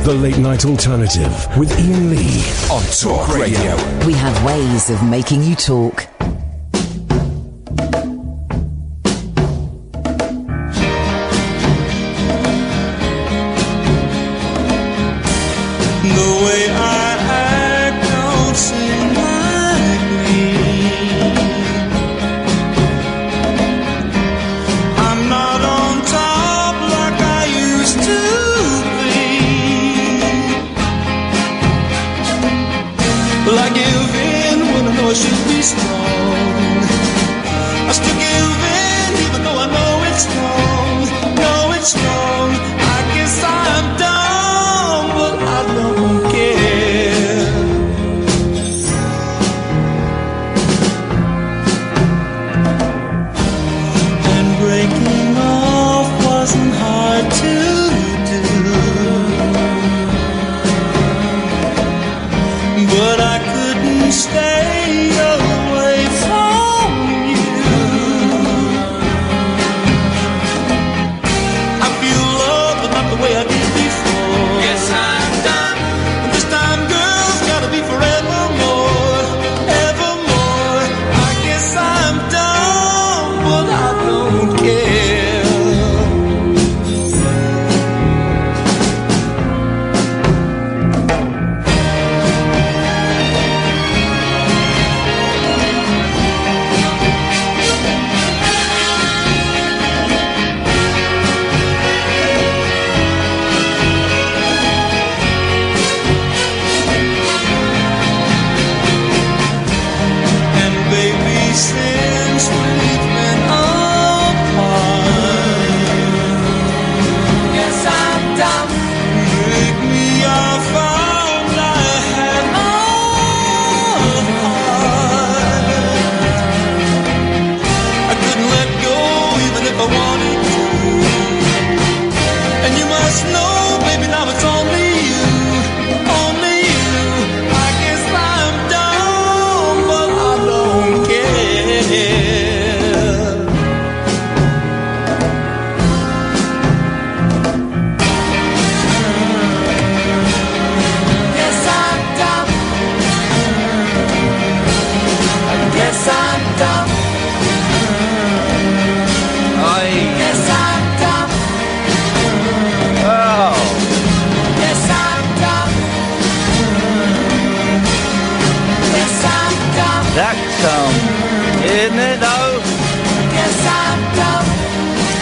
The Late Night Alternative with Ian Lee on Talk Radio. We have ways of making you talk. The way I act don't seem like me. I'm not on top like I used to be. I give in when I know I should be strong. I still give in even though I know it's wrong. Know it's wrong. I guess I'm dumb, but I don't care. And breaking off wasn't hard to do, but I couldn't stay away from you. I feel love, but not the way I did before. Yes, I'm done. And this time, girl's gotta be forevermore, evermore. I guess I'm done, but I don't care. And baby, since we've been apart, yes, I'm done. Make me, I found I had no heart. I couldn't let go even if I wanted to. And you must know, baby, now it's only you, only you. I guess I'm dumb, but I don't care. Guess I'm dumb. I guess I'm dumb. Guess I'm dumb. Guess I'm dumb. Guess I'm dumb. That's, isn't it though? Guess I'm dumb.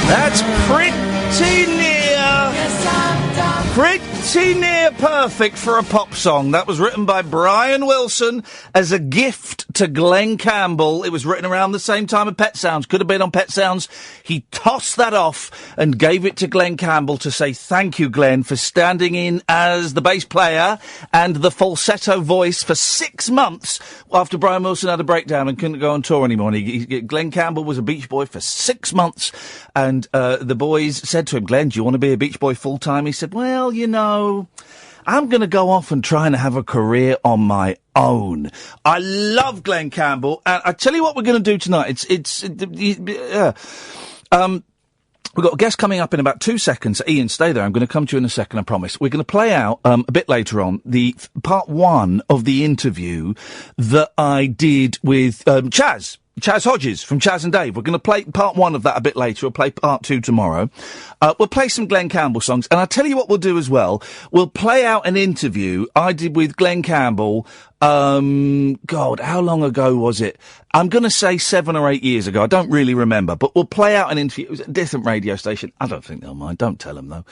That's pretty near. Guess I'm dumb. Pretty near perfect for a pop song. That was written by Brian Wilson as a gift to Glen Campbell. It was written around the same time as Pet Sounds. Could have been on Pet Sounds. He tossed that off and gave it to Glen Campbell to say thank you, Glenn, for standing in as the bass player and the falsetto voice for 6 months after Brian Wilson had a breakdown and couldn't go on tour anymore. And Glen Campbell was a Beach Boy for 6 months. And the boys said to him, Glenn, do you want to be a Beach Boy full time? He said, well, you know, I'm going to go off and try and have a career on my own. I love Glen Campbell, and I tell you what we're going to do tonight. We've got a guest coming up in about 2 seconds. Ian, stay there. I'm going to come to you in a second, I promise. We're going to play out, a bit later on, the part one of the interview that I did with Chaz Hodges from Chaz and Dave. We're going to play part one of that a bit later. We'll play part two tomorrow. We'll play some Glen Campbell songs. And I'll tell you what we'll do as well. We'll play out an interview I did with Glen Campbell. God, how long ago was it? I'm going to say 7 or 8 years ago. I don't really remember, but we'll play out an interview. It was a different radio station. I don't think they'll mind. Don't tell them though.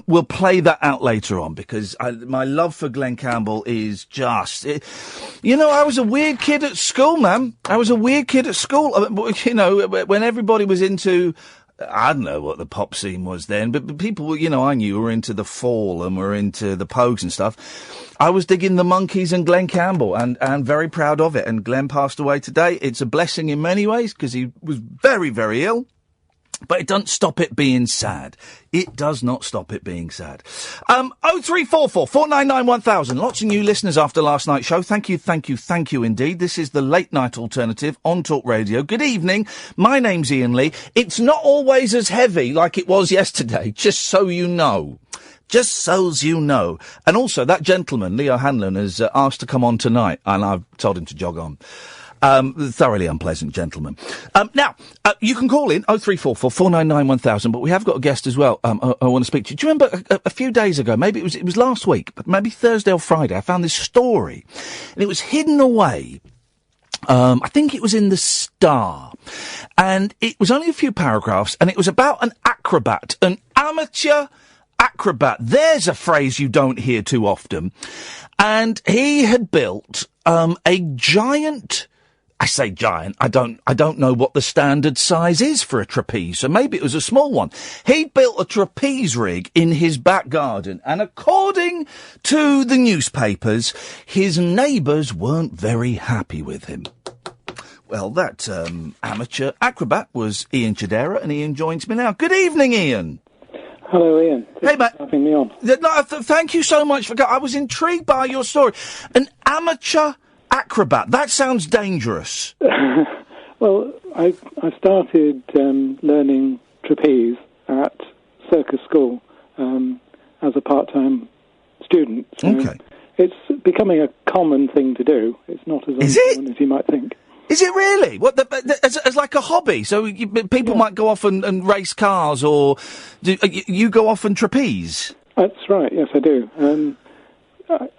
We'll play that out later on because my love for Glen Campbell is just, you know, I was a weird kid at school, man. I was a weird kid at school. You know, when everybody was into, I don't know what the pop scene was then, but people, you know, I knew were into the Fall and were into the Pogues and stuff. I was digging the Monkees and Glen Campbell, and very proud of it. And Glenn passed away today. It's a blessing in many ways because he was very, very ill. But it doesn't stop it being sad. It does not stop it being sad. 0344 499 1000. Lots of new listeners after last night's show. Thank you indeed. This is the Late Night Alternative on Talk Radio. Good evening. My name's Ian Lee. It's not always as heavy like it was yesterday, just so you know. Just so's you know. And also, that gentleman, Leo Hanlon, has asked to come on tonight, and I've told him to jog on. Thoroughly unpleasant gentleman. Now, you can call in 0344 499 1000, but we have got a guest as well. I want to speak to you. Do you remember a few days ago, maybe it was last week, but maybe Thursday or Friday, I found this story, and it was hidden away. I think it was in the Star, and it was only a few paragraphs, and it was about an acrobat, an amateur acrobat. There's a phrase you don't hear too often. And he had built a giant. I say giant. I don't know what the standard size is for a trapeze, so maybe it was a small one. He built a trapeze rig in his back garden, and according to the newspapers, his neighbours weren't very happy with him. Well, that amateur acrobat was Ian Chodera, and Ian joins me now. Good evening, Ian. Hello, Ian. Hey, mate. Having me on. Thank you so much for. I was intrigued by your story. An amateur acrobat. That sounds dangerous. Well, I started learning trapeze at circus school as a part-time student. So okay. It's becoming a common thing to do. It's not as uncommon as you might think. Is it really? What, as like a hobby? So people might go off and race cars, or you go off and trapeze? That's right, yes, I do.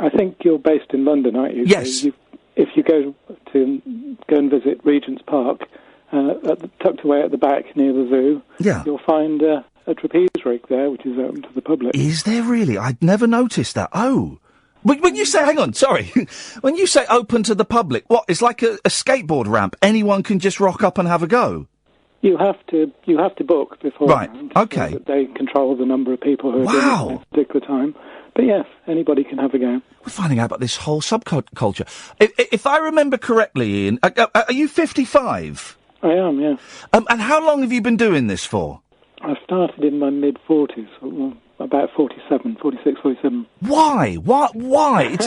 I think you're based in London, aren't you? Yes. So if you go and visit Regent's Park, tucked away at the back near the zoo, you'll find a trapeze rig there, which is open to the public. Is there really? I'd never noticed that. Oh. When you say, hang on, sorry, when you say open to the public, what, it's like a skateboard ramp, anyone can just rock up and have a go? You have to book beforehand. Right, okay. So that they control the number of people who are doing it at a particular time. But yes, anybody can have a go. We're finding out about this whole subculture. If I remember correctly, Ian, are you 55? I am, yeah. And how long have you been doing this for? I started in my mid-40s, well, about 46, 47. Why? It's,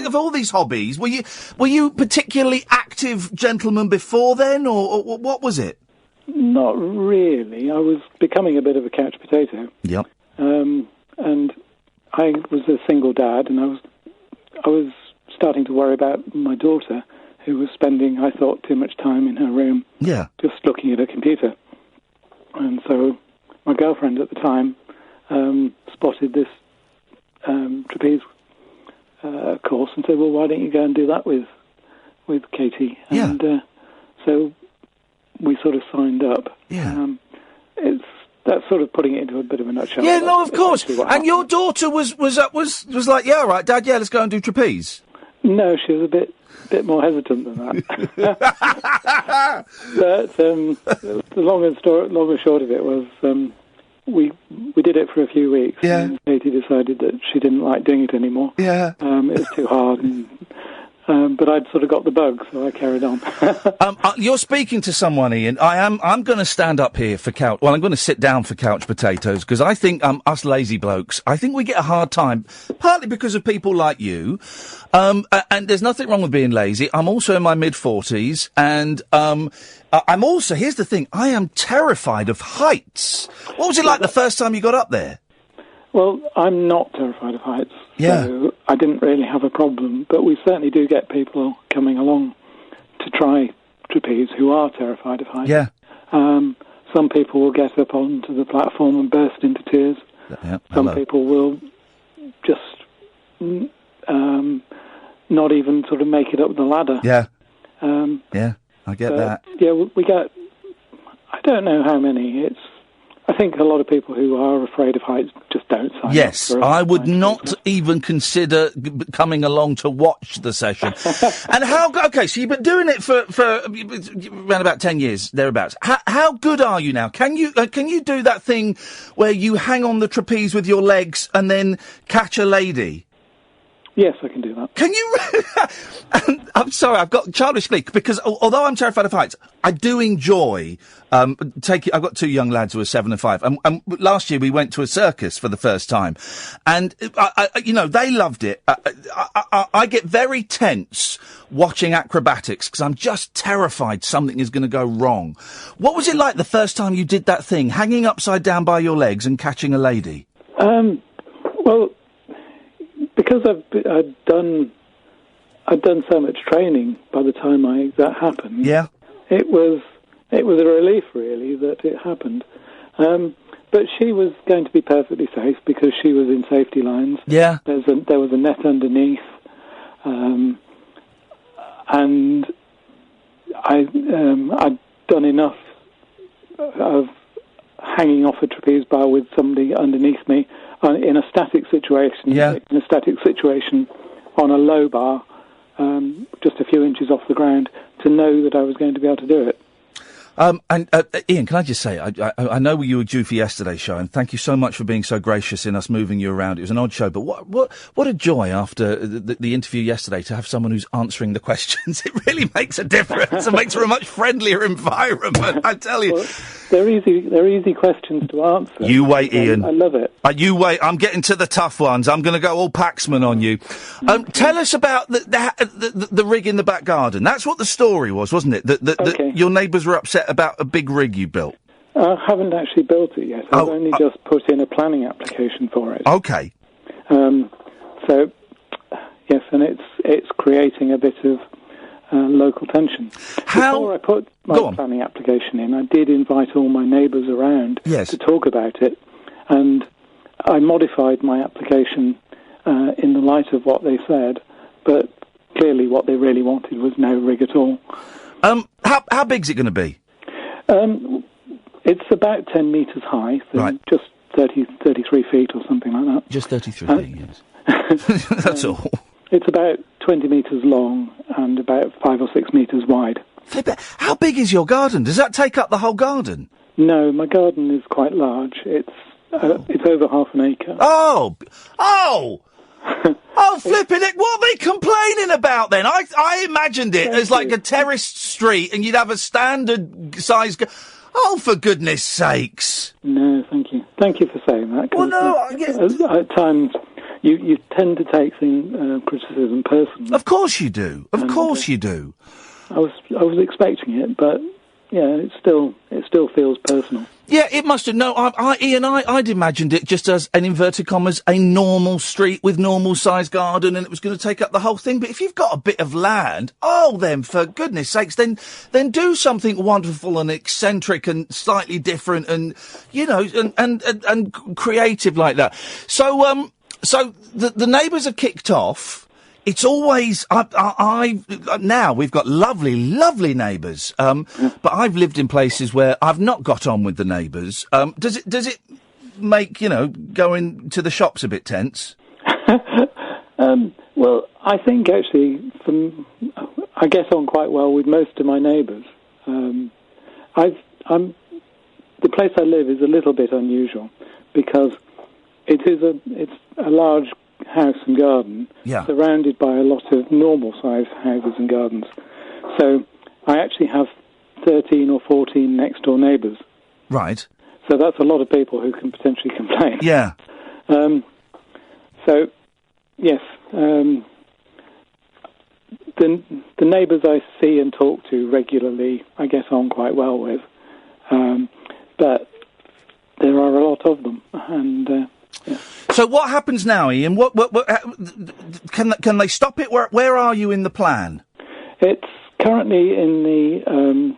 of all these hobbies, were you particularly active gentleman before then, or what was it? Not really. I was becoming a bit of a couch potato. Yep. And I was a single dad, and I was starting to worry about my daughter, who was spending, I thought, too much time in her room. Yeah. Just looking at a computer. And so my girlfriend at the time spotted this trapeze course and said, well, why don't you go and do that with Katie? Yeah. And so we sort of signed up. Yeah. That's sort of putting it into a bit of a nutshell. Yeah, no, of course. And your daughter was like, yeah, all right, Dad, yeah, let's go and do trapeze. No, she was a bit more hesitant than that. But the long and short of it was we did it for a few weeks. Yeah. And Katie decided that she didn't like doing it anymore. Yeah. It was too hard. But I'd sort of got the bug, so I carried on. You're speaking to someone, Ian. I'm going to stand up here for couch. Well, I'm going to sit down for couch potatoes, because I think us lazy blokes, I think we get a hard time, partly because of people like you. And there's nothing wrong with being lazy. I'm also in my mid-40s, and I'm also, here's the thing, I am terrified of heights. What was it like the first time you got up there? Well, I'm not terrified of heights, yeah. So I didn't really have a problem. But we certainly do get people coming along to try trapeze who are terrified of heights. Yeah. Some people will get up onto the platform and burst into tears. Yeah. Some people will just not even sort of make it up the ladder. Yeah. Yeah, I get that. Yeah, we get, I don't know how many. I think a lot of people who are afraid of heights just don't sign up. Yes, I would not even consider coming along to watch the session. And okay, so you've been doing it for around about 10 years, thereabouts. How good are you now? Can you do that thing where you hang on the trapeze with your legs and then catch a lady? Yes, I can do that. Can you? I'm sorry, I've got childish glee, because although I'm terrified of heights, I do enjoy I've got two young lads who are 7 and 5, and last year we went to a circus for the first time, and they loved it. I get very tense watching acrobatics because I'm just terrified something is going to go wrong. What was it like the first time you did that thing, hanging upside down by your legs and catching a lady? Well, because I'd done so much training by the time that happened. Yeah. It was a relief, really, that it happened. But she was going to be perfectly safe because she was in safety lines. Yeah. There was a net underneath, and I'd done enough of hanging off a trapeze bar with somebody underneath me in a static situation. Yeah. In a static situation on a low bar, just a few inches off the ground, to know that I was going to be able to do it. And Ian, can I just say, I know you were due for yesterday's show, and thank you so much for being so gracious in us moving you around. It was an odd show, but what a joy after the interview yesterday to have someone who's answering the questions. It really makes a difference. It makes for a much friendlier environment, I tell you. Well, they're easy questions to answer. You wait, Ian. I love it. You wait. I'm getting to the tough ones. I'm going to go all Paxman on you. Tell us about the rig in the back garden. That's what the story was, wasn't it? That your neighbours were upset about a big rig you built. I haven't actually built it yet. I've only just put in a planning application for it. Okay. So, yes, and it's creating a bit of local tension. Before I put my planning application in, I did invite all my neighbours around to talk about it, and I modified my application in the light of what they said, but clearly what they really wanted was no rig at all. How big's it going to be? It's about 10 metres high, so right. Just 33 feet or something like that. Just 33 feet, yes. That's all. It's about 20 metres long and about 5 or 6 metres wide. How big is your garden? Does that take up the whole garden? No, my garden is quite large. It's over half an acre. Oh, flipping it! What are they complaining about then? I imagined it as like a terraced street, and you'd have a standard size. Oh, for goodness sakes! No, thank you. Thank you for saying that. Well, no, at times you tend to take criticism personally. Of course you do. Of course you do. I was expecting it, but yeah, it still feels personal. Yeah, it must have. No, Ian, I'd imagined it just as an inverted commas, a normal street with normal sized garden, and it was going to take up the whole thing. But if you've got a bit of land, then for goodness sakes, then do something wonderful and eccentric and slightly different, and and creative like that. So the neighbours have kicked off. It's always now we've got lovely neighbours, but I've lived in places where I've not got on with the neighbours. Does it make going to the shops a bit tense? Well, I think actually, I get on quite well with most of my neighbours. The place I live is a little bit unusual because it's a large house and garden, surrounded by a lot of normal-sized houses and gardens. So I actually have 13 or 14 next-door neighbours. Right. So that's a lot of people who can potentially complain. Yeah. So, yes, the neighbours I see and talk to regularly, I get on quite well with. But there are a lot of them, and... yeah. So what happens now, Ian? What can they stop it? Where are you in the plan? It's currently in the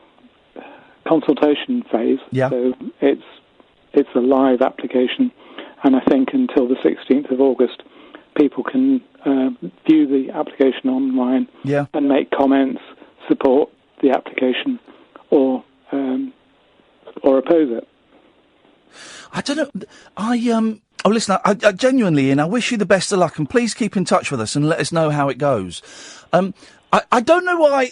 consultation phase. Yeah. So it's a live application, and I think until the 16th of August, people can view the application online and make comments, support the application, or oppose it. I don't know. Oh, listen, I genuinely, Ian, I wish you the best of luck, and please keep in touch with us and let us know how it goes. I don't know why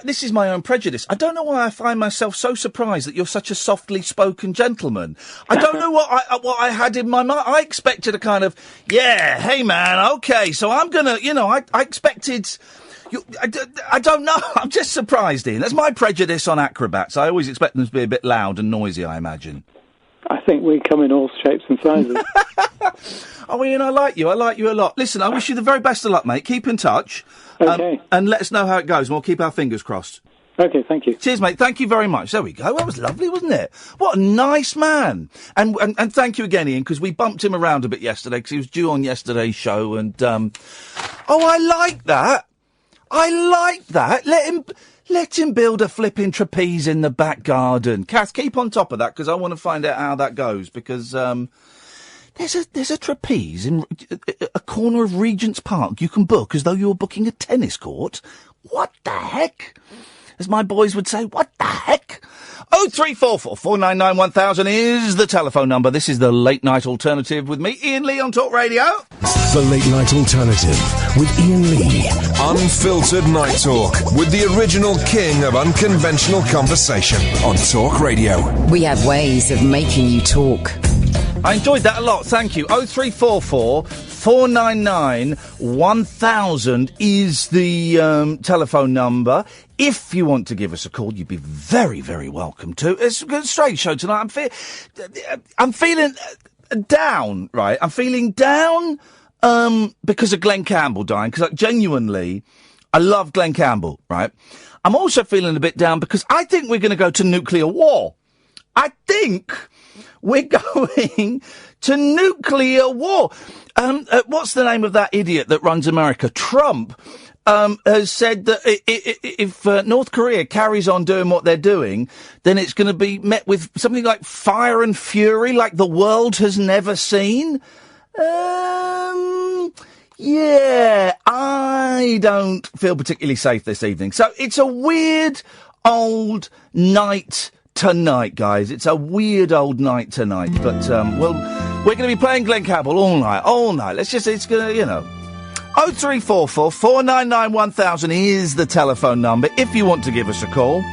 this is my own prejudice. I don't know why I find myself so surprised that you're such a softly spoken gentleman. I don't know what I had in my mind. I expected a kind of, hey man, okay, so I'm gonna, I expected... I don't know. I'm just surprised, Ian. That's my prejudice on acrobats. I always expect them to be a bit loud and noisy, I imagine. I think we come in all shapes and sizes. Oh, Ian, I like you a lot. Listen, I wish you the very best of luck, mate. Keep in touch. Okay. And let us know how it goes, and we'll keep our fingers crossed. Okay, thank you. Cheers, mate. Thank you very much. There we go. That was lovely, wasn't it? What a nice man. And thank you again, Ian, because we bumped him around a bit yesterday because he was due on yesterday's show. And, I like that. Let him build a flipping trapeze in the back garden. Kath, keep on top of that because I want to find out how that goes because, there's a trapeze in a corner of Regent's Park you can book as though you were booking a tennis court. What the heck? As my boys would say, what the heck? 0344 499 1000 is the telephone number. This is the Late Night Alternative with me, Ian Lee, on Talk Radio. The Late Night Alternative with Ian Lee. Unfiltered Night Talk with the original king of unconventional conversation on Talk Radio. We have ways of making you talk. I enjoyed that a lot, thank you. 0344 499 1000 is the telephone number. If you want to give us a call, you'd be very, very welcome to. It's a strange show tonight. I'm feeling down, right? I'm feeling down because of Glen Campbell dying, because genuinely, I love Glen Campbell, right? I'm also feeling a bit down because I think we're going to go to nuclear war. I think we're going to nuclear war. What's the name of that idiot that runs America? Trump has said that if North Korea carries on doing what they're doing, then it's going to be met with something like fire and fury like the world has never seen. Yeah, I don't feel particularly safe this evening. So it's a weird old night tonight, guys. It's a weird old night tonight. But, we're going to be playing Glen Campbell all night. It's going to, 0344 499 1000 is the telephone number if you want to give us a call.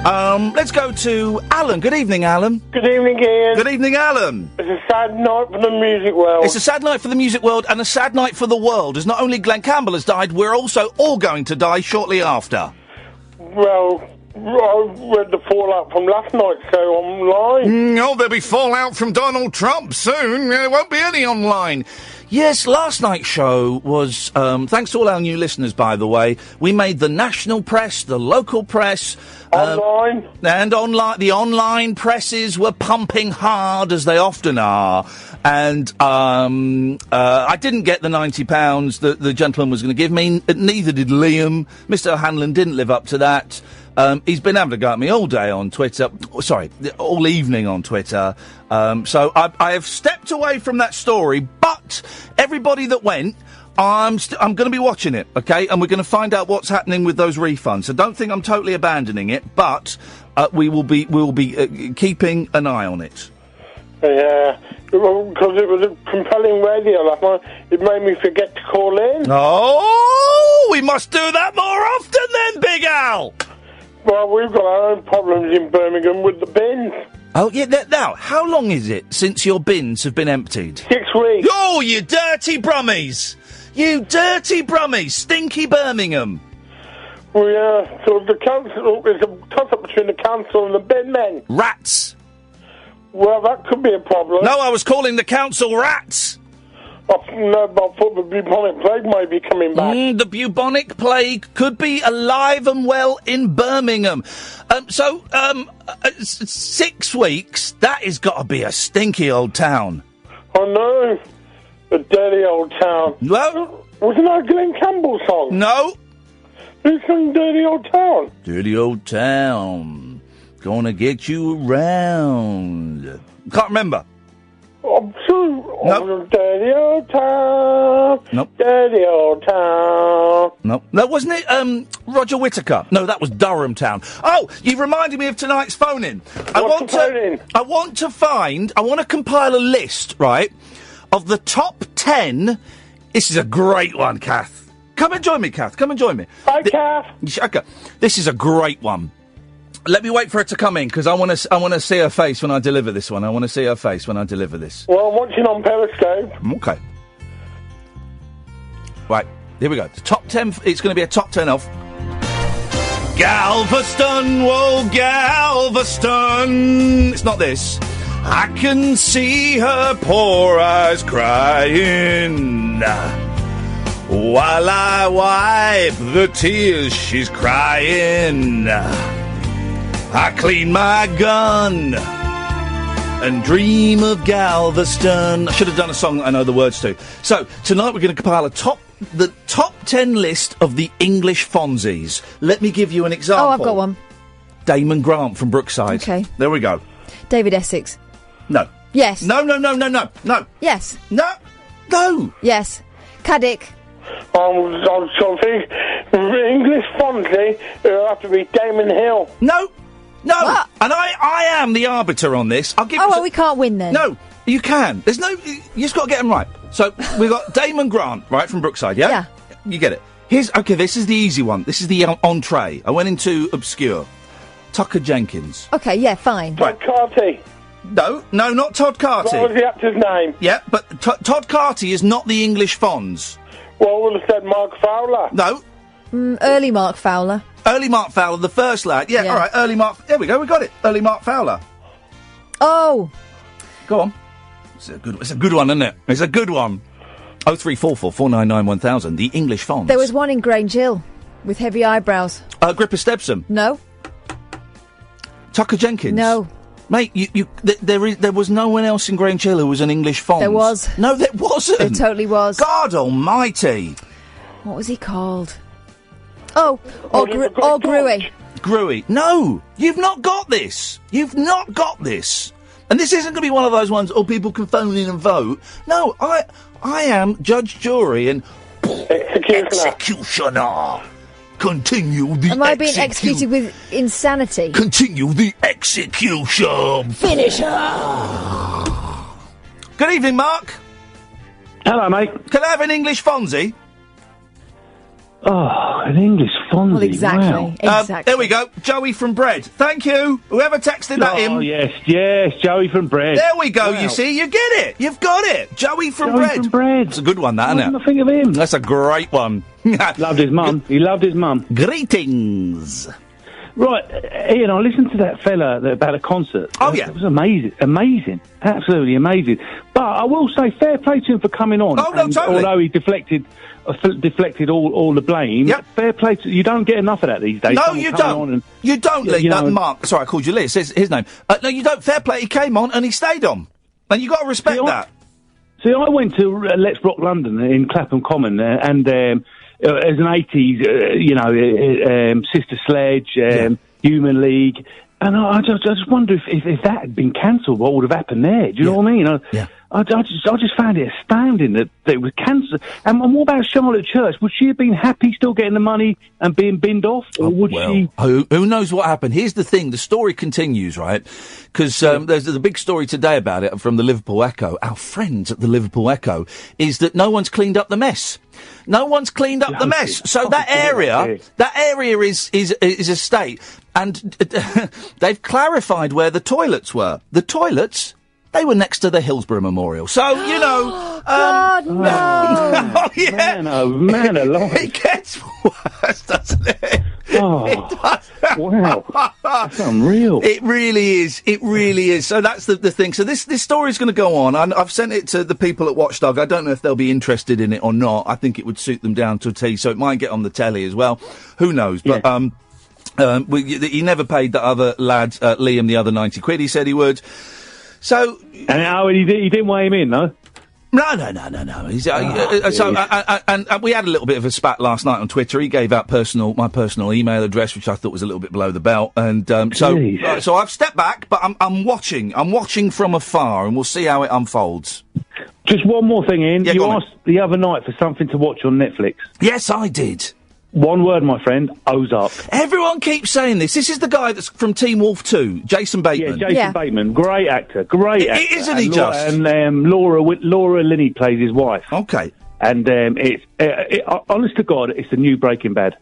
Let's go to Alan. Good evening, Alan. Good evening, Ian. Good evening, Alan. It's a sad night for the music world. It's a sad night for the music world and a sad night for the world, as not only Glen Campbell has died, we're also all going to die shortly after. Well, I read the fallout from last night's show online. There'll be fallout from Donald Trump soon. There won't be any online. Yes, last night's show was, thanks to all our new listeners, by the way, we made the national press, the local press... online? And online. The online presses were pumping hard, as they often are. And I didn't get the £90 that the gentleman was going to give me. Neither did Liam. Mr. O'Hanlon didn't live up to that. He's been having a go at me all day on Twitter. Sorry, all evening on Twitter. So I have stepped away from that story, but everybody that went, I'm going to be watching it, okay? And we're going to find out what's happening with those refunds. So don't think I'm totally abandoning it, but we will be keeping an eye on it. Yeah, because it was a compelling radio last night. It made me forget to call in. Oh, we must do that more often then, Big Al. Well, we've got our own problems in Birmingham with the bins. Oh, yeah, now, how long is it since your bins have been emptied? 6 weeks. Oh, you dirty brummies! You dirty brummies! Stinky Birmingham! Well, yeah, so the council, there's a toss-up between the council and the bin men. Rats! Well, that could be a problem. No, I was calling the council rats! No, but I thought the bubonic plague might be coming back. The bubonic plague could be alive and well in Birmingham. 6 weeks, that has got to be a stinky old town. I know. A dirty old town. Well, wasn't that a Glen Campbell song? No. Who sang Dirty Old Town? Dirty old town. Gonna get you around. Can't remember. I'm sure. Nope. Dirty old town. Nope. Dirty old town. Nope. No, wasn't it Roger Whittaker? No, that was Durham Town. Oh, you reminded me of tonight's phone-in. I want to compile a list, right, of the top 10. This is a great one, Kath. Come and join me, Kath. Come and join me. Hi, Kath. Okay. This is a great one. Let me wait for her to come in, because I want to see her face when I deliver this one. I want to see her face when I deliver this. Well, I'm watching on Periscope. Okay. Right, here we go. The top 10, it's going to be a top 10 of... Galveston, whoa, Galveston. It's not this. I can see her poor eyes crying. while I wipe the tears she's crying. I clean my gun and dream of Galveston. I should have done a song that I know the words to. So, tonight we're going to compile the top 10 list of the English Fonzies. Let me give you an example. Oh, I've got one. Damon Grant from Brookside. Okay. There we go. David Essex. No. Yes. No. Yes. No. Yes. Caddick. I'm something. English Fonzie, it'll have to be Damon Hill. No. What? And I am the arbiter on this. I'll give Oh, well, we can't win then. No, you can. There's no... You just got to get them right. So, we've got Damon Grant, right, from Brookside, yeah? Yeah. You get it. Okay, this is the easy one. This is the entree. I went into obscure. Tucker Jenkins. Okay, yeah, fine. Todd Carty. No, not Todd Carty. What was the actor's name? Yeah, but Todd Carty is not the English Fonz. Well, I would have said Mark Fowler. No. Early Mark Fowler. Early Mark Fowler, the first lad. Yeah, all right, early Mark... There we go, we got it. Early Mark Fowler. Oh. Go on. It's a good one, isn't it? It's a good one. 0344 499 1000, the English Fonz. There was one in Grange Hill with heavy eyebrows. Gripper Stepson. No. Tucker Jenkins. No. Mate, there was no one else in Grange Hill who was an English Fonz. There was. No, there wasn't. There totally was. God almighty. What was he called? Oh, Gruey. Gruey. No, you've not got this. You've not got this. And this isn't going to be one of those ones, people can phone in and vote. No, I am judge, jury, and executioner. Continue the Am I being executed with insanity? Continue the execution. Finish her. Good evening, Mark. Hello, mate. Can I have an English Fonzie? Oh, an English Fonzie. Well, exactly. Wow. Exactly. There we go. Joey from Bread. Thank you. Whoever texted that in. Oh, yes, Joey from Bread. There we go, Wow. You see. You get it. You've got it. Joey from Bread. It's a good one, that, isn't it? I think of him. That's a great one. Loved his mum. He loved his mum. Greetings. Right, Ian, I listened to that fella about a concert. Oh, yeah. It was amazing. Absolutely amazing. But I will say, fair play to him for coming on. Oh, no, totally. Although he deflected all the blame. Yep. Fair play to you. Don't get enough of that these days. No, Someone you coming don't. on and- You don't, Lee. you know, Mark. Sorry, I called you Lee. It says his name. No, you don't. Fair play. He came on and he stayed on. And you got to respect that. See, I went to Let's Rock London in Clapham Common, and as an 80s, Sister Sledge, Human League, and I just wonder if that had been cancelled, what would have happened there? Do you know what I mean? I just found it astounding that it was cancelled. And what about Charlotte Church? Would she have been happy still getting the money and being binned off? Or would she... Who knows what happened? Here's the thing. The story continues, right? Because there's a big story today about it from the Liverpool Echo. Our friends at the Liverpool Echo is that no one's cleaned up the mess. No one's cleaned up the mess. So that area is a state. And they've clarified where the toilets were. The toilets... They were next to the Hillsborough Memorial. So, you know... God, no! Oh, yeah. Man alive. It gets worse, doesn't it? Oh, it does. Wow. That's unreal. It really is. It really is. So that's the thing. So this story is going to go on. I've sent it to the people at Watchdog. I don't know if they'll be interested in it or not. I think it would suit them down to a T, so it might get on the telly as well. Who knows? But, he never paid the other lad, Liam, the other 90 quid. He said he would. So... And he didn't weigh him in, no? No. He's, and we had a little bit of a spat last night on Twitter. He gave out my personal email address, which I thought was a little bit below the belt. And so I've stepped back, but I'm watching. I'm watching from afar, and we'll see how it unfolds. Just one more thing, Ian. Yeah, you asked the other night for something to watch on Netflix. Yes, I did. One word, my friend, Ozark. Everyone keeps saying this. This is the guy that's from Teen Wolf 2, Jason Bateman. Yeah, Jason Bateman. Great actor. Isn't he just? And Laura Linney plays his wife. Okay. And honest to God, it's the new Breaking Bad.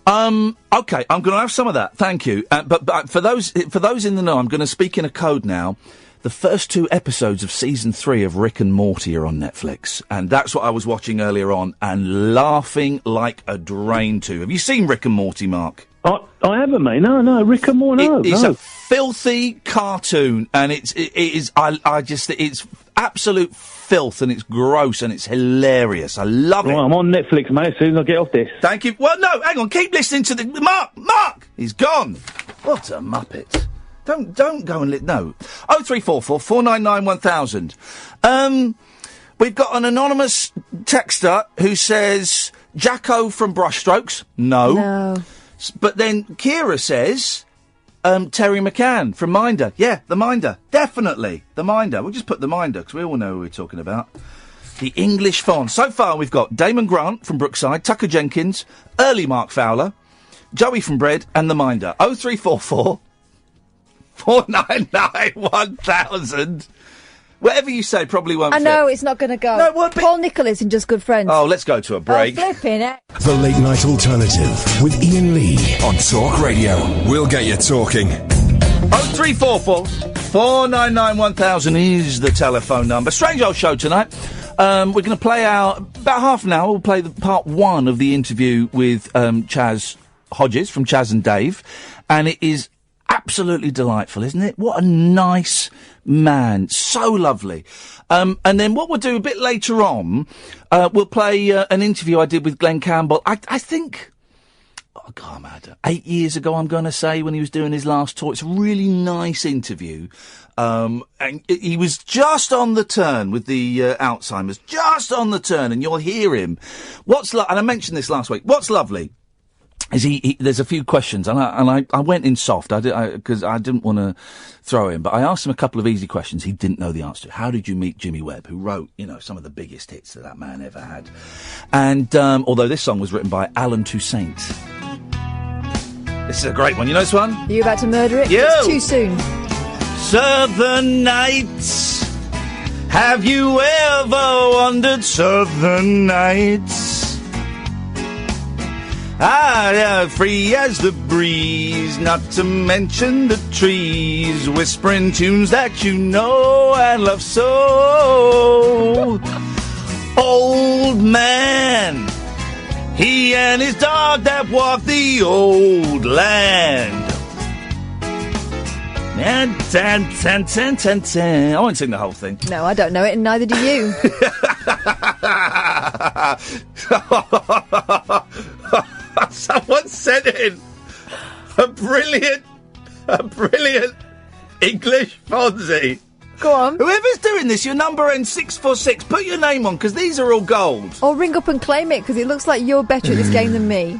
Okay, I'm going to have some of that. Thank you. But for those in the know, I'm going to speak in a code now. The first 2 episodes of season 3 of Rick and Morty are on Netflix, and that's what I was watching earlier on and laughing like a drain to. Have you seen Rick and Morty, Mark? I haven't, mate. No, Rick and Morty. No, It's no. a filthy cartoon, and it is. It's absolute filth, and it's gross, and it's hilarious. I love it. Right, I'm on Netflix, mate. As soon as I get off this. Thank you. Well, no, hang on. Keep listening to the Mark. He's gone. What a muppet. Don't go and no. 0344 499 1000. We've got an anonymous texter who says Jacko from Brushstrokes. No. But then Kira says Terry McCann from Minder. Yeah, the Minder. Definitely. The Minder. We'll just put the Minder because we all know who we're talking about. The English Fonz. So far we've got Damon Grant from Brookside, Tucker Jenkins, early Mark Fowler, Joey from Bread and the Minder. 0344 499 1000. Whatever you say probably won't I know, it's not going to go. No, what, Paul Nicholas and Just Good Friends. Oh, let's go to a break. Oh, flipping it. The Late Night Alternative with Ian Lee on Talk Radio. We'll get you talking. 0344 499 1000 is the telephone number. Strange old show tonight. We're going to play out about half an hour. We'll play the part one of the interview with Chaz Hodges from Chaz and Dave. And it is absolutely delightful, isn't it? What a nice man. So lovely. And then what we'll do a bit later on, we'll play an interview I did with Glen Campbell. I think, oh, God, I'm mad. 8 years ago, I'm going to say, when he was doing his last tour. It's a really nice interview. And he was just on the turn with the Alzheimer's. Just on the turn, and you'll hear him. And I mentioned this last week. What's lovely is there's a few questions, and I went in soft, because I didn't want to throw him, but I asked him a couple of easy questions he didn't know the answer to. How did you meet Jimmy Webb, who wrote, some of the biggest hits that man ever had? And, although this song was written by Alan Toussaint. This is a great one. You know this one? Are you about to murder it? You! It's too soon. Southern Nights. Have you ever wondered Southern Nights? Free as the breeze, not to mention the trees, whispering tunes that you know and love so. Old man, he and his dog that walk the old land. I won't sing the whole thing. No, I don't know it, and neither do you. Someone sent in a brilliant English Fonzie. Go on. Whoever's doing this, your number ends 646. Put your name on, because these are all gold. Or ring up and claim it, because it looks like you're better at this game than me.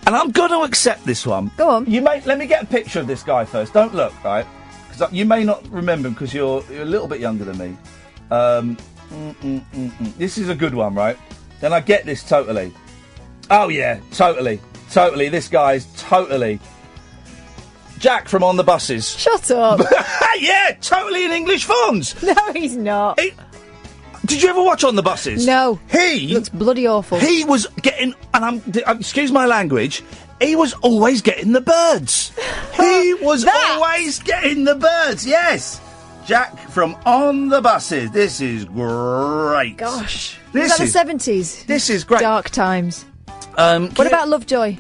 And I'm going to accept this one. Go on. Let me get a picture of this guy first. Don't look, right? Because you may not remember him because you're a little bit younger than me. This is a good one, right? Then I get this totally. Oh, yeah, totally. This guy's totally. Jack from On the Buses. Shut up. Yeah, totally an English Fonz. No, he's not. Did you ever watch On the Buses? No. He looks bloody awful. He was getting, excuse my language, he was always getting the birds. He was always getting the birds, yes. Jack from On the Buses. This is great. Gosh. This is that the 70s? This is great. Dark times. What about Lovejoy?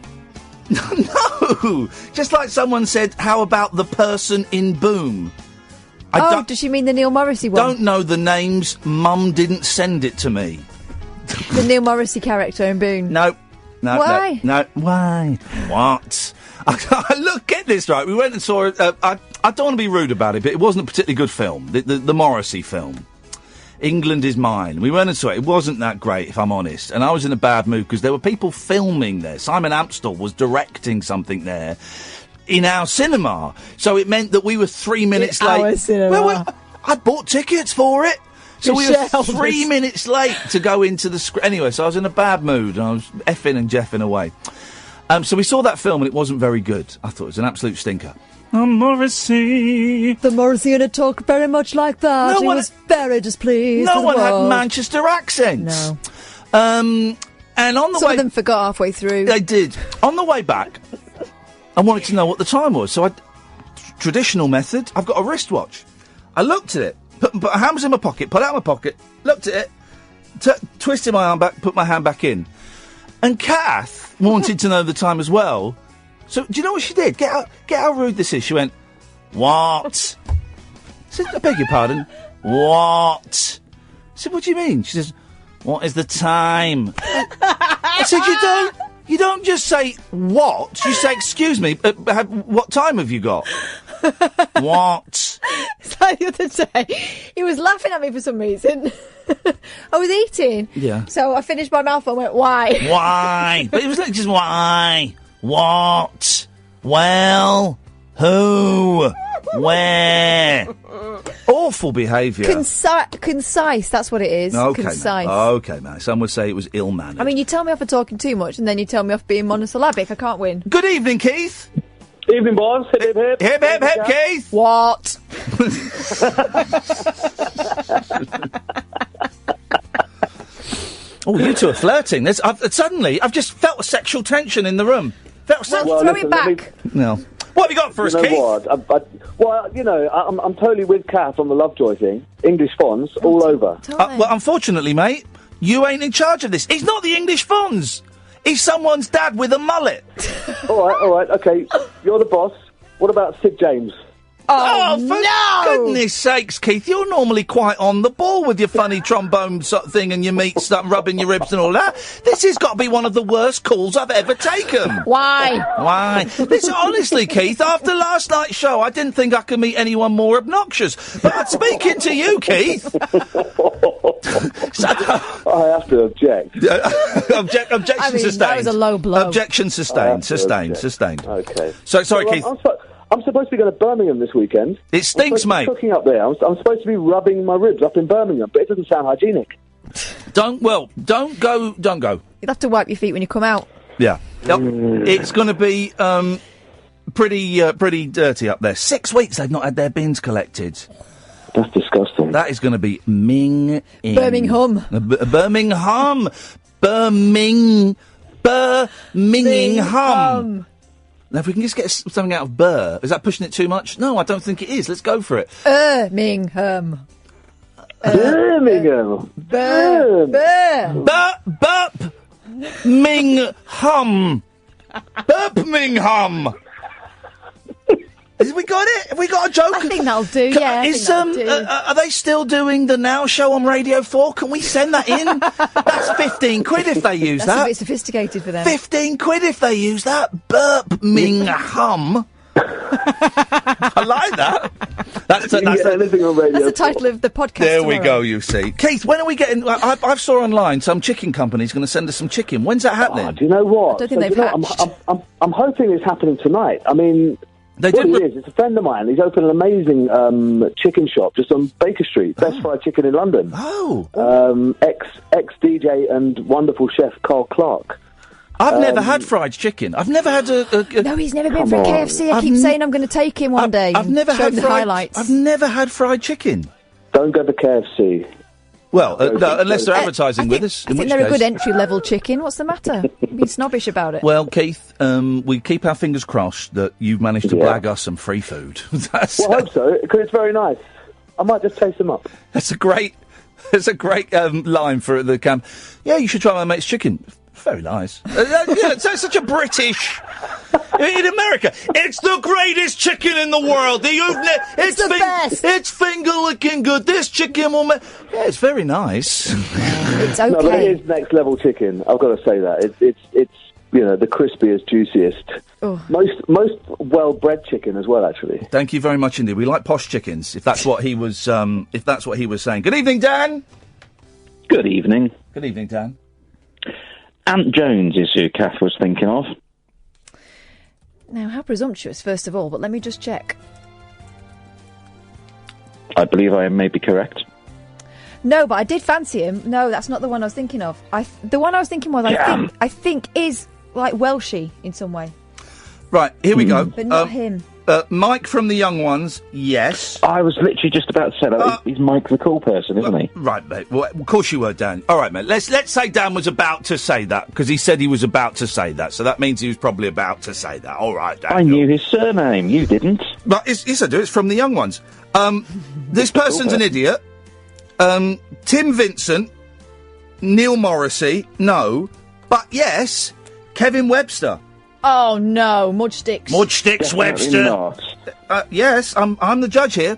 No. Just like someone said, how about the person in Boom? Does she mean the Neil Morrissey one? Don't know the names. Mum didn't send it to me. The Neil Morrissey character in Boone? No. Why? No. Why? What? Look, get this right. We went and saw it. I don't want to be rude about it, but it wasn't a particularly good film. The Morrissey film. England is Mine. We went and saw it. It wasn't that great, if I'm honest. And I was in a bad mood because there were people filming there. Simon Amstel was directing something there in our cinema. So it meant that we were 3 minutes late. Our cinema. Well, I bought tickets for it. So we were 3 minutes late to go into the screen. Anyway, so I was in a bad mood and I was effing and jeffing away. So we saw that film and it wasn't very good. I thought it was an absolute stinker. Morrissey. The Morrissey and it talked very much like that. He was very displeased. No one had Manchester accents. No. And on the way... Some of them forgot halfway through. They did. On the way back, I wanted to know what the time was. So traditional method, I've got a wristwatch. I looked at it, put my hands in my pocket, put it out of my pocket, looked at it, twisted my arm back, put my hand back in. And Kath wanted to know the time as well. So, do you know what she did? Get how rude this is. She went, what? I said, I beg your pardon. What? I said, what do you mean? She says, what is the time? I said, you don't just say what. You say, excuse me, what time have you got? What? It's like the other day, he was laughing at me for some reason. I was eating. Yeah. So I finished my mouthful and went, why? Why? But it was like, just why? What? Well? Who? Where? Awful behaviour. Concise, that's what it is. Okay, concise. Okay, mate. Some would say it was ill-mannered. I mean, you tell me off for talking too much, and then you tell me off being monosyllabic. I can't win. Good evening, Keith. Evening, boss. Hip, hip, hip. Hip, hip, hip, Keith. What? Oh, you two are flirting. Suddenly, I've just felt a sexual tension in the room. Well, throw it back. No. What have you got for us, Keith? I'm totally with Kath on the Lovejoy thing. English Fonz, all over. Well, unfortunately, mate, you ain't in charge of this. He's not the English Fonz. He's someone's dad with a mullet. all right, okay. You're the boss. What about Sid James? Oh, for goodness sakes, Keith, you're normally quite on the ball with your funny trombone sort of thing and your meat stuff, rubbing your ribs and all that. This has got to be one of the worst calls I've ever taken. Why? This, honestly, Keith, after last night's show, I didn't think I could meet anyone more obnoxious. But speaking to you, Keith... I have to object. Objection sustained. That was a low blow. Objection sustained. Sustained. Okay. So, sorry, Keith. I'm supposed to be going to Birmingham this weekend. It stinks, mate. Cooking up there. I'm supposed to be rubbing my ribs up in Birmingham, but it doesn't sound hygienic. Don't go. You'll have to wipe your feet when you come out. Yeah. It's going to be pretty dirty up there. 6 weeks they've not had their bins collected. That's disgusting. That is going to be Birmingham. Birmingham. Now, if we can just get something out of Burr, is that pushing it too much? No, I don't think it is. Let's go for it. Birmingham. Birmingham. Mingham. Birmingham. Have we got it? Have we got a joke? I think that'll do, yeah. Are they still doing the Now Show on Radio 4? Can we send that in? That's 15 quid if they use that. That's a bit sophisticated for them. 15 quid if they use that. Birmingham. I like that. That's the title of the podcast. There tomorrow. we go, you see. Keith, when are we getting... I saw online some chicken company's going to send us some chicken. When's that happening? Do you know what? I don't think they've hatched. I'm hoping it's happening tonight. I mean... It's a friend of mine. He's opened an amazing chicken shop just on Baker Street. Best fried chicken in London. Ex-DJ and wonderful chef Carl Clark. I've never had fried chicken. I've never had a... No, he's never been for a KFC. I keep saying I'm going to take him one day. I've never had highlights. I've never had fried chicken. Don't go to KFC. Well, no, unless they're advertising with us. I think they're a good entry-level chicken. What's the matter? Be snobbish about it. Well, Keith, we keep our fingers crossed that you've managed to blag us some free food. Well, I hope so, because it's very nice. I might just taste them up. That's a great line for the camp. Yeah, you should try my mate's chicken. Very nice. It's such a British... In America, it's the greatest chicken in the world. It's the best. It's finger-licking good. This chicken will make... Yeah, it's very nice. It's okay. No, but it is next-level chicken. I've got to say that. It's the crispiest, juiciest. Oh. Most well-bred chicken as well, actually. Thank you very much indeed. We like posh chickens, if that's what he was saying. Good evening, Dan. Good evening. Good evening, Dan. Aunt Jones is who Kath was thinking of. Now, how presumptuous, first of all, but let me just check. I believe I may be correct. No, but I did fancy him. No, that's not the one I was thinking of. The one I was thinking was, I think is like Welshy in some way. Right, here we go. But not him. Mike from the Young Ones, yes. I was literally just about to say that. He's Mike the cool person, isn't he? Right, mate. Well, of course you were, Dan. All right, mate. Let's say Dan was about to say that, because he said he was about to say that, so that means he was probably about to say that. All right, Dan. I knew his surname. You didn't. But yes, I do. It's from the Young Ones. This person's an idiot. Tim Vincent, Neil Morrissey, no. But yes, Kevin Webster. Oh no, mud sticks. Mud sticks, Definitely Webster. not. Yes, I'm the judge here.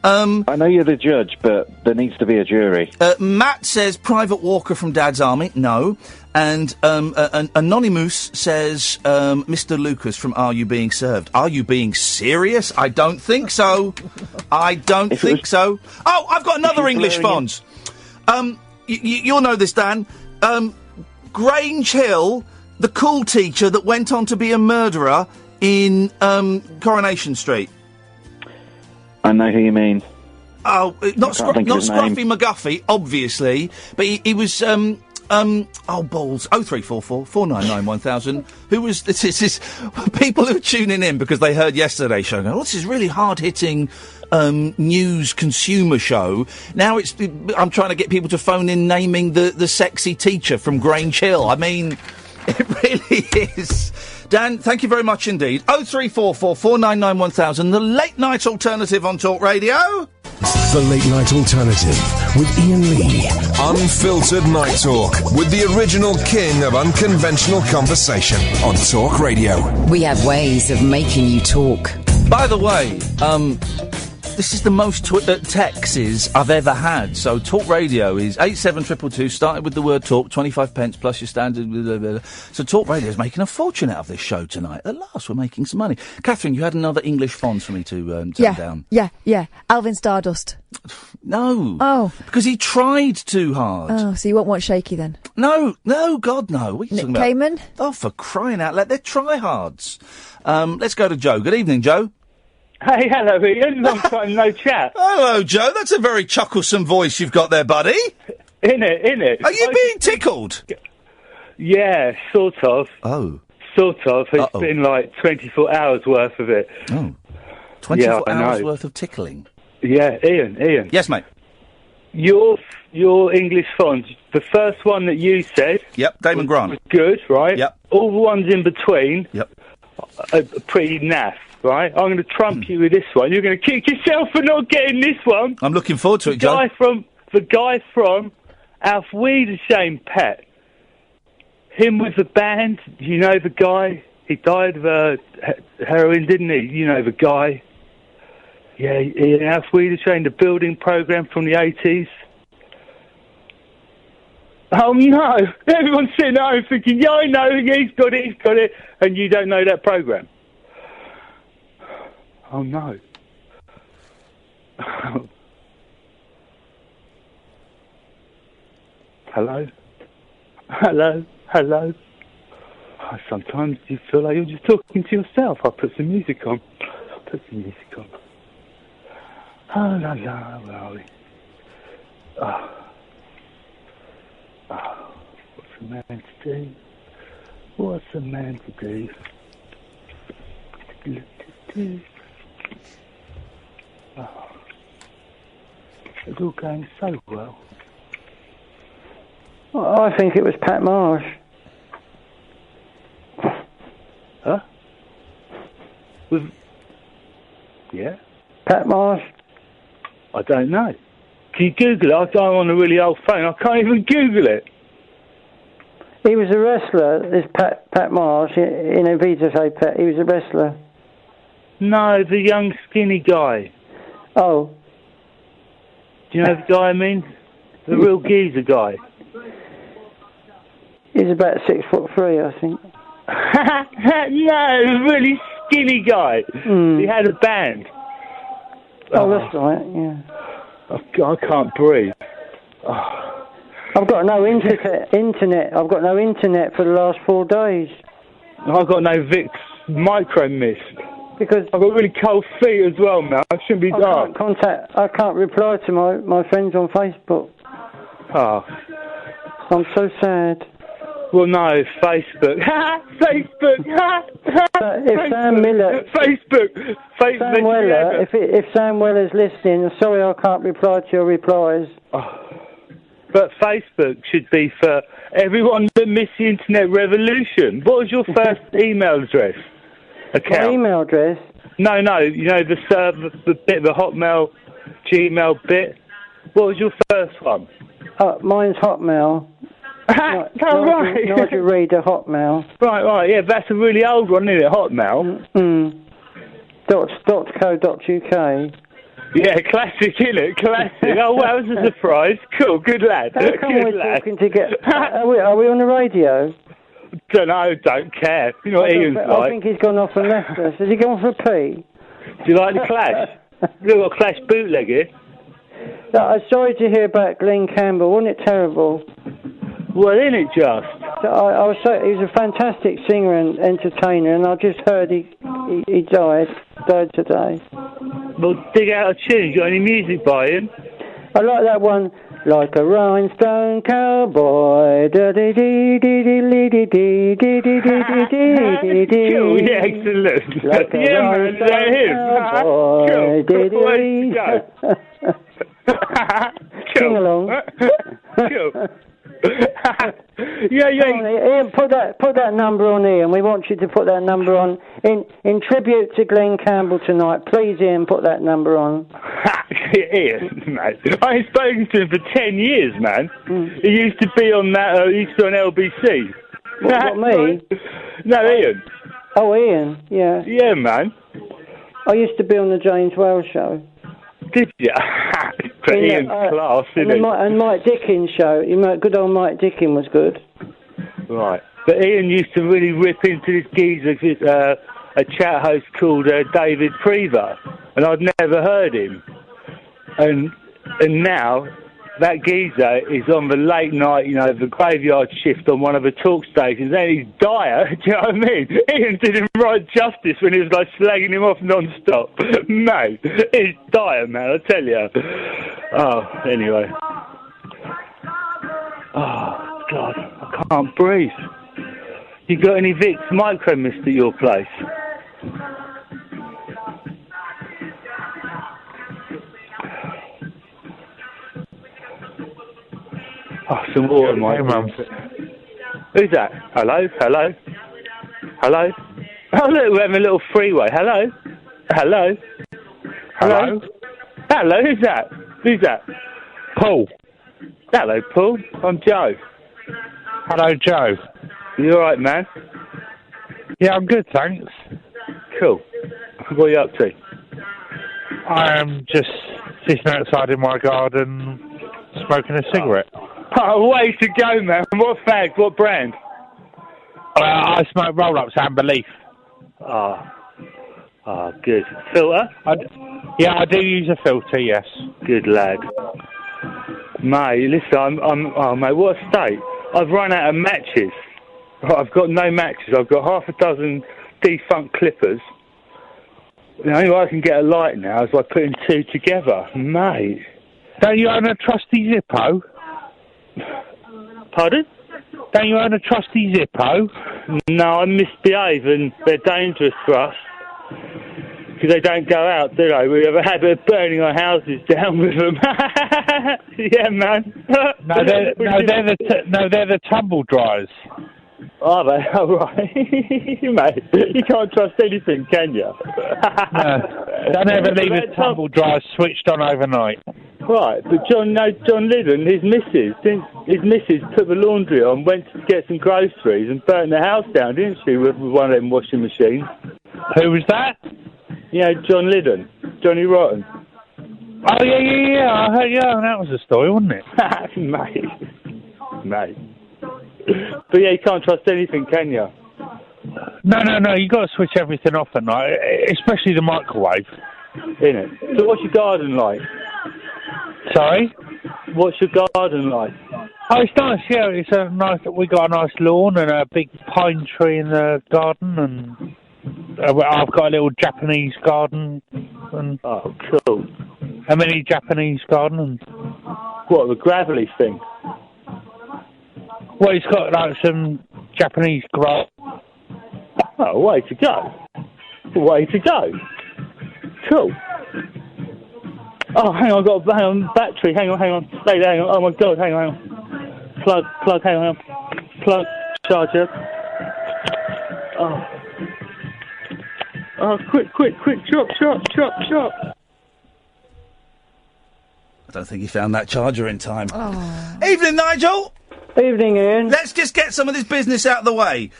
I know you're the judge, but there needs to be a jury. Matt says Private Walker from Dad's Army. No. And Anonymous says Mr. Lucas from Are You Being Served? Are you being serious? I don't think so. I don't think so. Oh, I've got another English Fonz. You'll know this, Dan. Grange Hill, the cool teacher that went on to be a murderer in Coronation Street. I know who you mean. Oh, not Scruffy McGuffey, obviously, but he was. Oh balls! 0344 499 1000. Who was this? Is people who are tuning in because they heard yesterday's show. Going, this is really hard-hitting news consumer show. Now I'm trying to get people to phone in naming the sexy teacher from Grange Hill. I mean, it really is. Dan, thank you very much indeed. 0344 499 1000. The late night alternative on Talk Radio. The Late Night Alternative with Ian Lee. Unfiltered Night Talk with the original king of unconventional conversation on Talk Radio. We have ways of making you talk. By the way, this is the most texts I've ever had. So Talk Radio is 87222, started with the word talk, 25 pence plus your standard. Blah, blah, blah. So Talk Radio is making a fortune out of this show tonight. At last, we're making some money. Catherine, you had another English Fonz for me to turn down. Yeah. Alvin Stardust. No. Oh. Because he tried too hard. Oh, so you won't want Shaky then? No, God, no. What are you talking about? Cayman? Oh, for crying out loud. They're try-hards. Let's go to Joe. Good evening, Joe. Hey, hello, Ian. Long time no chat. Hello, Joe. That's a very chucklesome voice you've got there, buddy. In it. Are you being tickled? Yeah, sort of. Oh. Sort of. It's been like 24 hours worth of it. Oh. 24 hours worth of tickling? Yeah, Ian. Yes, mate. Your English Fonz, the first one that you said... Yep, Damon Grant. Was good, right? Yep. All the ones in between... Yep. Are pretty naff. Right, I'm going to trump you with this one. You're going to kick yourself for not getting this one. I'm looking forward to it, Joe. The guy from Auf Wiedersehen, Pet. Him with the band. You know the guy. He died of heroin, didn't he? You know the guy. Yeah, in Auf Wiedersehen, the building program from the 80s. Oh no! Everyone's sitting at home thinking, yeah, I know, he's got it, and you don't know that program. Oh no. Hello? Oh, sometimes you feel like you're just talking to yourself. I'll put some music on. Oh, la la, where are we? Oh, what's a man to do? Oh, it's all going so well. Well, I think it was Pat Marsh. Huh? Yeah? Pat Marsh? I don't know. Can you Google it? I'm on a really old phone. I can't even Google it. He was a wrestler, this Pat Marsh, in a Vita say Pat. He was a wrestler. No, the young skinny guy. Oh. Do you know the guy I mean? The real geezer guy. He's about 6'3", I think. No, the really skinny guy. He had a band. Oh, that's right, yeah. I can't breathe. I've got no internet. I've got no internet for the last 4 days. I've got no Vicks Micro Mist. Because I've got really cold feet as well, man. I shouldn't be dark. I can't reply to my friends on Facebook. Oh. I'm so sad. Well, no, Facebook. Facebook! If Sam Miller... Facebook! Sam Weller, if Sam Weller's listening, sorry I can't reply to your replies. But Facebook should be for everyone that missed the internet revolution. What was your first email address? Account? My email address? No, you know, the server, the Hotmail, Gmail bit. What was your first one? Mine's Hotmail. Right. Nigel Reader, Hotmail. Right, yeah, that's a really old one, isn't it, Hotmail? .co.uk. Yeah, classic, innit? Classic. Oh, wow, that was a surprise. Cool, good lad. How come Good we're lad. talking together? Are we on the radio? Don't know, don't care. You know what Ian's I like. think he's gone off and left us. Has he gone for a pee? Do you like the Clash? We've got a Clash bootleg here. No, I'm sorry to hear about Glen Campbell. Wasn't it terrible? Well, isn't it just? He was a fantastic singer and entertainer, and I just heard he died today. Well, dig out a tune. You got any music by him? I like that one. Like a rhinestone cowboy. Cool, yeah, excellent. Like a yeah, man, is that him? Cool. Way to go. Sing along. Cool. Yeah. Ian, put that number on, Ian. We want you to put that number on in tribute to Glen Campbell tonight. Please, Ian, put that number on. Ian, mate. I ain't spoken to him for 10 years, man. He used to be on that. He used to be on LBC. What me? No, Ian. Oh, Ian. Yeah. Yeah, man. I used to be on the James Wales show. Did you? But Ian's class, isn't he? And Mike Dickens' show. Good old Mike Dickens was good. Right. But Ian used to really rip into this geezer, a chat host called David Prever, and I'd never heard him. And now that geezer is on the late night, the graveyard shift on one of the talk stations, and he's dire. Do you know what I mean? Ian did him right justice when he was like slagging him off non-stop. Mate, he's dire, man, I tell you. Oh, anyway. Oh, God, I can't breathe. You got any Vicks Micro Mist at your place? Oh, some water, mate. Who's that? Hello? Oh, look, we're having a little freeway. Hello? Hello? Who's that? Paul. Hello, Paul. I'm Joe. Hello, Joe. You alright, man? Yeah, I'm good, thanks. Cool. What are you up to? I am just sitting outside in my garden, smoking a cigarette. Oh, way to go, man. What fag? What brand? I smoke roll-ups and Belief. Good. Filter? Yeah, I do use a filter, yes. Good lad. Mate, listen, mate, what a state. I've run out of matches. I've got no matches. I've got half a dozen defunct clippers. The only way I can get a light now is by putting two together. Mate. Don't you own a trusty Zippo? Pardon? Don't you own a trusty Zippo? No, I misbehave and they're dangerous for us. Because they don't go out, do they? We have a habit of burning our houses down with them. Yeah, man. They're the tumble dryers. Are they? Oh, right. Mate, you can't trust anything, can you? No. Don't ever leave a tumble dryer switched on overnight. Right, but John Liddon, his missus put the laundry on, went to get some groceries and burnt the house down, didn't she, with one of them washing machines? Who was that? John Liddon, Johnny Rotten. Oh, yeah, I heard, that was a story, wasn't it? Mate. But yeah, you can't trust anything, can you? No, you got to switch everything off at night, especially the microwave. Innit? So what's your garden like? Sorry? What's your garden like? Oh, it's nice, yeah. It's we got a nice lawn and a big pine tree in the garden, and I've got a little Japanese garden. And oh, cool. A mini Japanese garden. And what, the gravelly thing? Well, it's got like some Japanese grass. Oh, way to go. Way to go. Cool. Oh, hang on, battery. Hang on. Stay there, hang on. Oh my God, hang on. Plug, hang on. Plug, charger. Oh, quick, chop. I don't think he found that charger in time. Oh. Evening, Nigel. Evening, Ian. Let's just get some of this business out of the way.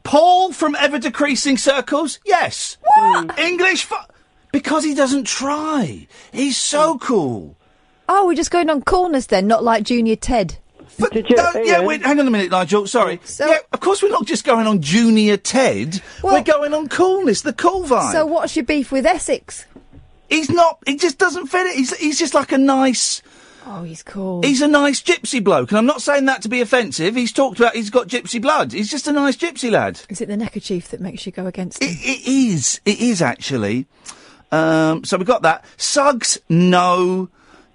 Paul from ever-decreasing circles? Yes. What? English because he doesn't try. He's so cool. Oh, we're just going on coolness then, not like Junior Ted. Hang on a minute, Nigel. Sorry. Of course we're not just going on Junior Ted. We're going on coolness, the cool vibe. So what's your beef with Essex? He's not. He just doesn't fit it. He's just like a nice. Oh, he's cool. He's a nice gypsy bloke, and I'm not saying that to be offensive. He's talked about he's got gypsy blood. He's just a nice gypsy lad. Is it the neckerchief that makes you go against him? It is. It is actually. So we've got that. Suggs, no.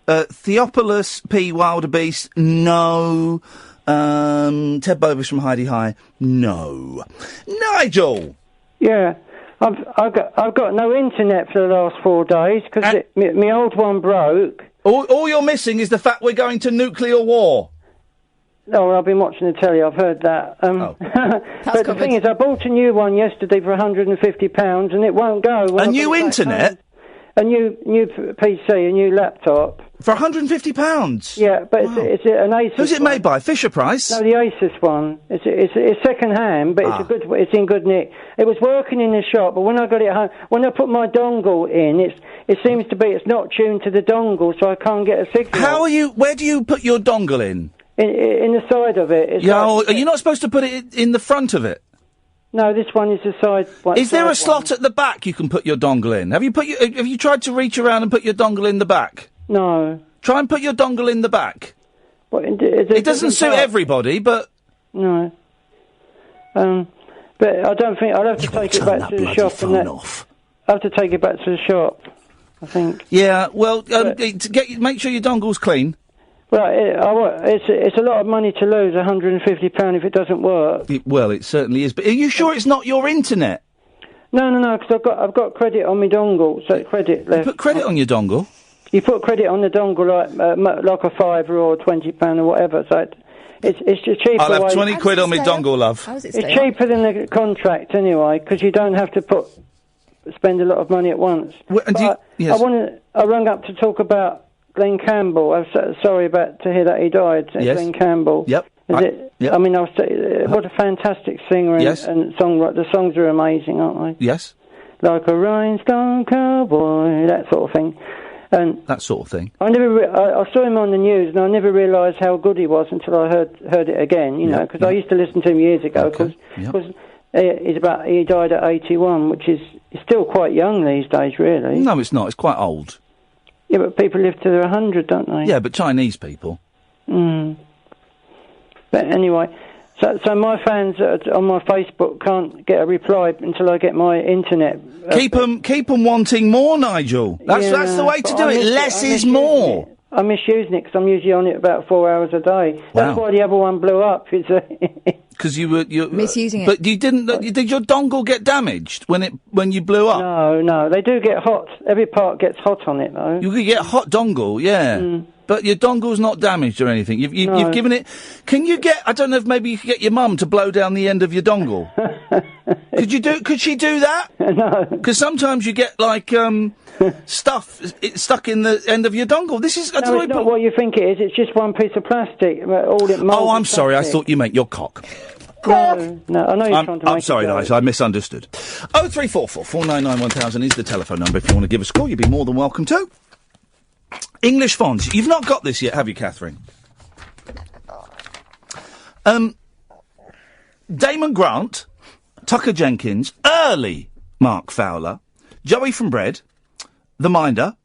Theophilus P. Wildebeest, no. Ted Bovis from Heidi High, no. Nigel! Yeah, I've got no internet for the last 4 days because my old one broke. All you're missing is the fact we're going to nuclear war. Oh, well, I've been watching the telly, I've heard that. But the thing is, I bought a new one yesterday for £150 and it won't go. A new internet? A new PC, a new laptop. For £150? Yeah, but it's an Asus. Who's it made by? Fisher Price? No, the Asus one. It's second hand, but it's in good nick. It was working in the shop, but when I got it home, when I put my dongle in, it seems to be it's not tuned to the dongle, so I can't get a signal. Where do you put your dongle in? In the side of it. Are you not supposed to put it in the front of it? No, this one is the side one. Is there a slot at the back you can put your dongle in? Have you tried to reach around and put your dongle in the back? No. Try and put your dongle in the back. It doesn't suit everybody, but... No. But I don't think... I'll have to take it back to the shop and off. I'll have to take it back to the shop, I think. Yeah, well, make sure your dongle's clean. Well, it's a lot of money to lose, £150 if it doesn't work. It certainly is. But are you sure it's not your internet? No, because I've got credit on my dongle, so credit left. You put credit on your dongle? You put credit on the dongle like a £5 or £20 or whatever, so it's just cheaper. I'll have 20 quid on my dongle, love. It's cheaper than the contract anyway, because you don't have to spend a lot of money at once. I rang up to talk about Glen Campbell. I'm sorry to hear that he died. Yes. Glen Campbell. Yep. Yep. I mean, what a fantastic singer and songwriter. The songs are amazing, aren't they? Yes. Like a rhinestone cowboy, that sort of thing. And that sort of thing. I saw him on the news, and I never realised how good he was until I heard it again. You know, because I used to listen to him years ago. Because he died at 81, which is still quite young these days, really. No, it's not. It's quite old. Yeah, but people live to their 100, don't they? Yeah, but Chinese people. Mm. But anyway, so my fans on my Facebook can't get a reply until I get my internet. Keep them wanting more, Nigel. That's the way to do it. Less is more. I'm misusing it because I'm usually on it about 4 hours a day. Wow. That's why the other one blew up. Because you were misusing it. But you didn't. Did your dongle get damaged when you blew up? No, they do get hot. Every part gets hot on it, though. You could get hot dongle, yeah. Mm. But your dongle's not damaged or anything. You've given it. Can you get? I don't know if maybe you could get your mum to blow down the end of your dongle. Could she do that? No. Because sometimes you get like stuff stuck in the end of your dongle. This is. It's not what you think it is. It's just one piece of plastic. All it molds. Oh, I'm sorry. I thought you meant your cock. No, I know you're trying to make I'm sorry, Nigel, I misunderstood. 0344 499 1000 is the telephone number. If you want to give us a call, you'd be more than welcome to. English Fonz. You've not got this yet, have you, Catherine? Damon Grant, Tucker Jenkins, early Mark Fowler, Joey from Bread, The Minder,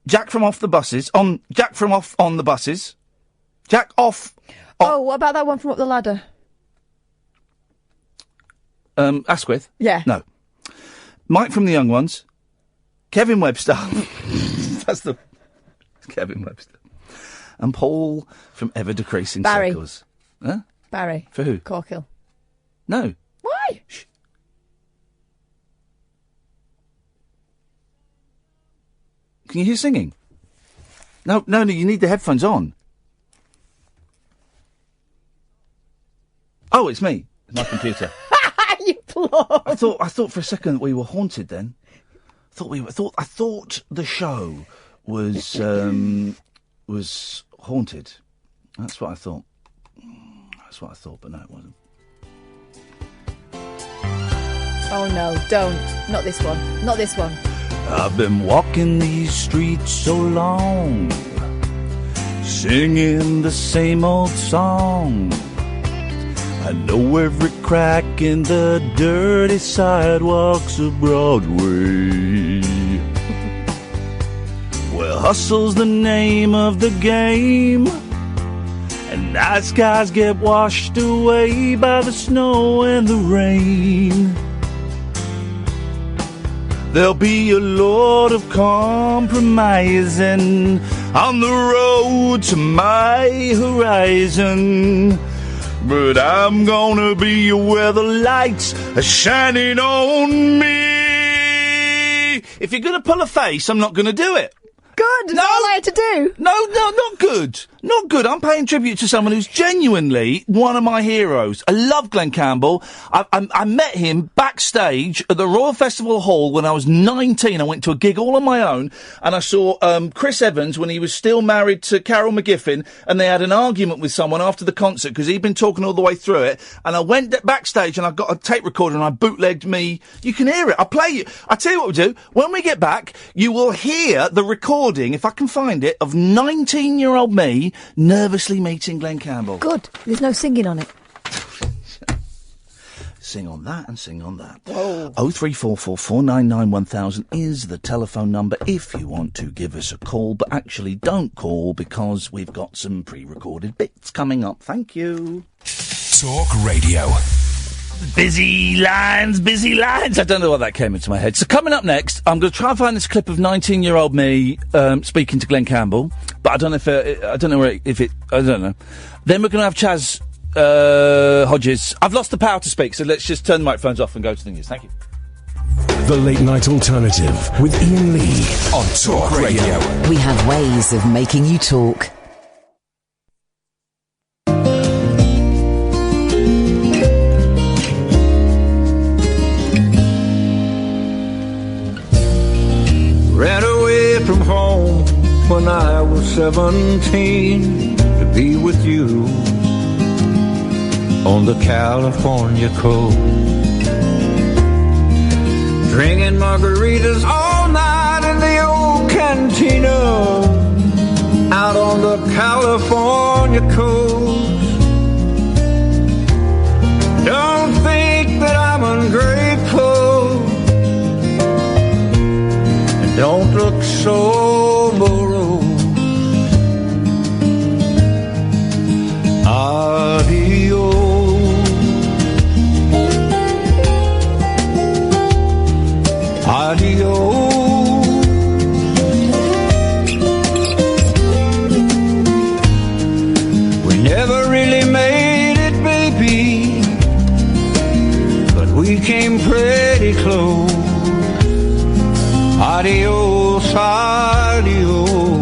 Jack from Off the Buses, Jack from Off on the Buses, Jack off. Oh, what about that one from Up the Ladder? Asquith? Yeah. No. Mike from The Young Ones. Kevin Webster. That's the... Kevin Webster. And Paul from Ever Decreasing Barry. Circles. Huh? Barry. For who? Corkhill. No. Why? Shh. Can you hear singing? No, you need the headphones on. Oh, it's me. It's my computer. You plod. I thought for a second that we were haunted then. I thought the show was haunted. That's what I thought. That's what I thought, but no, it wasn't. Oh no, don't. Not this one. Not this one. I've been walking these streets so long, singing the same old song. I know every crack in the dirty sidewalks of Broadway. Well, hustle's the name of the game, and night skies get washed away by the snow and the rain. There'll be a lot of compromising on the road to my horizon, but I'm gonna be where the lights are shining on me. If you're gonna pull a face, I'm not gonna do it. Good. That's all I had to do. No, not good. Not good. I'm paying tribute to someone who's genuinely one of my heroes. I love Glen Campbell. I met him backstage at the Royal Festival Hall when I was 19. I went to a gig all on my own, and I saw Chris Evans when he was still married to Carol McGiffin, and they had an argument with someone after the concert because he'd been talking all the way through it. And I went backstage and I got a tape recorder and I bootlegged me. You can hear it. I'll play you. I'll tell you what we'll do. When we get back, you will hear the recording, if I can find it, of 19-year-old me nervously meeting Glen Campbell. Good. There's no singing on it. Sing on that and sing on that. Whoa. 0344 499 1000 is the telephone number if you want to give us a call, but actually don't call because we've got some pre-recorded bits coming up. Thank you. Talk Radio. Busy lines. I don't know why that came into my head. So coming up next, I'm going to try and find this clip of 19-year-old me speaking to Glen Campbell, but I don't know I don't know. Then we're going to have Chaz Hodges. I've lost the power to speak, so let's just turn the microphones off and go to the news. Thank you. The Late Night Alternative with Ian Lee on Talk Radio. We have ways of making you talk. Ran away from home when I was 17 to be with you on the California coast, drinking margaritas all night in the old cantina out on the California coast. Don't think that I'm ungrateful, and don't look so morose. Adios. Adios. We never really made it, baby, but we came pretty close. Adios, adios.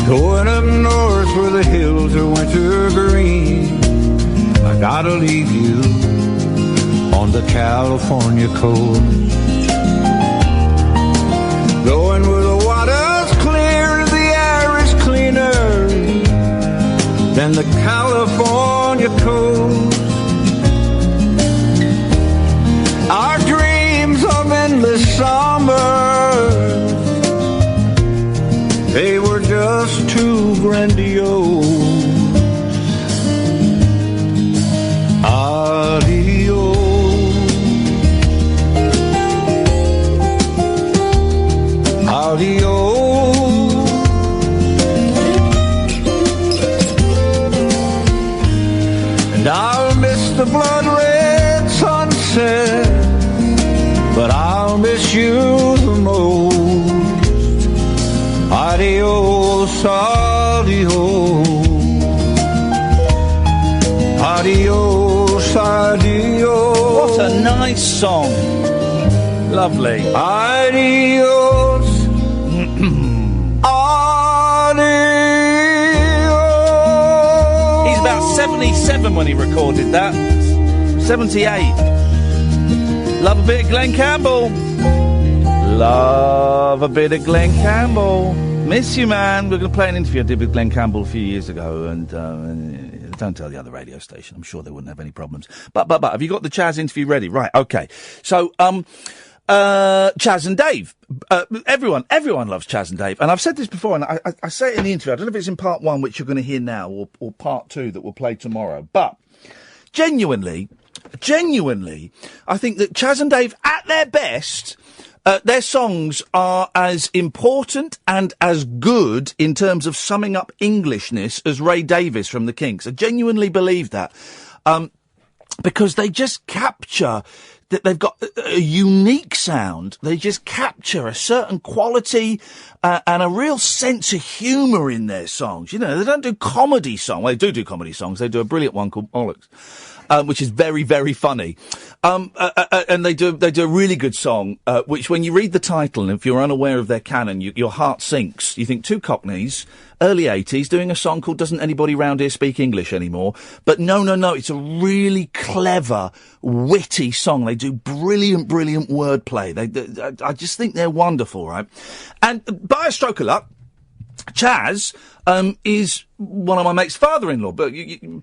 Going up north where the hills are winter green, I gotta leave you on the California coast. Going where the water's clear, the air is cleaner than the California coast. Our dreams of endless summers, they were just too grandiose. Adios. Adios. And I'll miss the blood-red sunset, but I'll miss you the most. Adios, adios. Adios, adios. What a nice song. Lovely. Adios. Adios. He's about 77 when he recorded that. 78. Love a bit of Glen Campbell. Love a bit of Glen Campbell. Miss you, man. We're going to play an interview I did with Glen Campbell a few years ago, and don't tell the other radio station. I'm sure they wouldn't have any problems. But, have you got the Chaz interview ready? Right, okay. So, Chaz and Dave. Everyone loves Chaz and Dave. And I've said this before, and I say it in the interview. I don't know if it's in part 1, which you're going to hear now, or part 2 that we'll play tomorrow. But, genuinely, I think that Chaz and Dave, at their best, their songs are as important and as good in terms of summing up Englishness as Ray Davies from the Kinks. I genuinely believe that. Because they just capture that they've got a unique sound. They just capture a certain quality and a real sense of humour in their songs. You know, they don't do comedy songs. Well, they do comedy songs. They do a brilliant one called Bollocks, which is very, very funny. And they do a really good song, which when you read the title, and if you're unaware of their canon, your heart sinks. You think two Cockneys, early 80s, doing a song called Doesn't Anybody Round Here Speak English Anymore? But no, it's a really clever, witty song. They do brilliant wordplay. I just think they're wonderful, right? And by a stroke of luck, Chaz is one of my mate's father-in-law, but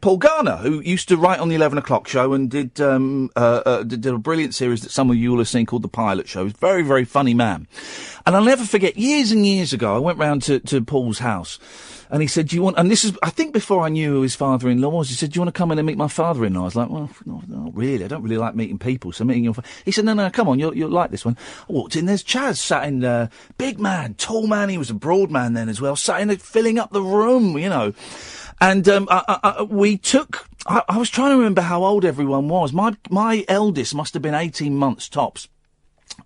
Paul Garner, who used to write on the 11 o'clock show and did a brilliant series that some of you will have seen called The Pilot Show. He's a very, very funny man. And I'll never forget, years and years ago, I went round to Paul's house, and he said, do you want, and this is, I think before I knew who his father-in-law was, he said, do you want to come in and meet my father-in-law? I was like, well, not really. I don't really like meeting people, so meeting your father. He said, no, come on, you'll like this one. I walked in, there's Chaz sat in there, big man, tall man, he was a broad man then as well, sat in there filling up the room, you know. And I was trying to remember how old everyone was. My eldest must have been 18 months tops.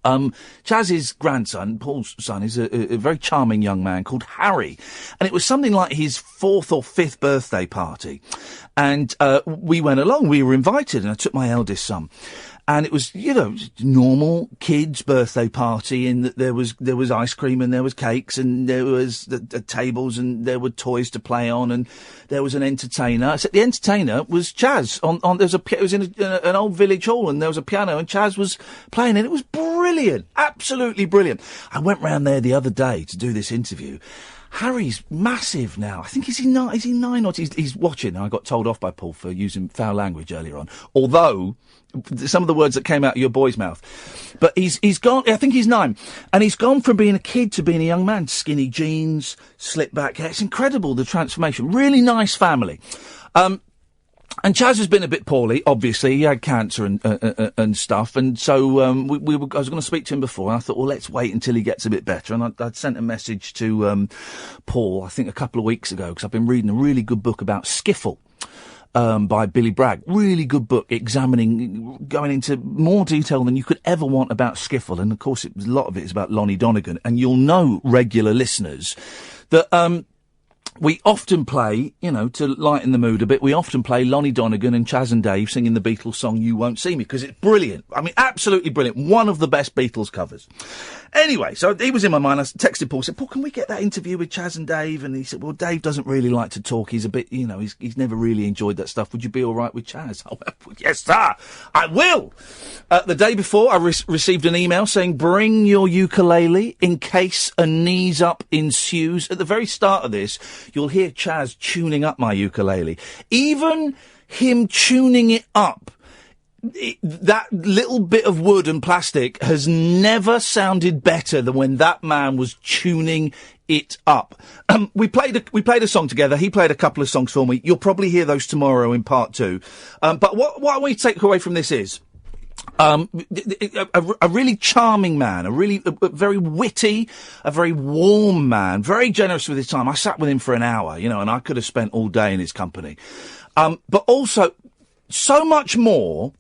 Chaz's grandson, Paul's son, is a very charming young man called Harry. And it was something like his 4th or 5th birthday party. And we went along, we were invited, and I took my eldest son. And it was, you know, normal kids' birthday party in that there was ice cream and there was cakes and there was the tables and there were toys to play on and there was an entertainer. So the entertainer was Chaz. It was in an old village hall and there was a piano and Chaz was playing and it was brilliant, absolutely brilliant. I went round there the other day to do this interview. Harry's massive now. I think is he 9 or he's watching. I got told off by Paul for using foul language earlier on. Although some of the words that came out of your boy's mouth, but he's gone. I think he's 9, and he's gone from being a kid to being a young man. Skinny jeans, slick back hair. It's incredible, the transformation. Really nice family. And Chaz has been a bit poorly, obviously. He had cancer and stuff. And so, I was going to speak to him before. And I thought, well, let's wait until he gets a bit better. And I'd sent a message to, Paul, I think a couple of weeks ago, because I've been reading a really good book about skiffle, by Billy Bragg. Really good book, going into more detail than you could ever want about skiffle. And of course, a lot of it is about Lonnie Donegan. And you'll know, regular listeners, that, we often play, you know, to lighten the mood a bit, we often play Lonnie Donegan and Chaz and Dave singing the Beatles song You Won't See Me, because it's brilliant. I mean, absolutely brilliant. One of the best Beatles covers. Anyway, so he was in my mind. I texted Paul, said, Paul, can we get that interview with Chaz and Dave? And he said, well, Dave doesn't really like to talk. He's a bit, you know, he's never really enjoyed that stuff. Would you be all right with Chaz? I went, yes, sir, I will. The day before, I received an email saying, bring your ukulele in case a knees up ensues. At the very start of this, you'll hear Chaz tuning up my ukulele. Even him tuning it up, that little bit of wood and plastic has never sounded better than when that man was tuning it up. We played a song together. He played a couple of songs for me. You'll probably hear those tomorrow in part 2. But what I want you to take away from this is, a really charming man, a very witty, a very warm man, very generous with his time. I sat with him for an hour, you know, and I could have spent all day in his company. But also, so much more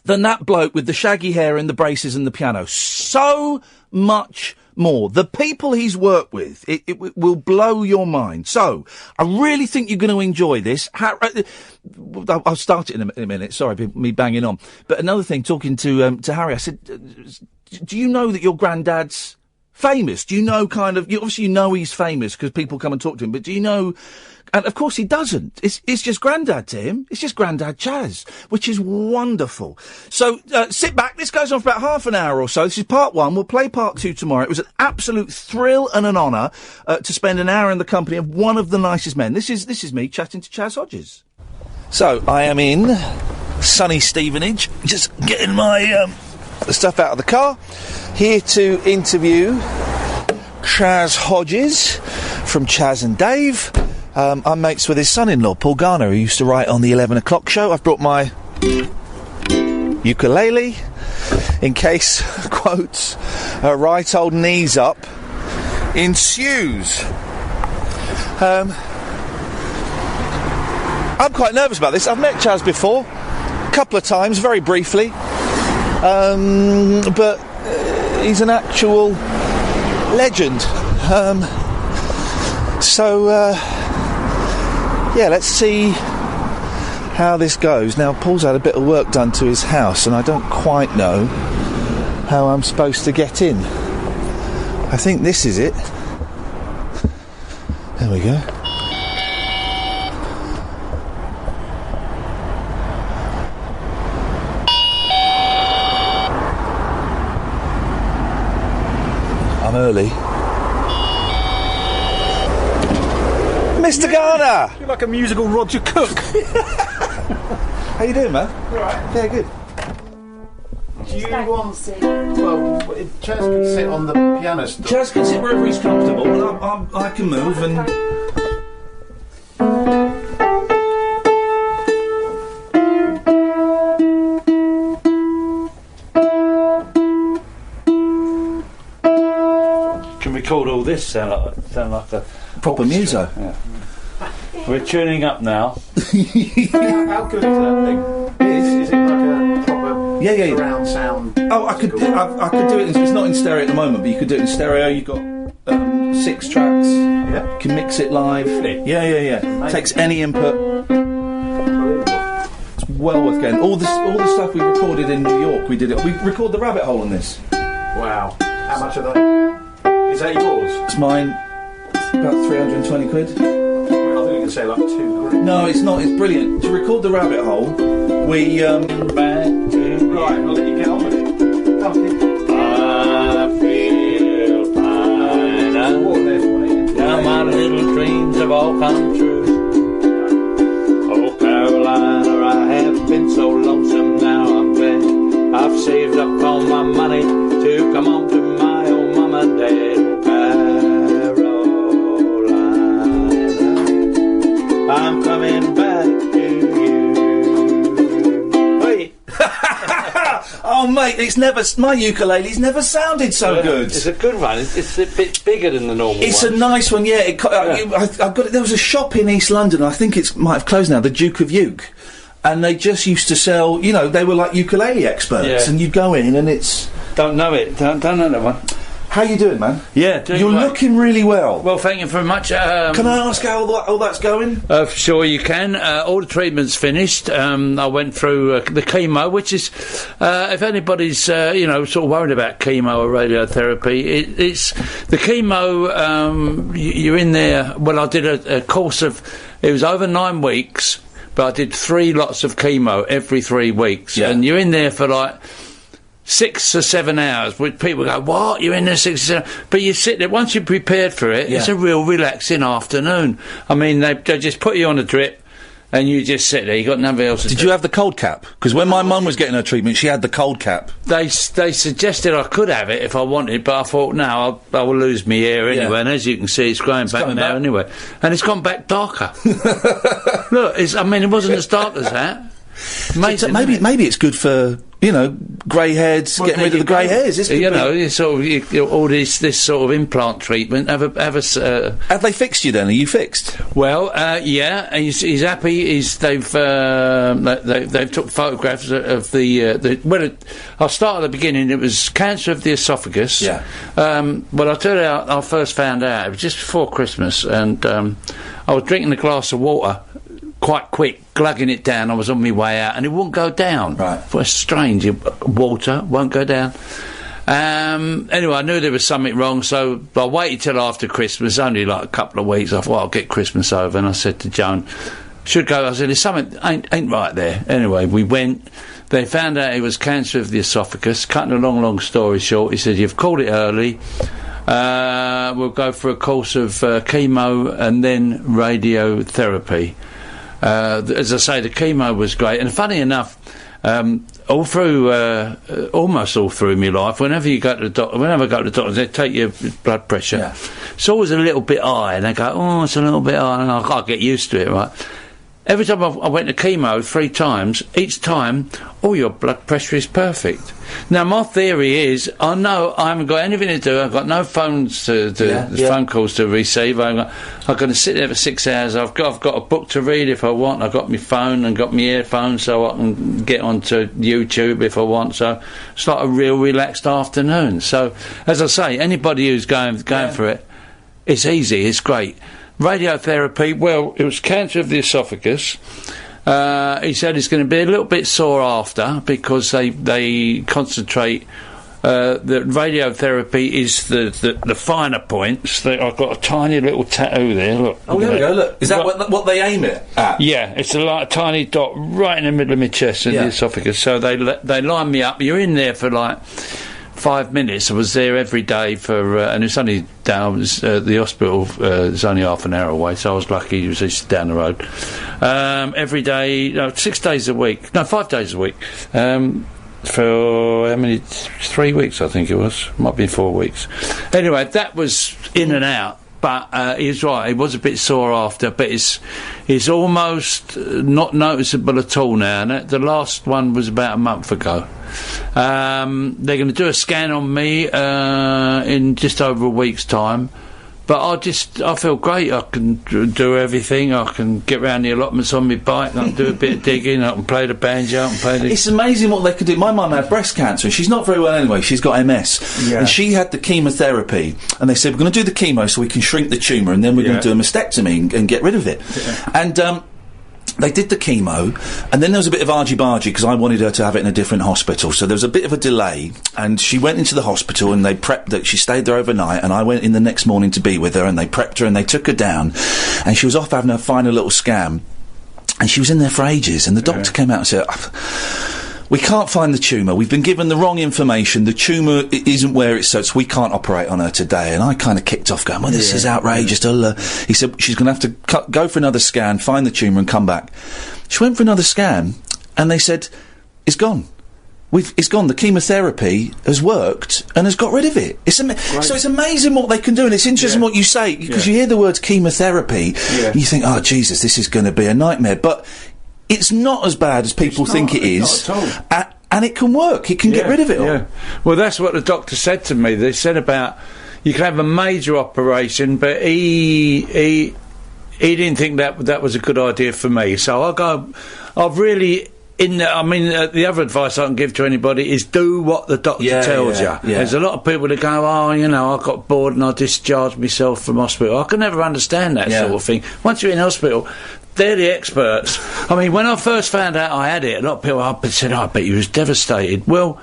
than that bloke with the shaggy hair and the braces and the piano. So much more. The people he's worked with, it will blow your mind. So, I really think you're going to enjoy this. I'll start it in a minute. Sorry, me banging on. But another thing, talking to Harry, I said, do you know that your granddad's famous? Do you know obviously you know he's famous because people come and talk to him, but do you know And of course he doesn't. It's just Grandad to him. It's just Grandad Chaz, which is wonderful. So sit back. This goes on for about half an hour or so. This is part 1. We'll play part 2 tomorrow. It was an absolute thrill and an honour to spend an hour in the company of one of the nicest men. This is me chatting to Chaz Hodges. So I am in sunny Stevenage, just getting my stuff out of the car, here to interview Chaz Hodges from Chaz and Dave. I'm mates with his son-in-law, Paul Garner, who used to write on the 11 o'clock show. I've brought my ukulele in case, quotes, a right old knees up ensues. I'm quite nervous about this. I've met Chaz before, a couple of times, very briefly, but he's an actual legend. Yeah, let's see how this goes. Now, Paul's had a bit of work done to his house, and I don't quite know how I'm supposed to get in. I think this is it. There we go. I'm early. Mr. Garner! You're like a musical Roger Cook. How you doing, man? You alright? Yeah, good. Do you want... Well, Chaz can sit on the piano stool. Chaz can sit wherever he's comfortable, and I can move and... Can record all this sound like a proper muso. Yeah. We're tuning up now. How good is that thing? Is it like a proper surround sound? Oh, I could do it. It's not in stereo at the moment, but you could do it in stereo. You've got 6 tracks. Yeah. You can mix it live. Yeah. Takes any input. It's well worth getting. All the stuff we recorded in New York, we did it. We recorded the Rabbit Hole on this. Wow. How much are they? Is that yours? It's mine. About 320 quid. I think you can say like 2 grand. No, it's not. It's brilliant. To record the Rabbit Hole, we Right, I'll let you get on with it. I feel fine. Now my little dreams have all come true. Oh, Carolina, I have been so lonesome. Now I'm glad I've saved up all my money to come home to my old mum and dad. I'm coming back to you. Wait. Oh, mate, my ukulele's never sounded so good. It's a good one. It's a bit bigger than the normal one. It's a nice one, yeah. I've got it. There was a shop in East London, I think it might have closed now, the Duke of Uke. And they just used to sell, they were like ukulele experts. And you'd go in and it's... Don't know it. Don't know that one. How you doing, man? Yeah, doing You're great. looking really well. Well, thank you very much. Can I ask how all that's going? Sure you can. All the treatment's finished. I went through the chemo, which is, if anybody's, sort of worried about chemo or radiotherapy, it's the chemo, you're in there. Well, I did a course of, it was over 9 weeks, but I did 3 lots of chemo every 3 weeks. Yeah. And you're in there for like 6 or 7 hours, which people go, what? You're in there 6 or 7 hours? But you sit there, once you're prepared for it, it's a real relaxing afternoon. I mean, they just put you on a drip, and you just sit there, you got nothing else to do. Did you have the cold cap? Because when my mum was getting her treatment, she had the cold cap. They suggested I could have it if I wanted, but I thought, no, I will lose my hair anyway, and as you can see, it's growing back now anyway. And it's gone back darker. Look, it wasn't as dark as that. Amazing, maybe it's good for grey heads, getting rid of the grey hairs. All this sort of implant treatment. Have they fixed you then? Are you fixed? Well, yeah. He's happy. They've took photographs of the. Well, I'll start at the beginning. It was cancer of the esophagus. Yeah. Well, I'll tell you how I first found out. It was just before Christmas, and I was drinking a glass of water. Quite quick, glugging it down. I was on my way out, and it wouldn't go down. Right. It was strange. Water won't go down. Anyway, I knew there was something wrong, so I waited till after Christmas, only like a couple of weeks. I thought, I'll get Christmas over, and I said to Joan, should go. I said, there's something ain't right there. Anyway, we went. They found out it was cancer of the esophagus. Cutting a long story short, he said, you've called it early. We'll go for a course of chemo and then radiotherapy. As I say, the chemo was great, and funny enough, almost all through my life, whenever I go to the doctor, they take your blood pressure. Yeah. It's always a little bit high, and they go, "Oh, it's a little bit high," and I can't get used to it, right? Every time I went to chemo 3 times, each time, your blood pressure is perfect. Now, my theory is, I know I haven't got anything to do, I've got no phones phone calls to receive, I'm going to sit there for 6 hours, I've got a book to read if I want, I've got my phone and got my earphones so I can get onto YouTube if I want, so it's like a real relaxed afternoon. So, as I say, anybody who's going for it, it's easy, it's great. Radiotherapy, well, it was cancer of the esophagus. He said it's going to be a little bit sore after because they concentrate. The radiotherapy is the finer points. I've got a tiny little tattoo there. Look. Oh, there we go. Look, is that what they aim it at? Yeah, it's a tiny dot right in the middle of my chest and the esophagus. So they line me up. You're in there for like 5 minutes. I was there every day for, and it's only down the hospital. It's only half an hour away, so I was lucky. It was just down the road. Every day, 6 days a week. No, 5 days a week. For how many? 3 weeks, I think it was. Might be 4 weeks. Anyway, that was in and out. But he's right, it was a bit sore after, but it's almost not noticeable at all now. And the last one was about a month ago. They're going to do a scan on me in just over a week's time. But I feel great. I can do everything. I can get round the allotments on my bike. I can do a bit of digging. I can play the banjo. I can play the... It's amazing what they can do. My mum had breast cancer. She's not very well anyway. She's got MS. Yeah. And she had the chemotherapy. And they said, we're going to do the chemo so we can shrink the tumour and then we're going to do a mastectomy and get rid of it. Yeah. And they did the chemo, and then there was a bit of argy-bargy because I wanted her to have it in a different hospital. So there was a bit of a delay, and she went into the hospital and they prepped that she stayed there overnight, and I went in the next morning to be with her, and they prepped her and they took her down, and she was off having her final little scan, and she was in there for ages, and the doctor came out and said, we can't find the tumour. We've been given the wrong information. The tumour isn't where it's, so we can't operate on her today. And I kind of kicked off going, well, this is outrageous. He said, she's going to have to go for another scan, find the tumour and come back. She went for another scan and they said, it's gone. It's gone. The chemotherapy has worked and has got rid of it. So it's amazing what they can do, and it's interesting what you say, because you hear the words chemotherapy and you think, oh, Jesus, this is going to be a nightmare. But it's not as bad as people think it is, and it can work. It can get rid of it all. Well, that's what the doctor said to me. They said about you can have a major operation, but he didn't think that was a good idea for me. So I've really. The other advice I can give to anybody is do what the doctor tells you. There's a lot of people that go, I got bored and I discharged myself from hospital. I can never understand that sort of thing. Once you're in hospital, they're the experts. I mean, when I first found out I had it, a lot of people said, I bet you was devastated. Well,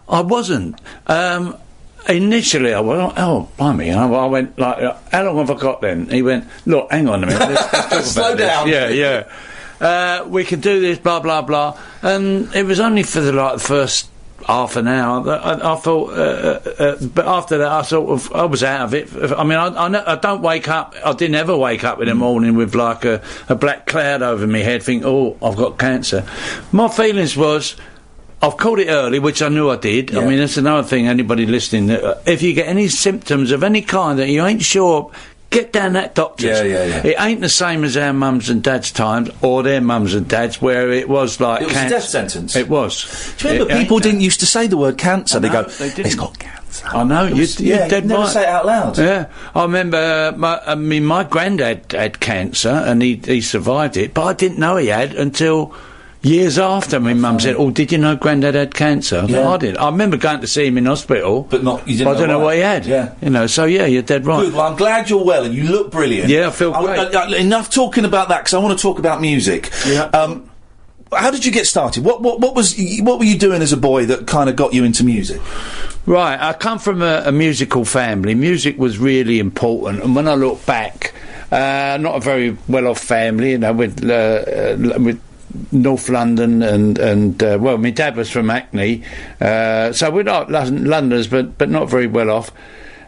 I wasn't. Initially, I went, oh, blimey. I went, like, how long have I got then? He went, look, hang on a minute. Let's talk about slow down. We can do this, blah, blah, blah. And it was only for the first half an hour that I thought, but after that I was out of it. I mean, I don't wake up, I didn't ever wake up in the morning with like a black cloud over my head thinking, oh, I've got cancer. My feelings was, I've caught it early, which I knew I did. I mean, that's another thing, anybody listening, if you get any symptoms of any kind that you ain't sure, get down that doctor's. It ain't the same as our mums and dads' times, or their mums and dads, where it was like it was a death sentence. It was. Do you remember people didn't used to say the word cancer? They go, it's got cancer. I know, you're dead never right. say it out loud. Yeah, I remember. My granddad had cancer, and he survived it, but I didn't know he had until years after. My mum said, "Oh, did you know Grandad had cancer?" I did. I remember going to see him in hospital, but you didn't. I don't know what he had. So you're dead right. Good. Well, I'm glad you're well, and you look brilliant. Yeah, I feel great. Enough talking about that, because I want to talk about music. Yeah. How did you get started? What were you doing as a boy that kind of got you into music? Right, I come from a musical family. Music was really important, and when I look back, not a very well-off family, you know, with North London and well, my dad was from Hackney, so we're not Londoners, but not very well off.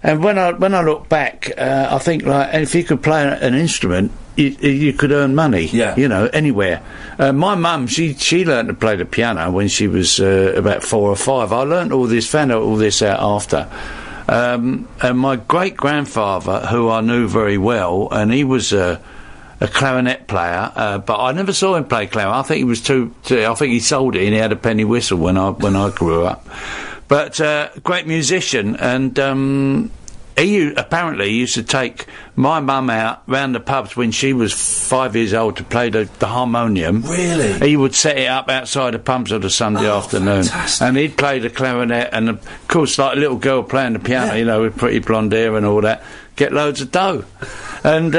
And when I look back, I think, like, if you could play an instrument, you could earn money, you know, anywhere. My mum, she learned to play the piano when she was about 4 or 5. I found out all this out after. And my great-grandfather, who I knew very well, and he was a clarinet player, but I never saw him play clarinet. I think he was I think he sold it and he had a penny whistle when I grew up. But great musician, and he apparently used to take my mum out round the pubs when she was 5 years old to play the harmonium. Really? He would set it up outside the pubs on a Sunday afternoon. Fantastic. And he'd play the clarinet, and of course, like a little girl playing the piano, you know, with pretty blonde hair and all that, get loads of dough. And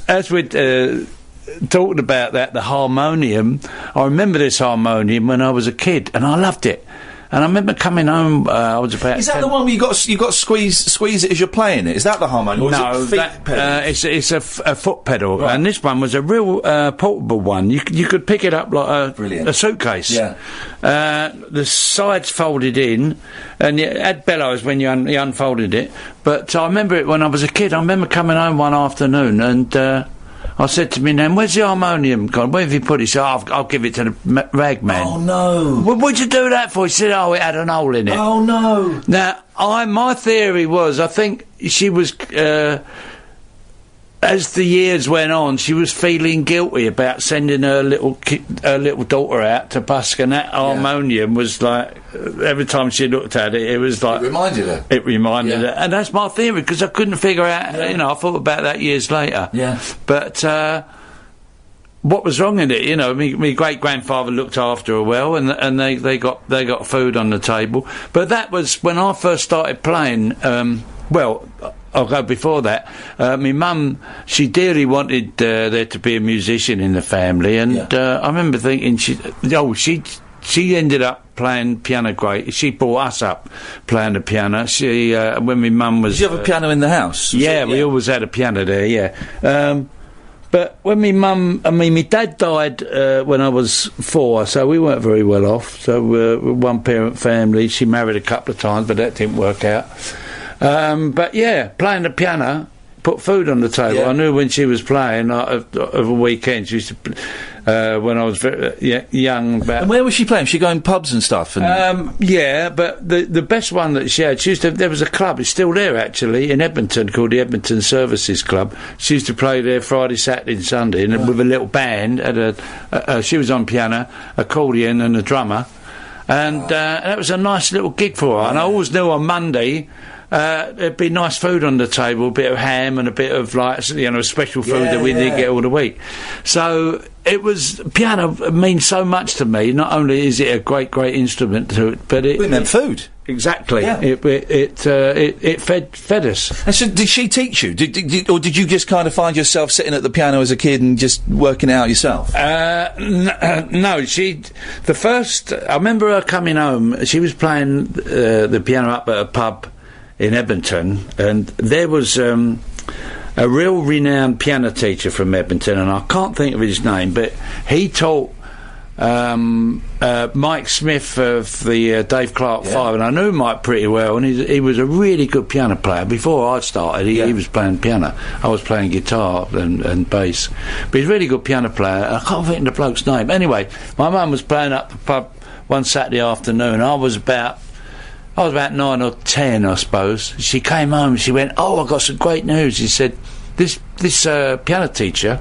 as we'd talked about that, the harmonium, I remember this harmonium when I was a kid, and I loved it. And I remember coming home. I was about. Is that the one where you got to squeeze it as you're playing it? Is that the harmonium? Or No, is it it's a foot pedal, Right. and this one was a real portable one. You could pick it up like a suitcase. Yeah. The sides folded in, and it had bellows when you unfolded it. But I remember it when I was a kid. I remember coming home one afternoon and. I said to me, Nan, where's the harmonium gone? Where have you put it? He said, I'll give it to the rag man. Oh, no. What'd you do that for? He said, it had an hole in it. Oh, no. Now, my theory was, I think she was, as the years went on, she was feeling guilty about sending her little daughter out to busk, and that harmonium was like, every time she looked at it, it was like... It reminded her. It reminded her. And that's my theory, because I couldn't figure out, you know, I thought about that years later. Yeah. But, what was wrong in it? You know, my great-grandfather looked after her well, and they got food on the table. But that was when I first started playing, well... I'll go before that. My mum, she dearly wanted there to be a musician in the family, and I remember thinking she ended up playing piano great. She brought us up playing the piano. She when my mum was. Did you have a piano in the house? Yeah, we always had a piano there. Yeah. But when my dad died when I was 4, so we weren't very well off. So we're one parent family. She married a couple of times, but that didn't work out. But yeah, playing the piano put food on the table. Yeah. I knew when she was playing over weekends. She used to, when I was very young. And where was she playing? Was she going pubs and stuff? Yeah, but the best one that she had, there was a club. It's still there actually in Edmonton called the Edmonton Services Club. She used to play there Friday, Saturday, and Sunday, and with a little band. She was on piano, accordion, and a drummer, and that was a nice little gig for her. And I always knew on Monday. There'd be nice food on the table, a bit of ham and a bit of, like, you know, special food that we didn't get all the week. So it was, piano means so much to me. Not only is it a great instrument to it, but it meant food. Exactly. Yeah. It fed us. And so did she teach you? Or did you just kind of find yourself sitting at the piano as a kid and just working it out yourself? No, I remember her coming home, she was playing the piano up at a pub in Edmonton, and there was a real renowned piano teacher from Edmonton, and I can't think of his name, but he taught Mike Smith of the Dave Clark 5, and I knew Mike pretty well, and he was a really good piano player. Before I started, he was playing piano. I was playing guitar and bass, but he's a really good piano player. I can't think of the bloke's name. Anyway, my mum was playing up the pub one Saturday afternoon. I was about 9 or 10, I suppose. She came home and she went, I got some great news. She said, this piano teacher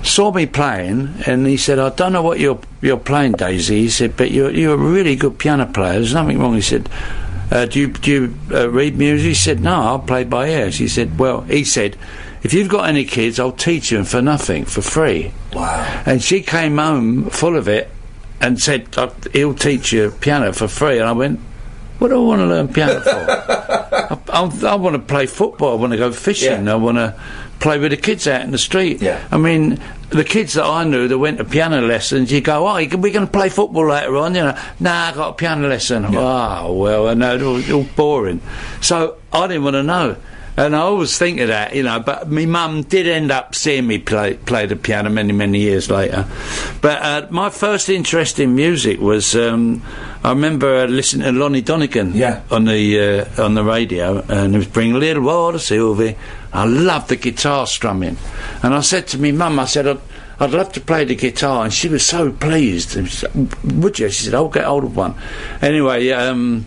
saw me playing, and he said, I don't know what you're playing, Daisy. He said, but you're a really good piano player. There's nothing wrong. He said, do you read music? He said, no, I'll play by ear. She said, he said, if you've got any kids, I'll teach them for nothing, for free. Wow. And she came home full of it and said, he'll teach you piano for free. And I went, what do I want to learn piano for? I want to play football. I want to go fishing. Yeah. I want to play with the kids out in the street. Yeah. I mean, the kids that I knew that went to piano lessons, you go, we're going to play football later on. You know, nah, I got a piano lesson. Yeah. Oh, well, I know, it's all boring. So I didn't want to know. And I always think of that, you know, but my mum did end up seeing me play the piano many, many years later. But my first interest in music was, I remember listening to Lonnie Donegan on the radio, and it was Bring a Little Water, Sylvie. I loved the guitar strumming. And I said to my mum, I said, I'd love to play the guitar, and she was so pleased. And she said, would you? She said, I'll get hold of one. Anyway,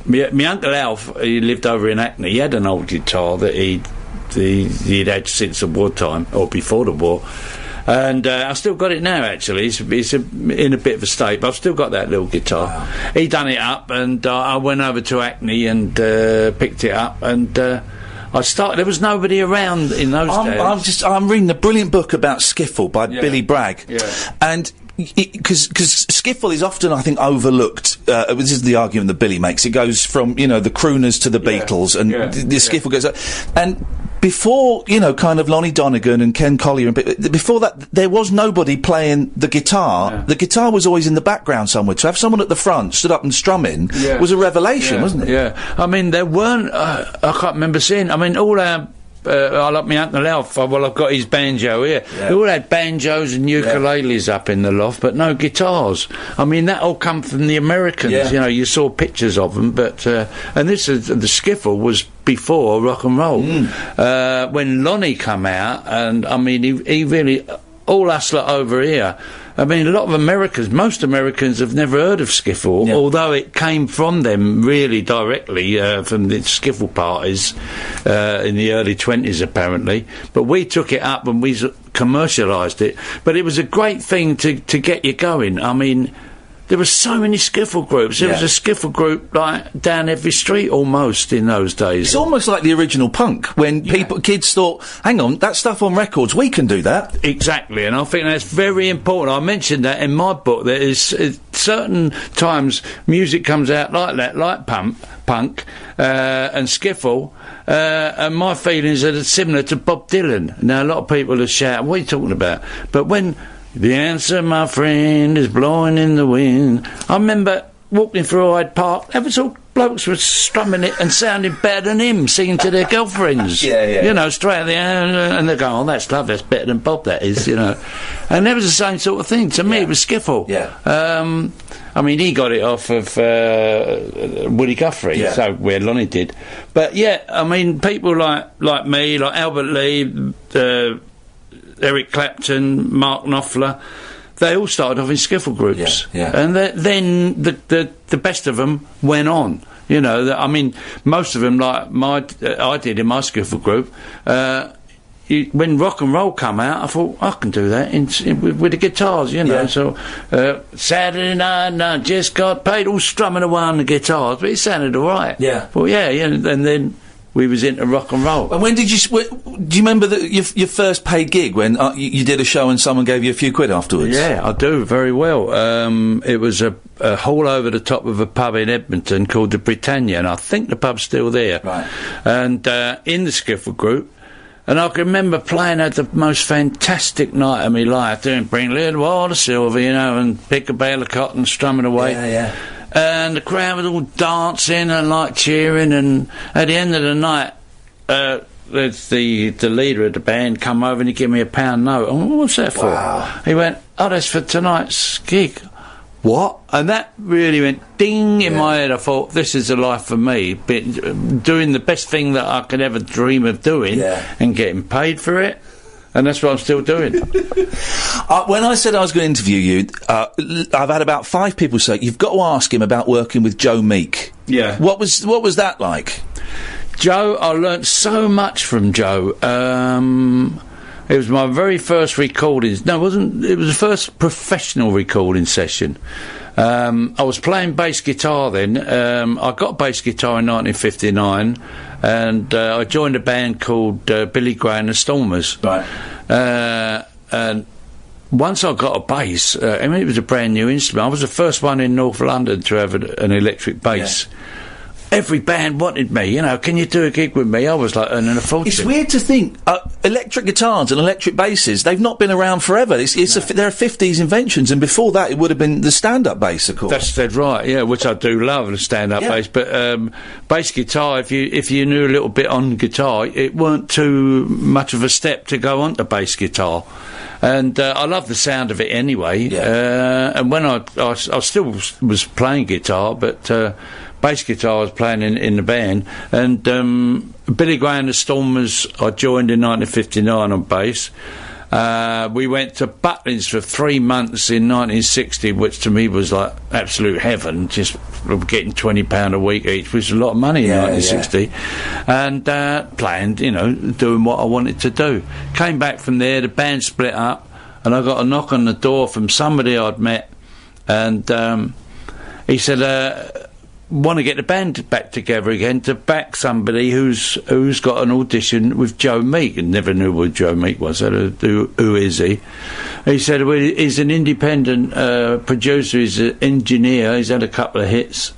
my Uncle Alf, he lived over in Hackney. He had an old guitar that he'd had since the wartime, or before the war. And I've still got it now, actually. It's in a bit of a state, but I've still got that little guitar. Wow. He done it up, and I went over to Hackney and picked it up, and I started. There was nobody around in those days. I'm reading a brilliant book about skiffle by Billy Bragg, and because skiffle is often, I think, overlooked. This is the argument that Billy makes. It goes from, you know, the crooners to the Beatles, and the skiffle goes up. And before, you know, kind of Lonnie Donegan and Ken Collier, and before that, there was nobody playing the guitar. Yeah. The guitar was always in the background somewhere. To have someone at the front stood up and strumming was a revelation, wasn't it? Yeah. I mean, there weren't. I can't remember seeing. I mean, all our. I like my Uncle Alf. Well, I've got his banjo here. Yeah. They all had banjos and ukuleles up in the loft, but no guitars. I mean, that all come from the Americans. Yeah. You know, you saw pictures of them, but and this is the skiffle was before rock and roll. When Lonnie come out, and I mean, he really all us lot over here. I mean, a lot of most Americans have never heard of skiffle, although it came from them really directly, from the skiffle parties in the early 20s, apparently. But we took it up and we commercialised it. But it was a great thing to get you going. I mean, there were so many skiffle groups. There was a skiffle group like down every street almost in those days. It's almost like the original punk, when kids thought, hang on, that stuff on records, we can do that. Exactly, and I think that's very important. I mentioned that in my book. There is certain times music comes out like that, like punk and skiffle, and my feelings are similar to Bob Dylan. Now, a lot of people are shouting, what are you talking about? But when the answer, my friend, is blowing in the wind. I remember walking through Hyde Park. There was all blokes were strumming it and sounding better than him, singing to their girlfriends. You know, straight at the end, and they're going, "Oh, that's love. That's better than Bob. That is, you know." And that was the same sort of thing to me. It was skiffle. I mean, he got it off of Woody Guthrie, so where Lonnie did. But I mean, people like me, like Albert Lee. Eric Clapton, Mark Knopfler, they all started off in skiffle groups, and then the best of them went on. You know, I mean, most of them, like I did in my skiffle group. When rock and roll come out, I thought I can do that with the guitars, you know. So Saturday night, I just got paid, all strumming away on the guitars, but it sounded all right. Well, and then we was into rock and roll. And when did you? Do you remember your first paid gig when you did a show and someone gave you a few quid afterwards? Yeah, I do very well. It was a hall over the top of a pub in Edmonton called the Britannia, and I think the pub's still there. Right. And in the skiffle group. And I can remember playing at the most fantastic night of my life, doing Bring a Little Water, Silver, you know, and Pick a Bale of Cotton, strumming away. And the crowd was all dancing and like cheering, and at the end of the night, the leader of the band come over and he gave me a £1 note. Oh, what's that for? Wow. He went, oh, that's for tonight's gig. What? And that really went ding in my head. I thought, this is the life for me. Doing the best thing that I could ever dream of doing and getting paid for it. And that's what I'm still doing. When I said I was going to interview you, I've had about 5 people say, you've got to ask him about working with Joe Meek. Yeah. What was that like? Joe, I learnt so much from Joe. It was my very first recording. No, it wasn't. It was the first professional recording session. I was playing bass guitar then. I got bass guitar in 1959, and I joined a band called Billy Gray and the Stormers. Right. And once I got a bass, I mean, it was a brand new instrument. I was the first one in North London to have an electric bass. every band wanted me, you know, can you do a gig with me? I was like earning a fortune. It's weird to think, electric guitars and electric basses, they've not been around forever. They're 50s inventions, and before that it would have been the stand-up bass, of course. That's dead right, yeah, which I do love, the stand-up bass, but bass guitar, if you knew a little bit on guitar, it weren't too much of a step to go on to bass guitar. And I love the sound of it anyway. And when I still was playing guitar, but bass guitar I was playing in the band. And Billy Gray and the Stormers I joined in 1959 on bass. We went to Butlins for 3 months in 1960, which to me was like absolute heaven, just getting £20 a week each, which was a lot of money in 1960, and playing, you know, doing what I wanted to do. Came back from there, the band split up, and I got a knock on the door from somebody I'd met, and he said, want to get the band back together again to back somebody who's got an audition with Joe Meek, and never knew what Joe Meek was. I said, who is he? He said, well, he's an independent producer, he's an engineer, he's had a couple of hits.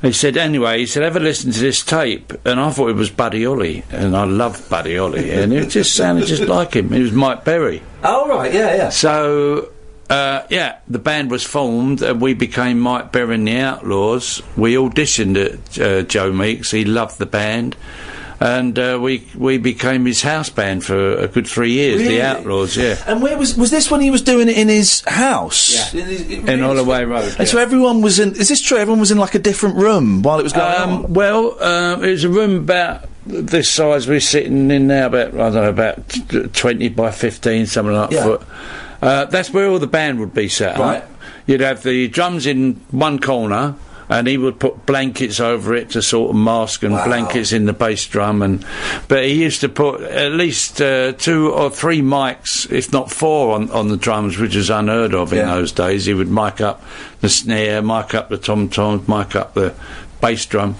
He said, anyway, he said, have a listen to this tape. And I thought it was Buddy Holly, and I loved Buddy Holly, and it just sounded just like him. It was Mike Berry. Oh, right, yeah. So the band was formed, and we became Mike Berry and the Outlaws. We auditioned at Joe Meek's. He loved the band, and we became his house band for a good 3 years. Really? The Outlaws, yeah. And where was this when he was doing it in his house? Yeah. In Holloway Road. And so everyone was in. Is this true? Everyone was in like a different room while it was going on. Well, it was a room about this size we're sitting in now, about 20 by 15, something like that foot. That's where all the band would be set up. You'd have the drums in one corner, and he would put blankets over it to sort of mask, and blankets in the bass drum. But he used to put at least 2 or 3 mics, if not 4, on the drums, which was unheard of in those days. He would mic up the snare, mic up the tom-toms, mic up the bass drum.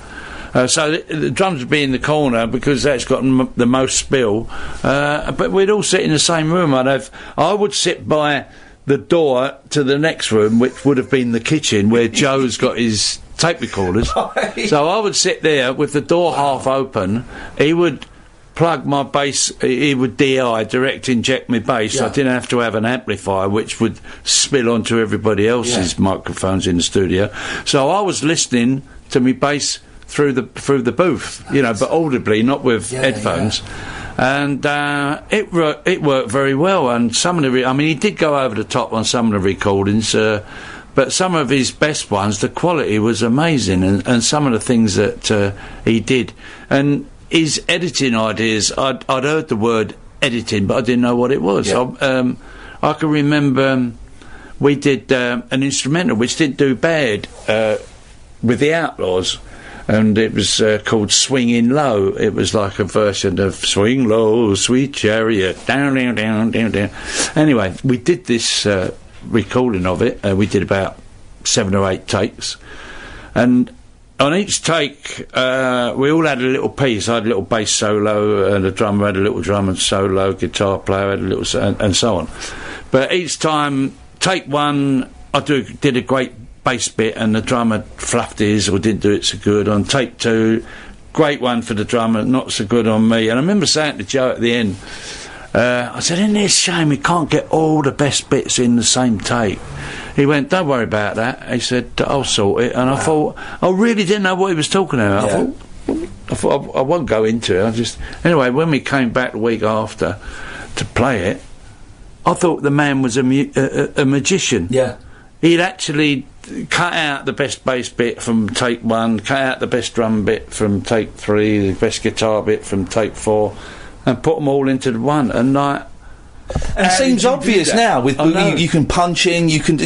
So the drums would be in the corner because that's got the most spill. But we'd all sit in the same room. I would sit by the door to the next room, which would have been the kitchen, where Joe's got his tape recorders. So I would sit there with the door half open. He would plug my bass, he would DI, direct inject my bass. I didn't have to have an amplifier, which would spill onto everybody else's microphones in the studio. So I was listening to my bass through the booth, you know, but audibly, not with headphones. And it worked very well. And some of he did go over the top on some of the recordings, but some of his best ones, the quality was amazing, and some of the things that he did, and his editing ideas, I'd heard the word editing, but I didn't know what it was. I can remember we did an instrumental which didn't do bad with the Outlaws. And it was called Swinging Low. It was like a version of Swing Low, Sweet Chariot, down, down, down, down, down. Anyway, we did this recording of it. We did about 7 or 8 takes. And on each take, we all had a little piece. I had a little bass solo, and the drummer had a little drum and solo, guitar player had a little, and so on. But each time, take 1, I did a great bass bit, and the drummer fluffed his or didn't do it so good. On take 2, great one for the drummer, not so good on me. And I remember saying to Joe at the end, I said, isn't it a shame we can't get all the best bits in the same take? He went, don't worry about that. He said, I'll sort it. And I thought, I really didn't know what he was talking about. I thought I won't go into it. Anyway, when we came back the week after to play it, I thought the man was a magician. He'd actually cut out the best bass bit from take 1, cut out the best drum bit from take 3, the best guitar bit from take 4, and put them all into the one. And it seems obvious now with you can punch in, you can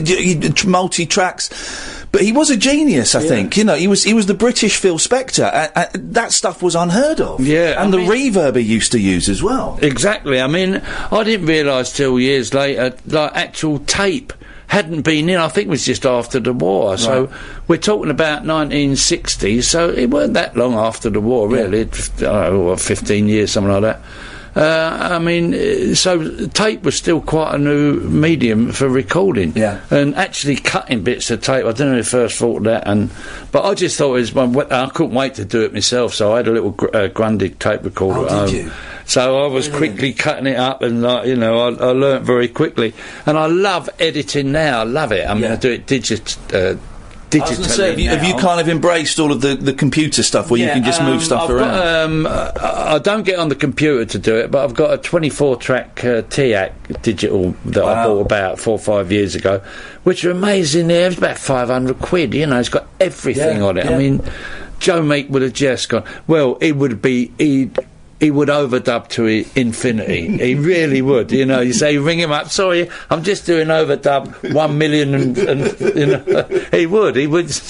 multi-tracks, but he was a genius. I think, you know, he was the British Phil Spector. That stuff was unheard of. And the reverb he used to use as well. Exactly. I mean, I didn't realise till years later, like, actual tape hadn't been in. I think it was just after the war. So we're talking about 1960, so it weren't that long after the war, really. 15 years, something like that. I mean, so tape was still quite a new medium for recording. Yeah. And actually cutting bits of tape, I don't know if I first thought of that, but I just thought it was, I couldn't wait to do it myself, so I had a little Grundig tape recorder at home. Did you? So I was quickly cutting it up, and I learnt very quickly. And I love editing now. I love it. I mean, I do it digitally. I was gonna say, have you kind of embraced all of the computer stuff where you can just move stuff around? I don't get on the computer to do it, but I've got a 24-track TAC digital that I bought about 4 or 5 years ago, which are amazing. There, it's about £500. You know, it's got everything on it. I mean, Joe Meek would have just gone. Well, it would be he would overdub to infinity. He really would. You know, you say, ring him up, sorry, I'm just doing overdub 1 million and you know, he would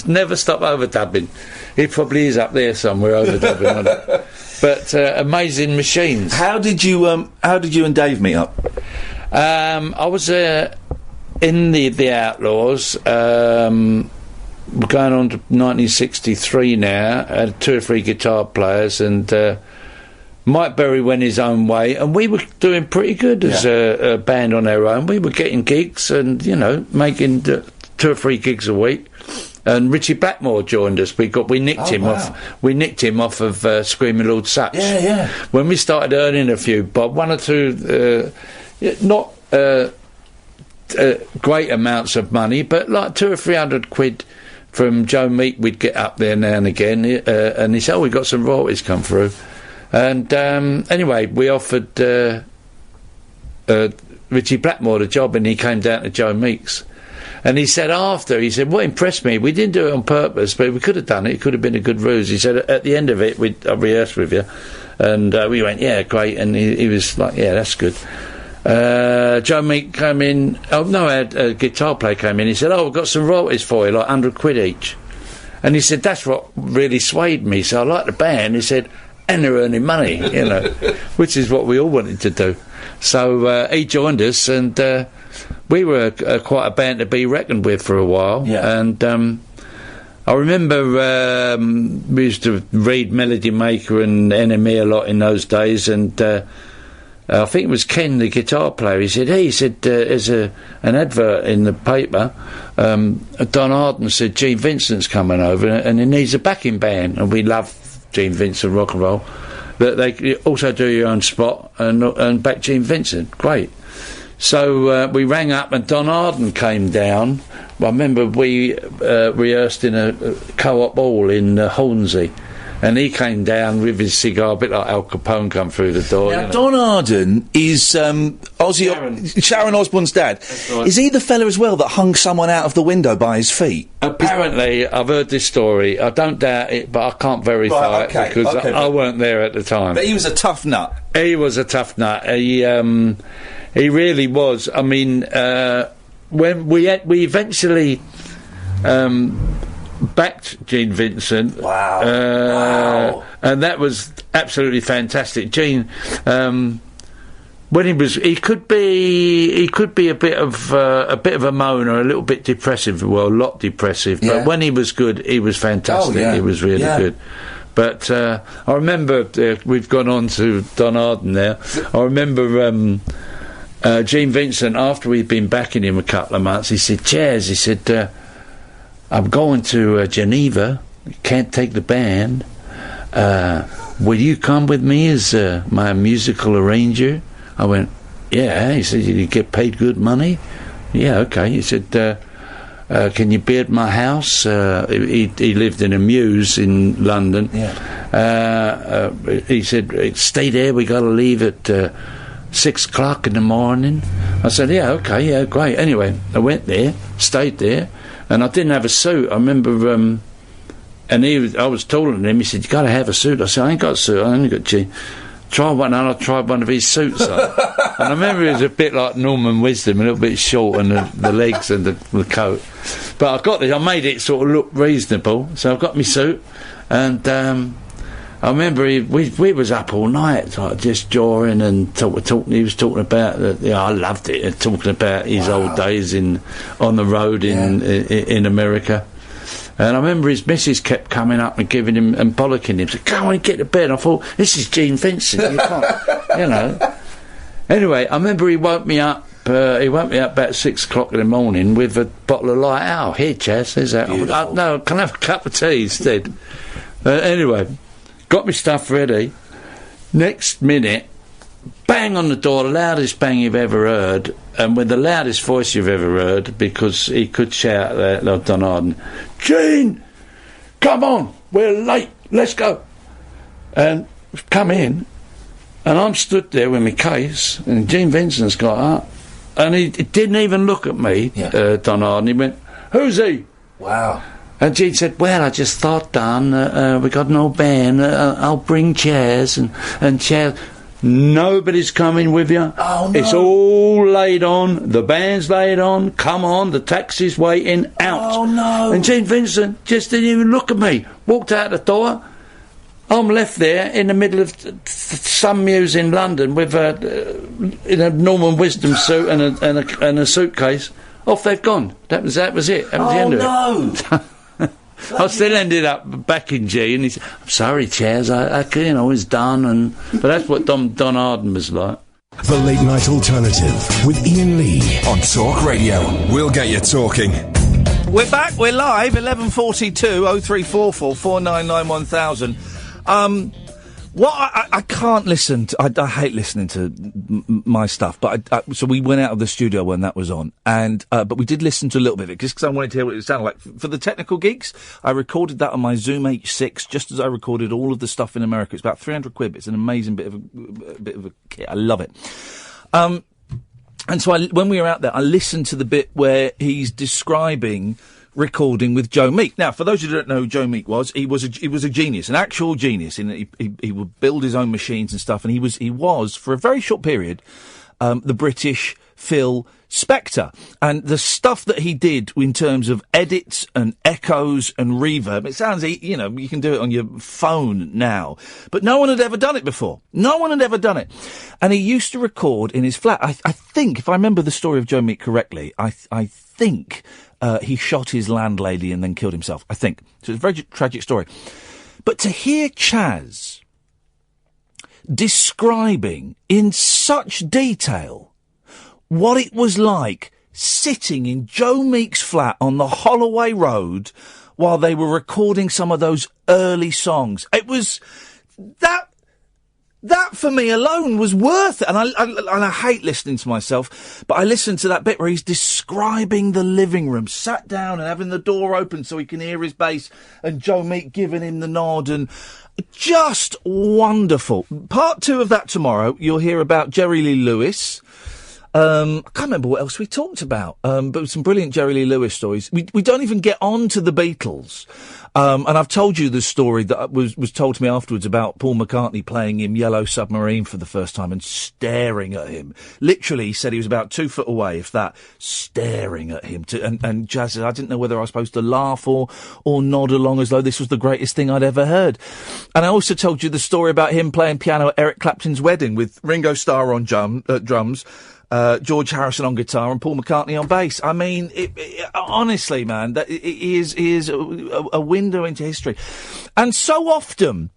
never stop overdubbing. He probably is up there somewhere overdubbing on it. But amazing machines. How did you and Dave meet up? I was in the Outlaws, going on to 1963 now, had 2 or 3 guitar players, and Mike Berry went his own way, and we were doing pretty good as a band on our own. We were getting gigs and, you know, making 2 or 3 gigs a week. And Richie Blackmore joined us. We nicked him off. We nicked him off of Screaming Lord Sutch. Yeah. When we started earning a few bob, 1 or 2, not great amounts of money, but like 200 or 300 quid from Joe Meek, we'd get up there now and again. And he said, "Oh, we got some royalties come through." And anyway, we offered Richie Blackmore the job, and he came down to Joe Meek's. And he said what impressed me, we didn't do it on purpose, but we could have done it. It could have been a good ruse. He said, at the end of it, I rehearsed with you. And we went, yeah, great. And he was like, yeah, that's good. Joe Meek came in. Oh, no, a guitar player came in. He said, we've got some royalties for you, like 100 quid each. And he said, that's what really swayed me. So I like the band. He said, and they're earning money, you know, which is what we all wanted to do. So he joined us, and we were quite a band to be reckoned with for a while. Yeah. And I remember we used to read Melody Maker and NME a lot in those days, and I think it was Ken, the guitar player. He said, there's an advert in the paper. Don Arden said Gene Vincent's coming over, and he needs a backing band, and we love Gene Vincent rock and roll, but they also do your own spot and back Gene Vincent. Great. So we rang up, and Don Arden came down. I remember we rehearsed in a co-op hall in Hornsey, and he came down with his cigar, a bit like Al Capone come through the door. Now, Don Arden is Sharon Osbourne's dad. Right. Is he the fella as well that hung someone out of the window by his feet? Apparently, I've heard this story. I don't doubt it, but I can't verify it because I weren't there at the time. But he was a tough nut. He was a tough nut. He really was. I mean, when we eventually backed Gene Vincent. Wow. And that was absolutely fantastic. Gene, when he could be a bit of a moaner, a little bit depressive, a lot depressive. Yeah. But when he was good, he was fantastic. He was really good. But I remember we've gone on to Don Arden now. I remember Gene Vincent, after we'd been backing him a couple of months, he said, "Chaz," he said, "I'm going to Geneva. Can't take the band. Will you come with me as my musical arranger?" I went, "Yeah." He said, "You get paid good money?" "Yeah, okay." He said, "Can you be at my house?" He lived in a mews in London. Yeah. He said, "Stay there. We got to leave at 6 o'clock in the morning." I said, "Yeah, okay, yeah, great." Anyway, I went there, stayed there. And I didn't have a suit. I remember, and I was taller than him. He said, "You got to have a suit." I said, "I ain't got a suit. I only got jeans." Try one, and I tried one of his suits on. And I remember it was a bit like Norman Wisdom, a little bit short on the legs and the coat. But I got this. I made it sort of look reasonable. So I got my suit, and I remember we was up all night, like, just jawing and talking. He was talking about I loved it. Talking about his old days on the road in America, And I remember his missus kept coming up and giving him and bollocking him. Said, "Go on, get to bed." I thought, this is Gene Vincent. You can't, you know. Anyway, I remember he woke me up. He woke me up about 6 o'clock in the morning with a bottle of light ale. "Here, Chaz, there's that." No, can I have a cup of tea instead? Anyway, got my stuff ready. Next minute, bang on the door, the loudest bang you've ever heard, and with the loudest voice you've ever heard, because he could shout there, Don Arden, "Gene, come on, we're late, let's go." And come in, and I'm stood there with my case, and Gene Vincent's got up, and he didn't even look at me, Don Arden. He went, "Who's he?" Wow. And Gene said, "Well, I just thought, Don, we got no band, I'll bring chairs and chairs." "Nobody's coming with you. Oh, no. It's all laid on. The band's laid on. Come on, the taxi's waiting. Out." Oh, no. And Gene Vincent just didn't even look at me. Walked out the door. I'm left there in the middle of some muse in London with in a Norman Wisdom suit and a suitcase. Off they've gone. That was it. That was the end of it. Oh, no. I still ended up back in G, and he said, "I'm sorry, Chaz, I it's done." But that's what Don Arden was like. The Late Night Alternative with Ian Lee on Talk Radio. We'll get you talking. We're back, we're live, 11:42 0344 499 1000. What I can't listen to. I hate listening to my stuff, but so we went out of the studio when that was on, and but we did listen to a little bit of it just because I wanted to hear what it sounded like. For the technical geeks, I recorded that on my Zoom H6, just as I recorded all of the stuff in America. It's about 300 quid. It's an amazing bit of a kit. I love it. And so when we were out there, I listened to the bit where he's describing recording with Joe Meek. Now, for those who don't know who Joe Meek was, he was a genius, an actual genius. In that he would build his own machines and stuff, and he was for a very short period the British Phil Spector. And the stuff that he did in terms of edits and echoes and reverb, it sounds, you can do it on your phone now, but no one had ever done it before. No one had ever done it. And he used to record in his flat. I think, if I remember the story of Joe Meek correctly, I think he shot his landlady and then killed himself, I think. So it's a very tragic story. But to hear Chaz describing in such detail what it was like sitting in Joe Meek's flat on the Holloway Road while they were recording some of those early songs, it was that for me alone was worth it. And I hate listening to myself, but I listened to that bit where he's describing the living room, sat down and having the door open so he can hear his bass, and Joe Meek giving him the nod, and just wonderful. Part 2 of that tomorrow. You'll hear about Jerry Lee Lewis. I can't remember what else we talked about, but some brilliant Jerry Lee Lewis stories. We don't even get on to the Beatles. And I've told you the story that was told to me afterwards about Paul McCartney playing him Yellow Submarine for the first time and staring at him. Literally, he said he was about 2 foot away, if that, staring at him. And Jazz said, I didn't know whether I was supposed to laugh or nod along as though this was the greatest thing I'd ever heard. And I also told you the story about him playing piano at Eric Clapton's wedding with Ringo Starr on drums, George Harrison on guitar and Paul McCartney on bass. I mean, honestly, man, that it is a window into history. And so often,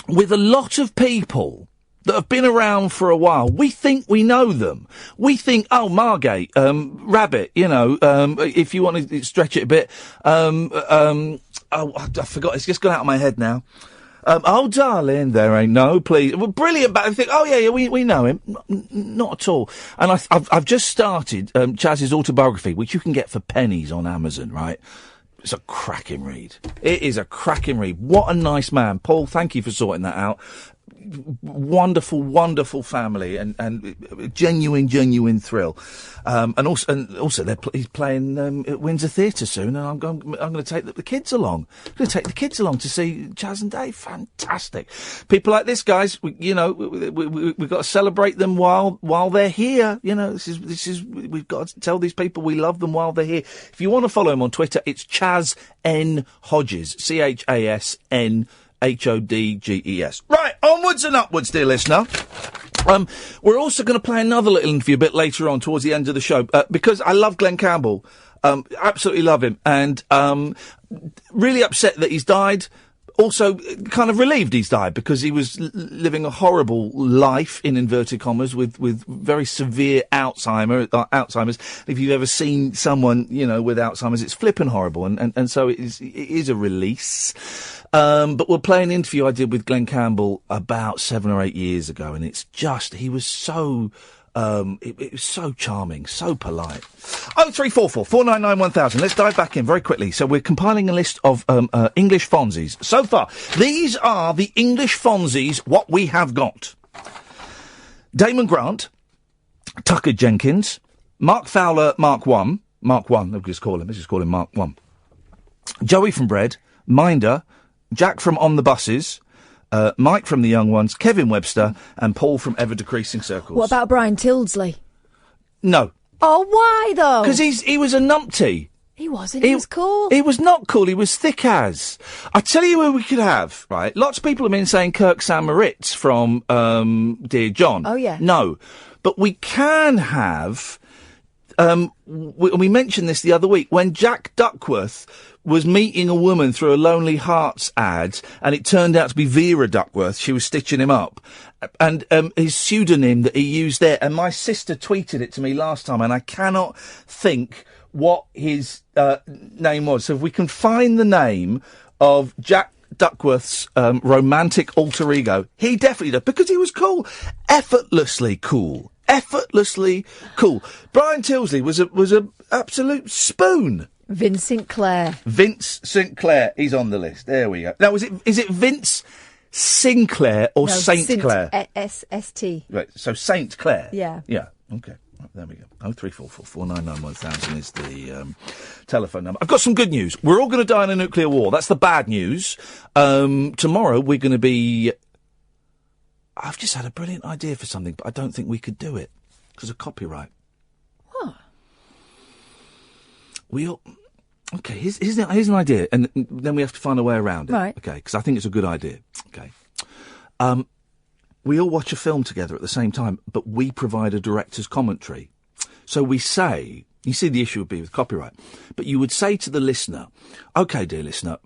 with a lot of people that have been around for a while, we think we know them. We think, oh, Margate, Rabbit, if you want to stretch it a bit, I forgot, it's just gone out of my head now. Oh, darling, there ain't no please. Well, brilliant, but I think, oh, yeah, we know him. Not at all. And I've just started Chaz's autobiography, which you can get for pennies on Amazon, right? It's a cracking read. It is a cracking read. What a nice man. Paul, thank you for sorting that out. Wonderful, wonderful family and genuine thrill. And also he's playing at Windsor Theatre soon, and I'm going to take the kids along. I'm going to take the kids along to see Chaz and Dave. Fantastic. People like this, guys, we've got to celebrate them while they're here. This is we've got to tell these people we love them while they're here. If you want to follow him on Twitter, it's Chaz N Hodges, CHASN HODGES. Right, onwards and upwards, dear listener. We're also going to play another little interview a bit later on towards the end of the show, because I love Glen Campbell. Absolutely love him. And really upset that he's died. Also kind of relieved he's died, because he was living a horrible life, in inverted commas, with very severe Alzheimer's. If you've ever seen someone, with Alzheimer's, it's flippin' horrible. And so it is a release. But we'll play an interview I did with Glen Campbell about 7 or 8 years ago, and it's just, he was so, it was so charming, so polite. 0344 499 1000. Let's dive back in very quickly. So we're compiling a list of English Fonzies. So far, these are the English Fonzies, what we have got. Damon Grant, Tucker Jenkins, Mark Fowler, Mark 1, let's just call him Mark 1. Joey from Bread, Minder, Jack from On the Buses, Mike from The Young Ones, Kevin Webster, and Paul from Ever Decreasing Circles. What about Brian Tildesley? No. Oh, why though? Because he was a numpty. He wasn't. He was cool. He was not cool. He was thick as. I tell you who we could have, right? Lots of people have been saying Kirk Samoritz from Dear John. Oh, yeah. No. But we can have... we mentioned this the other week, when Jack Duckworth was meeting a woman through a Lonely Hearts ad, and it turned out to be Vera Duckworth. She was stitching him up. And his pseudonym that he used there, and my sister tweeted it to me last time, and I cannot think what his name was. So if we can find the name of Jack Duckworth's romantic alter ego, he definitely does, because he was cool. Effortlessly cool. Brian Tildesley was a absolute spoon. Vince Sinclair. He's on the list. There we go. Now, is it Vince Sinclair or Saint Clair? S-S-T. Right, so Saint Clair. Yeah. Yeah, okay. Right, there we go. 0344 499 1000 is the telephone number. I've got some good news. We're all going to die in a nuclear war. That's the bad news. Tomorrow we're going to be... I've just had a brilliant idea for something, but I don't think we could do it because of copyright. What? Okay, here's an idea, and then we have to find a way around it. Right. Okay, because I think it's a good idea. Okay. We all watch a film together at the same time, but we provide a director's commentary. So we say, you see the issue would be with copyright, but you would say to the listener, okay, dear listener,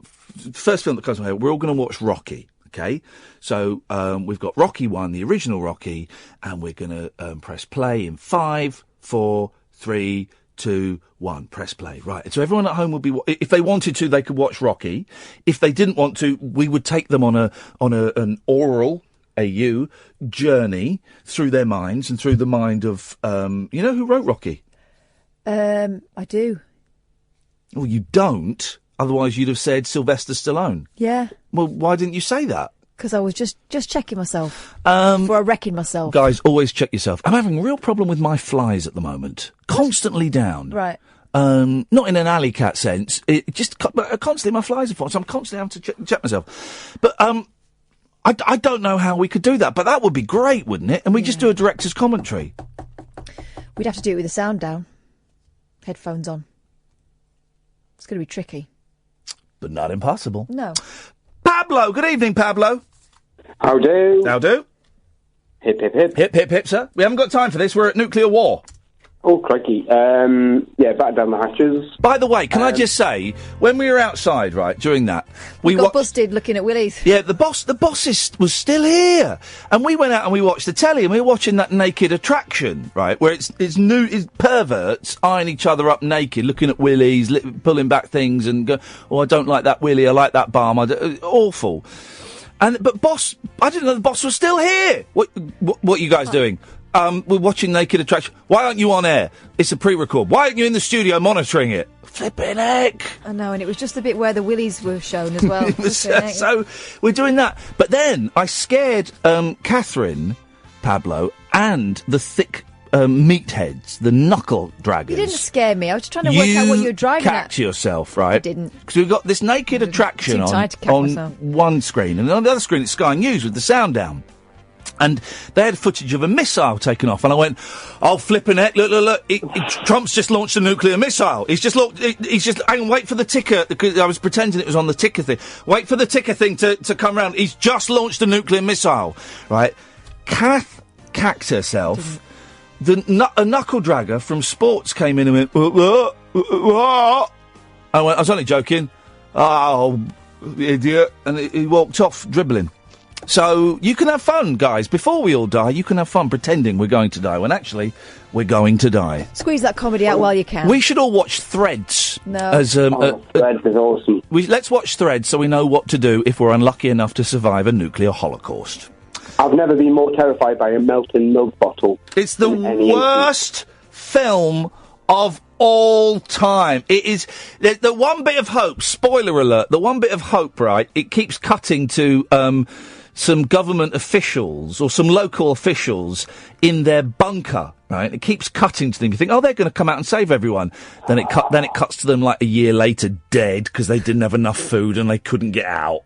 first film that comes to my head, we're all going to watch Rocky. Okay, so we've got Rocky 1, the original Rocky, and we're going to press play in 5, 4, 3, 2, 1. Press play. Right. And so everyone at home will be, if they wanted to, they could watch Rocky. If they didn't want to, we would take them on an oral journey through their minds and through the mind of, you know who wrote Rocky? I do. Well, you don't. Otherwise, you'd have said Sylvester Stallone. Yeah. Well, why didn't you say that? Because I was just checking myself. Before wrecking myself. Guys, always check yourself. I'm having a real problem with my flies at the moment. Constantly down. Right. Not in an alley cat sense. Constantly my flies are falling, so I'm constantly having to check myself. But, I don't know how we could do that, but that would be great, wouldn't it? And we just do a director's commentary. We'd have to do it with the sound down. Headphones on. It's going to be tricky. But not impossible. No. Pablo, good evening, Pablo. How do? How do? Hip, hip, hip. Hip, hip, hip, sir. We haven't got time for this. We're at nuclear war. Oh, crikey. Yeah, back down the hatches. By the way, can I just say, when we were outside, right, during that... We got busted looking at Willie's. Yeah, the boss was still here. And we went out and we watched the telly, and we were watching that Naked Attraction, right, where it's perverts eyeing each other up naked, looking at Willie's, pulling back things and go, oh, I don't like that Willie, I like that Balm. Awful. But boss, I didn't know the boss was still here. What are you guys doing? We're watching Naked Attraction. Why aren't you on air? It's a pre-record. Why aren't you in the studio monitoring it? Flipping heck. I know, and it was just a bit where the willies were shown as well. So we're doing that. But then I scared Catherine, Pablo, and the thick meatheads, the knuckle draggers. You didn't scare me. I was trying to work out what you were driving at. You yourself, right? I didn't. Because we've got this Naked Attraction on one screen, and on the other screen it's Sky News with the sound down. And they had footage of a missile taken off, and I went, "Oh, flipping heck! Look! Trump's just launched a nuclear missile. He's just hang on, wait for the ticker, because I was pretending it was on the ticker thing. Wait for the ticker thing to come round. He's just launched a nuclear missile, right?" Kath cacked herself. A knuckle dragger from sports came in and went, I was only joking. Oh, idiot. And he walked off dribbling. So you can have fun, guys. Before we all die, you can have fun pretending we're going to die when actually we're going to die. Squeeze that comedy out while you can. We should all watch Threads. No. Threads is awesome. Let's watch Threads so we know what to do if we're unlucky enough to survive a nuclear holocaust. I've never been more terrified by a melting milk bottle. It's the worst film of all time. It is the one bit of hope. Spoiler alert: the one bit of hope, right? It keeps cutting to some government officials or some local officials in their bunker. Right? It keeps cutting to them. You think, oh, they're going to come out and save everyone. Then it cuts to them like a year later, dead because they didn't have enough food and they couldn't get out.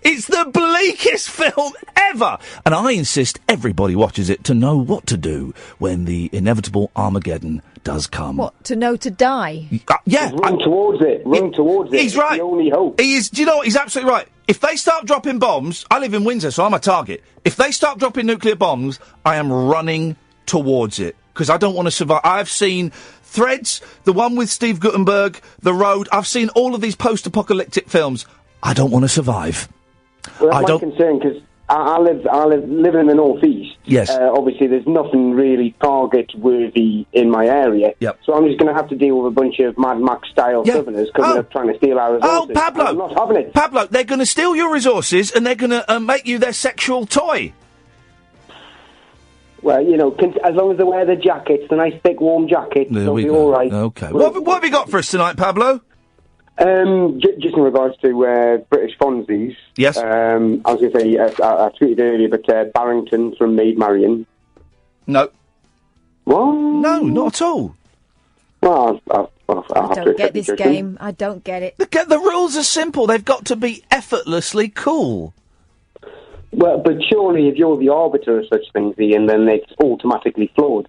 It's the bleakest film ever! And I insist everybody watches it to know what to do when the inevitable Armageddon does come. What, to know to die? Yeah. Run towards it. He's right. It's the only hope. He is. Do you know what? He's absolutely right. If they start dropping bombs, I live in Windsor, so I'm a target. If they start dropping nuclear bombs, I am running towards it. Because I don't want to survive. I've seen Threads, the one with Steve Guttenberg, The Road. I've seen all of these post-apocalyptic films. I don't want to survive. Well, that's my concern, because I live in the northeast. Yes. Obviously, there's nothing really target-worthy in my area. Yep. So I'm just going to have to deal with a bunch of Mad Max-style Southerners coming up trying to steal our resources. Oh, Pablo! I'm not having it. Pablo, they're going to steal your resources and they're going to make you their sexual toy. Well, you know, as long as they wear the jackets, the nice thick warm jackets, they'll be all right. Okay. What have you got for us tonight, Pablo? Just in regards to British Fonzies. Yes. I was going to say, I tweeted earlier, but Barrington from Maid Marian. No. What? No, not at all. Well, I'll I don't get this game. I don't get it. The rules are simple. They've got to be effortlessly cool. Well, but surely if you're the arbiter of such things, Ian, then it's automatically flawed.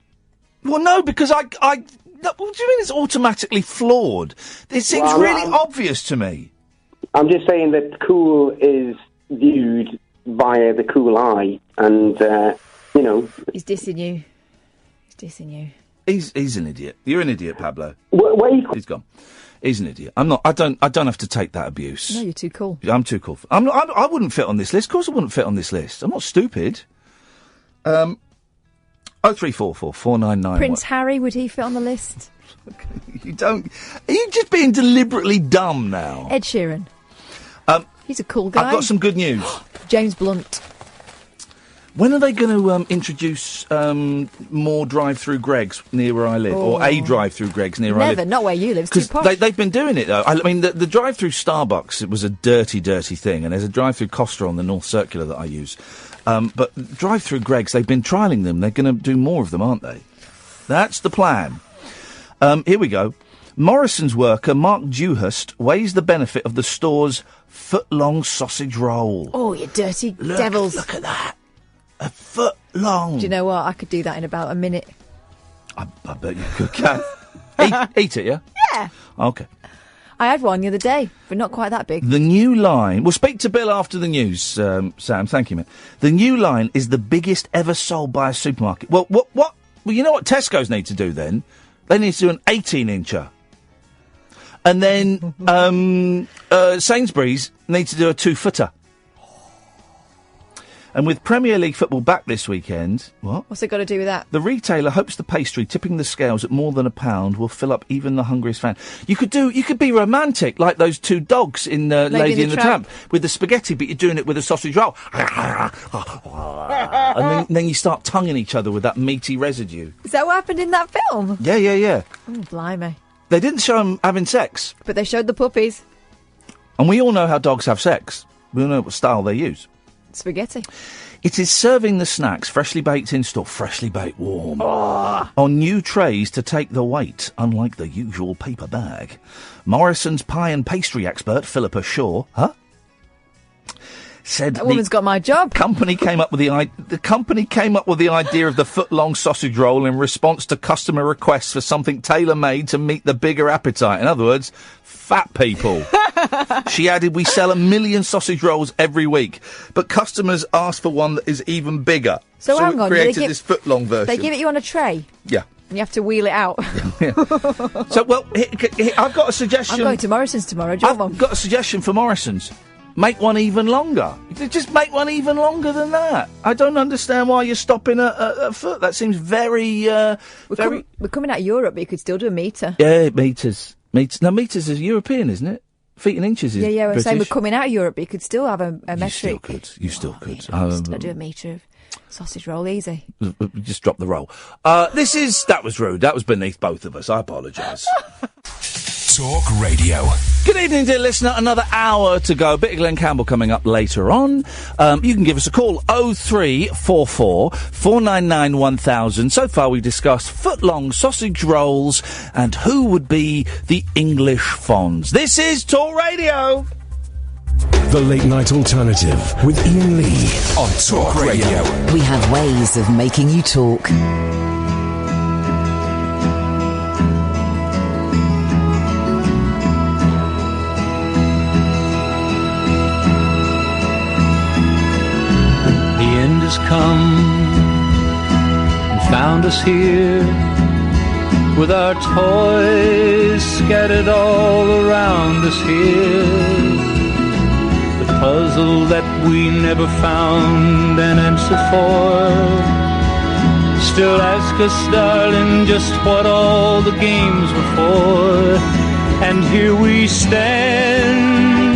Well, no, because what do you mean it's automatically flawed? It seems really obvious to me. I'm just saying that cool is viewed via the cool eye, and, you know... He's dissing you. He's an idiot. You're an idiot, Pablo. He's gone. He's an idiot. I'm not. I don't have to take that abuse. No, you're too cool. I'm too cool. I'm not. I wouldn't fit on this list. Of course, I wouldn't fit on this list. I'm not stupid. 0344 499. Prince Harry, would he fit on the list? You don't. Are you just being deliberately dumb now? Ed Sheeran. He's a cool guy. I've got some good news. James Blunt. When are they going to introduce more drive-through Greggs near where I live, or a drive-through Greggs near where I live? Never, not where you live. It's too posh. They've been doing it though. I mean, the drive-through Starbucks, it was a dirty, dirty thing, and there's a drive-through Costa on the North Circular that I use. But drive-through Greggs, they've been trialling them. They're going to do more of them, aren't they? That's the plan. Here we go. Morrison's worker Mark Dewhurst weighs the benefit of the store's foot-long sausage roll. Oh, you dirty devils! Look at that. A foot long. Do you know what? I could do that in about a minute. I bet you could. Eat it, yeah? Yeah. Okay. I had one the other day, but not quite that big. The new line... We'll speak to Bill after the news, Sam. Thank you, mate. The new line is the biggest ever sold by a supermarket. Well, what? Well, you know what Tesco's need to do then? They need to do an 18-incher. And then Sainsbury's need to do a 2-footer. And with Premier League football back this weekend... What? What's it got to do with that? The retailer hopes the pastry tipping the scales at more than £1 will fill up even the hungriest fan. You could be romantic, like those two dogs in Lady and the Tramp, with the spaghetti, but you're doing it with a sausage roll. And then you start tonguing each other with that meaty residue. Is that what happened in that film? Yeah. Oh, blimey. They didn't show them having sex. But they showed the puppies. And we all know how dogs have sex. We all know what style they use. Spaghetti. It is serving the snacks freshly baked in store, freshly baked warm, on new trays to take the weight, unlike the usual paper bag. Morrison's pie and pastry expert, Philippa Shaw, said that woman's got my job. The company came up with the idea of the foot-long sausage roll in response to customer requests for something tailor-made to meet the bigger appetite. In other words, fat people. She added, we sell 1 million sausage rolls every week, but customers ask for one that is even bigger. So hang we on, created this foot-long version. They give it you on a tray? Yeah. And you have to wheel it out. So, well, I've got a suggestion. I'm going to Morrison's tomorrow. Do you want one? I've got a suggestion for Morrison's. Make one even longer. Just make one even longer than that. I don't understand why you're stopping a foot. That seems very, We're coming out of Europe, but you could still do a metre. Yeah, metres. No, metres is European, isn't it? Feet and inches is Yeah, we're British. saying we're coming out of Europe, but you could still have a metric. You still could. Just do a metre of sausage roll, easy. Just drop the roll. That was rude. That was beneath both of us. I apologise. Talk Radio. Good evening, dear listener. Another hour to go. A bit of Glen Campbell coming up later on. You can give us a call, 0344 499 1000. So far we've discussed foot-long sausage rolls and who would be the English Fonz. This is Talk Radio. The Late Night Alternative with Ian Lee on Talk Radio. We have ways of making you talk. Has come and found us here with our toys scattered all around us here. The puzzle that we never found an answer for still ask us, darling, just what all the games were for. And here we stand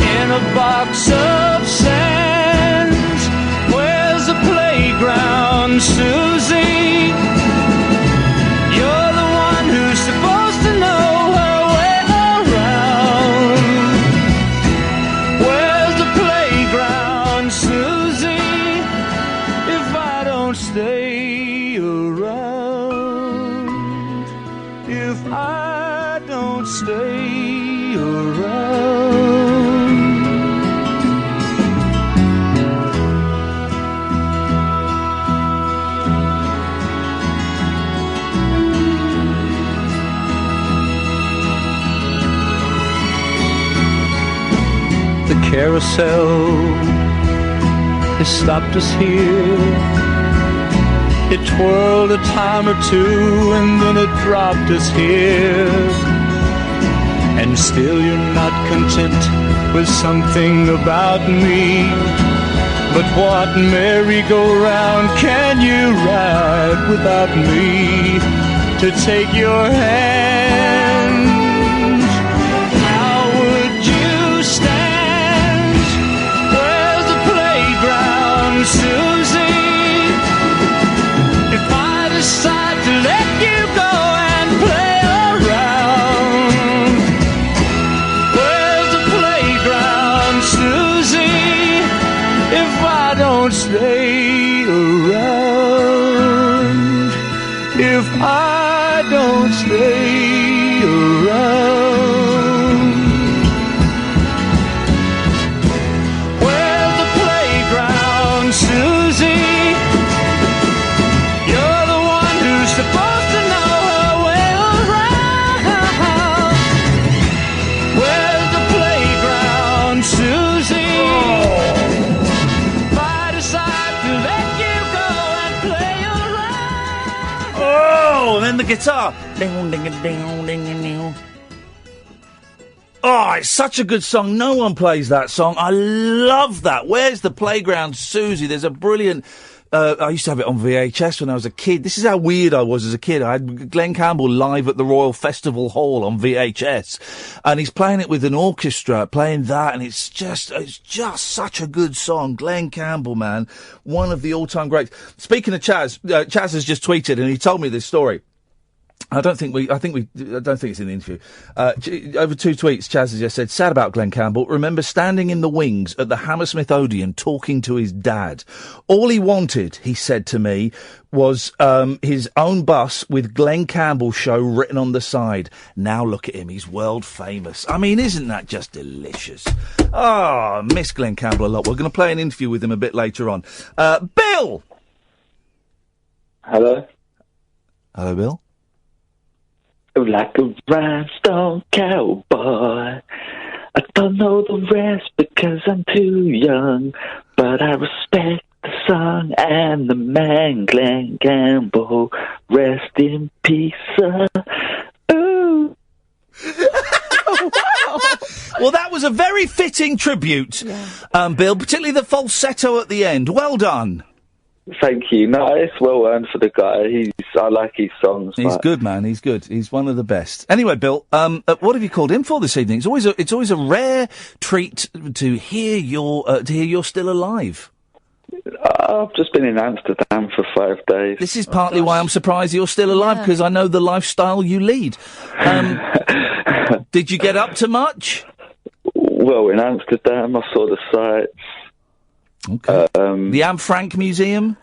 in a box of sand. The playground, Susie. You're the one who's supposed to know her way around. Where's the playground, Susie? If I don't stay around, if I don't stay around. Carousel has stopped us here. It twirled a time or two and then it dropped us here. And still you're not content with something about me. But what merry-go-round can you ride without me to take your hand? How would you stand? Susie, if I decide to let you go and play around, where's the playground, Susie, if I don't stay around, if I don't stay around? Susie, you're the one who's supposed to know her way around. Where's the playground, Susie? If I decide to let you go and play around. Oh, and then the guitar. Ding, ding, ding, ding, ding, ding. Oh, it's such a good song. No one plays that song. I love that. Where's the playground, Susie? There's a brilliant... I used to have it on VHS when I was a kid. This is how weird I was as a kid. I had Glen Campbell live at the Royal Festival Hall on VHS. And he's playing it with an orchestra, playing that, and it's just such a good song. Glen Campbell, man. One of the all-time greats. Speaking of Chaz, Chaz has just tweeted, and he told me this story. I don't think it's in the interview. Over 2 tweets, Chaz has just said, sad about Glen Campbell. Remember standing in the wings at the Hammersmith Odeon talking to his dad. All he wanted, he said to me, was his own bus with Glen Campbell show written on the side. Now look at him, he's world famous. I mean, isn't that just delicious? Oh, I miss Glen Campbell a lot. We're going to play an interview with him a bit later on. Bill! Hello? Hello, Bill? like a rhinestone cowboy. I don't know the rest because I'm too young, but I respect the song and the man, Glen Campbell. Rest in peace, ooh. Well, that was a very fitting tribute, Bill, particularly the falsetto at the end. Well done. Thank you. No, it's well earned for the guy. I like his songs. He's good, man. He's good. He's one of the best. Anyway, Bill, what have you called in for this evening? It's always a rare treat to hear you're still alive. I've just been in Amsterdam for 5 days. This is partly why I'm surprised you're still alive, because I know the lifestyle you lead. Did you get up to much? Well, in Amsterdam, I saw the sights. Okay. The Anne Frank Museum?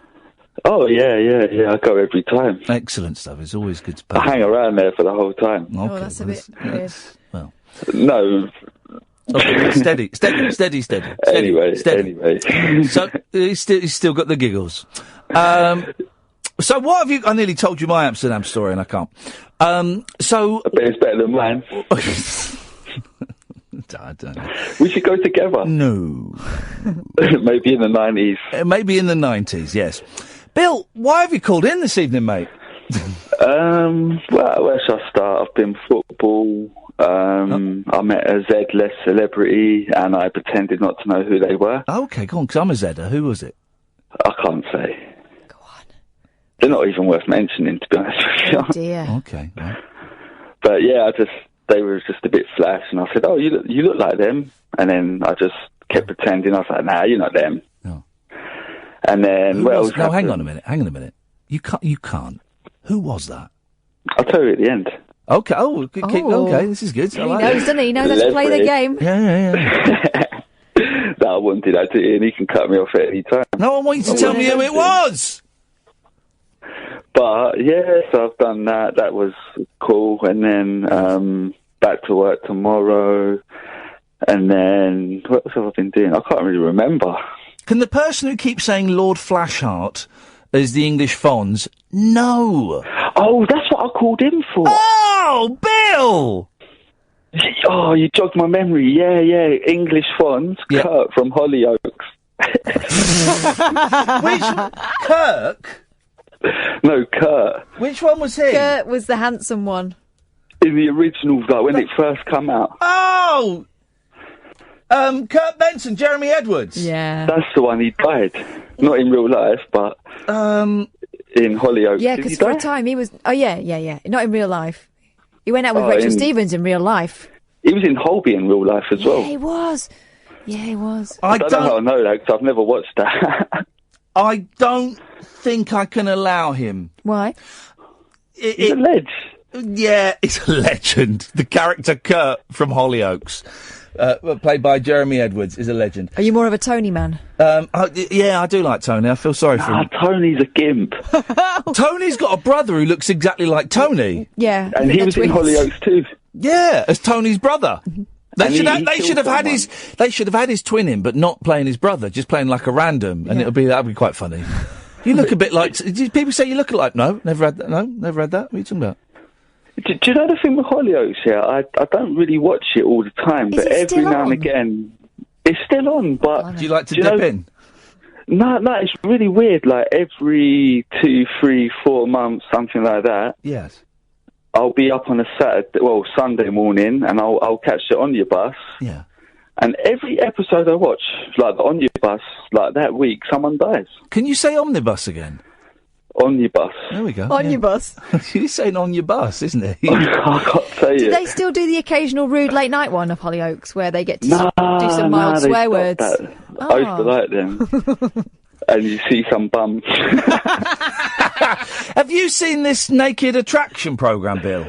Oh, yeah. I go every time. Excellent stuff. It's always good to I hang around there for the whole time. Oh, that's a bit weird. Well. No. Okay, steady. Anyway. So, he's still got the giggles. So what have you... I nearly told you my Amsterdam story and I can't. So... I bet it's better than mine. I don't know. We should go together. No. Maybe in the 90s. Maybe in the 90s, yes. Bill, why have you called in this evening, mate? Well, where should I start? I've been football. I met a Z-less celebrity and I pretended not to know who they were. Okay, go on, because I'm a Zedder. Who was it? I can't say. Go on. They're not even worth mentioning, to be honest with you. Oh, dear. Okay. Right. But yeah, they were just a bit flash, and I said, "Oh, you look like them." And then I just kept pretending. I was like, "Nah, you're not them." No. And then, No, hang on a minute. You can't. Who was that? I'll tell you at the end. Okay. Okay, this is good. He knows, doesn't he? He knows how to play the game. Yeah. No, I wouldn't do that to Ian. He can cut me off at any time. No one wants you to tell me who it was. But yeah, so I've done that. That was cool. And then back to work tomorrow. And then what else have I been doing? I can't really remember. Can the person who keeps saying Lord Flashheart as the English Fonz? No. Oh, that's what I called in for. Oh, Bill! Oh, you jogged my memory. Yeah. English Fonz, Kurt from Hollyoaks. Which Kirk? No, Kurt. Which one was he? Kurt was the handsome one. In the original, like, when it first came out. Oh! Kurt Benson, Jeremy Edwards. Yeah. That's the one, he died. Not in real life, but... in Hollyoaks. Yeah, because for a time he was... Oh, yeah. Not in real life. He went out with Rachel Stevens in real life. He was in Holby in real life as well. Yeah, he was. I don't know how I know that, because I've never watched that. I don't think I can allow him. Why? He's a legend. Yeah, it's a legend. The character Kurt from Hollyoaks, played by Jeremy Edwards, is a legend. Are you more of a Tony man? Yeah, I do like Tony. I feel sorry for him. Tony's a gimp. Tony's got a brother who looks exactly like Tony. Yeah. And he was in Hollyoaks too. Yeah, as Tony's brother. They should have had his twin in, but not playing his brother, just playing like a random, and that'd be quite funny. You look a bit like. People say you look like. No, never had that. No, never had that. What are you talking about? Do you know the thing with Hollyoaks? Yeah, I don't really watch it all the time, but every now and again, it's still on. But do you like to dip in? No, it's really weird. Like every 2, 3, 4 months, something like that. Yes. I'll be up on a Sunday morning, and I'll catch the Omnibus. Yeah. And every episode I watch, like the Omnibus, like that week, someone dies. Can you say Omnibus again? Omnibus. There we go. Omnibus. He's saying on your bus, isn't he? I can't say it. Do they still do the occasional rude late night one of Hollyoaks where they get to do some mild swear words? I used to like them. And you see some bums. Have you seen this Naked Attraction programme, Bill?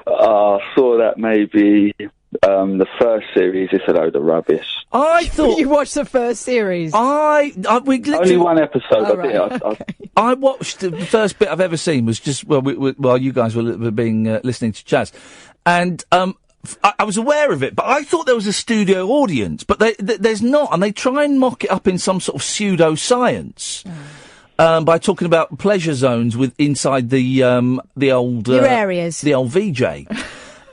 I saw that maybe the first series. It's a load of rubbish. I thought you watched the first series. Only one episode. I watched the first bit I've ever seen was just while you guys were listening to Chaz, and I was aware of it, but I thought there was a studio audience, but there's not, and they try and mock it up in some sort of pseudo-science. by talking about pleasure zones inside the old Your areas. the old VJ.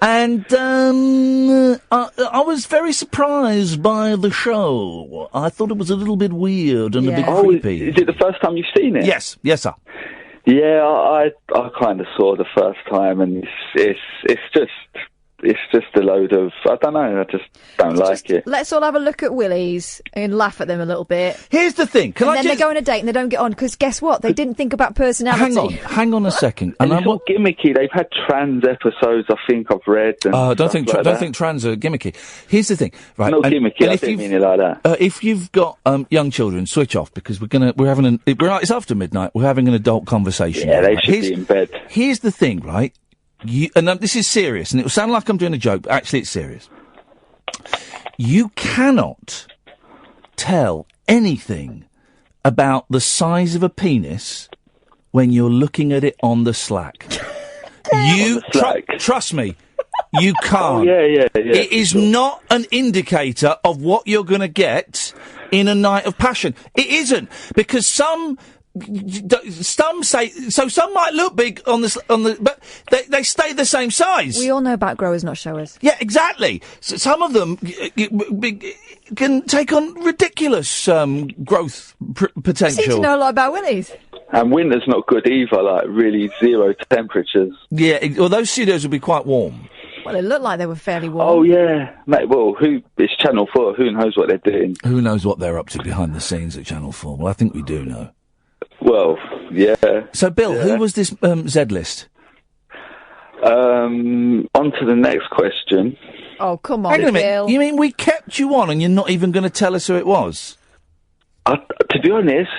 And I was very surprised by the show. I thought it was a little bit weird and a bit creepy. Is it the first time you've seen it? Yes, sir. Yeah, I kind of saw the first time, and it's just a load of, I don't know, I just don't like it. Let's all have a look at Willie's and laugh at them a little bit. Here's the thing. Then they go on a date and they don't get on, because guess what? They didn't think about personality. Hang on a second. And it's all gimmicky. They've had trans episodes, I think I've read. Don't think trans are gimmicky. Here's the thing, right? Not gimmicky. I didn't mean it like that. If you've got young children, switch off, because it's after midnight. We're having an adult conversation. Yeah, they should be in bed. Here's the thing, right? This is serious, and it will sound like I'm doing a joke, but actually it's serious. You cannot tell anything about the size of a penis when you're looking at it on the Slack. Trust me, you can't. Yeah. It is not an indicator of what you're going to get in a night of passion. It isn't, because some say so. Some might look big but they stay the same size. We all know about growers, not showers. Yeah, exactly. So some of them can take on ridiculous growth potential. You seem to know a lot about Willie's. And winter's not good either. Like really 0 temperatures. Yeah, well, those studios will be quite warm. Well, it looked like they were fairly warm. Oh yeah, mate. Well, it's Channel 4. Who knows what they're doing? Who knows what they're up to behind the scenes at Channel 4? Well, I think we do know. Well, yeah. So, Bill, who was this Z-list? On to the next question. Oh, come on, Hang on a minute. Bill. You mean we kept you on and you're not even going to tell us who it was? To be honest,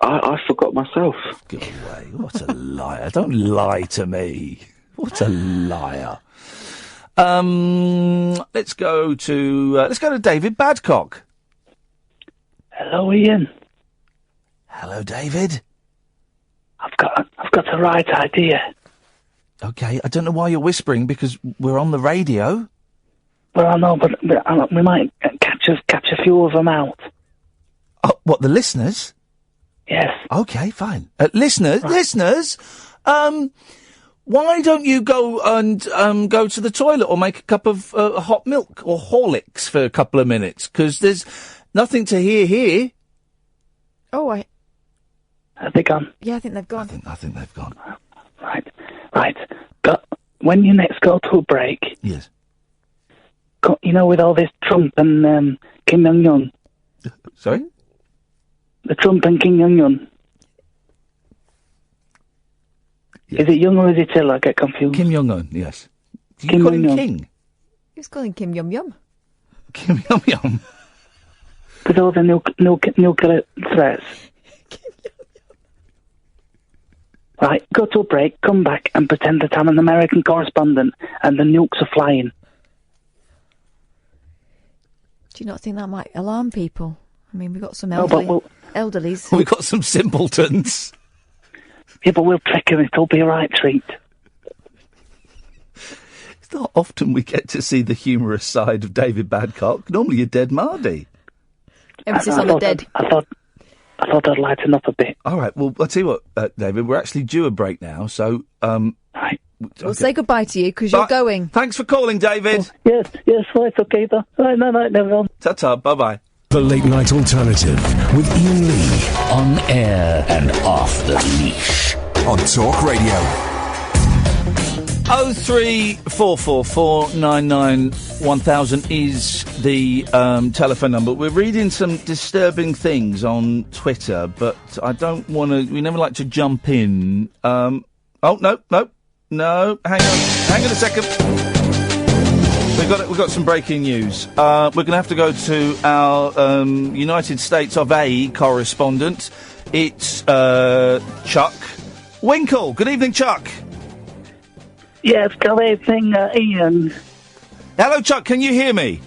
I forgot myself. Go away. What a liar. Don't lie to me. What a liar. Let's go to David Badcock. Hello, Ian. Hello, David. I've got the right idea. Okay, I don't know why you're whispering, because we're on the radio. Well, I know, but we might catch a few of them out. Oh, what, the listeners? Yes. Okay, fine. Listeners, why don't you go and go to the toilet or make a cup of hot milk or Horlicks for a couple of minutes? Because there's nothing to hear here. Oh, Have they gone? Yeah, I think they've gone. I think they've gone. Right. When you next go to a break... Yes. With all this Trump and Kim Jong-un. Sorry? The Trump and Kim Jong-un. Yes. Is it Young or is it Till? I get confused. Kim Jong-un, yes. Do Kim you call him Jong-un. King? He was calling Kim Yum Yum. Kim Yum Yum? With all the nuclear threats. Right, go to a break, come back and pretend that I'm an American correspondent and the nukes are flying. Do you not think that might alarm people? I mean, we've got some elderlies. We've got some simpletons. Yeah, but we'll trick them. It'll be a right treat. It's not often we get to see the humorous side of David Badcock. Normally you're dead Mardy. Emphasis on the dead. I thought I'd lighten up a bit. All right, well, I'll tell you what, David, we're actually due a break now, so... Right. We'll say goodbye to you, because you're going. Thanks for calling, David. Yes, right, okay, though. Right, no, never on. Ta-ta, bye-bye. The Late Night Alternative with Ian Lee. On air and off the leash. On Talk Radio. 03444991000 is the telephone number. We're reading some disturbing things on Twitter, but I don't want to... We never like to jump in. No, hang on a second. We've got some breaking news. We're going to have to go to our United States of A correspondent. It's Chuck Winkle. Good evening, Chuck. Yes, good evening, Ian. Hello, Chuck. Can you hear me?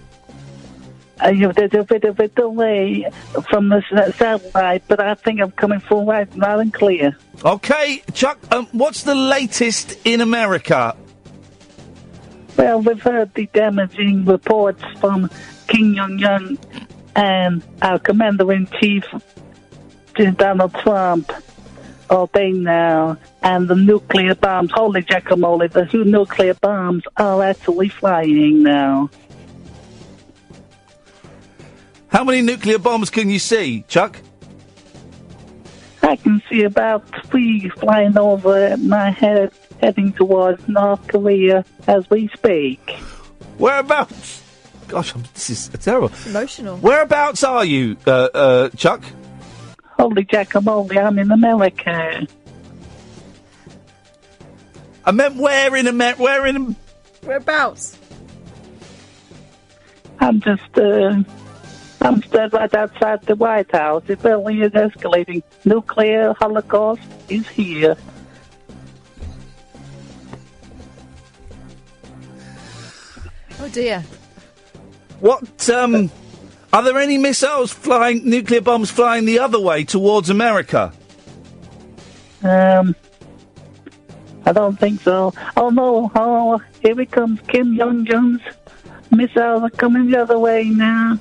There's a bit of a delay from the satellite, but I think I'm coming through loud and clear. Okay, Chuck, what's the latest in America? Well, we've heard the damaging reports from Kim Jong-un and our Commander-in-Chief, Donald Trump, all day now, and the nuclear bombs, holy guacamole, the two nuclear bombs are actually flying now. How many nuclear bombs can you see, Chuck? I can see about 3 flying over my head, heading towards North Korea as we speak. Whereabouts? Gosh, this is terrible. Emotional. Whereabouts are you, Chuck? Holy guacamole, I'm in America. I meant where in America? Whereabouts? I'm stood right outside the White House. It really is escalating. Nuclear holocaust is here. Oh dear. What, are there any missiles flying, nuclear bombs flying the other way towards America? I don't think so. Oh no, here it comes Kim Jong-un's missiles are coming the other way now.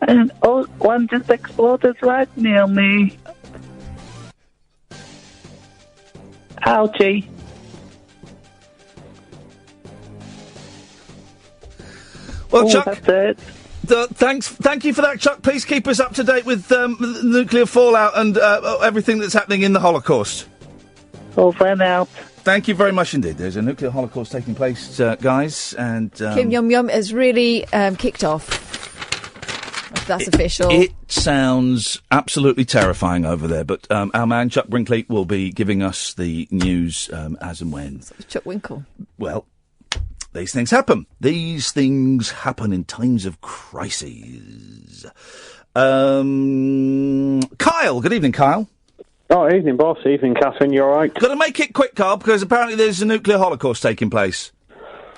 And one just exploded right near me. Ouchie. Well, Chuck, that's it. Thank you for that, Chuck. Please keep us up to date with the nuclear fallout and everything that's happening in the Holocaust. Over and out. Thank you very much indeed. There's a nuclear holocaust taking place, guys, and Kim Jong-un has really kicked off. If that's official. It sounds absolutely terrifying over there, but our man Chuck Brinkley will be giving us the news as and when. Chuck Winkle. Well, these things happen. These things happen in times of crises. Kyle, good evening, Kyle. Oh, evening, boss. Evening, Catherine. You all right? Got to make it quick, Carl, because apparently there's a nuclear holocaust taking place.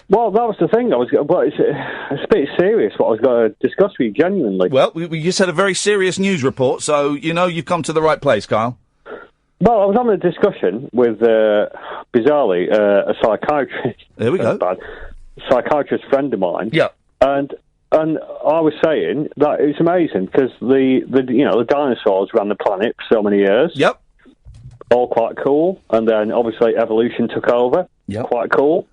Well, that was the thing. It's a bit serious what I was going to discuss with you, genuinely. Well, we just had a very serious news report, so, you've come to the right place, Kyle. Well, I was having a discussion with, bizarrely, a psychiatrist. There we go. Psychiatrist friend of mine. Yeah. And I was saying that it's amazing because the dinosaurs ran the planet for so many years. Yep. All quite cool. And then obviously evolution took over. Yep. Quite cool.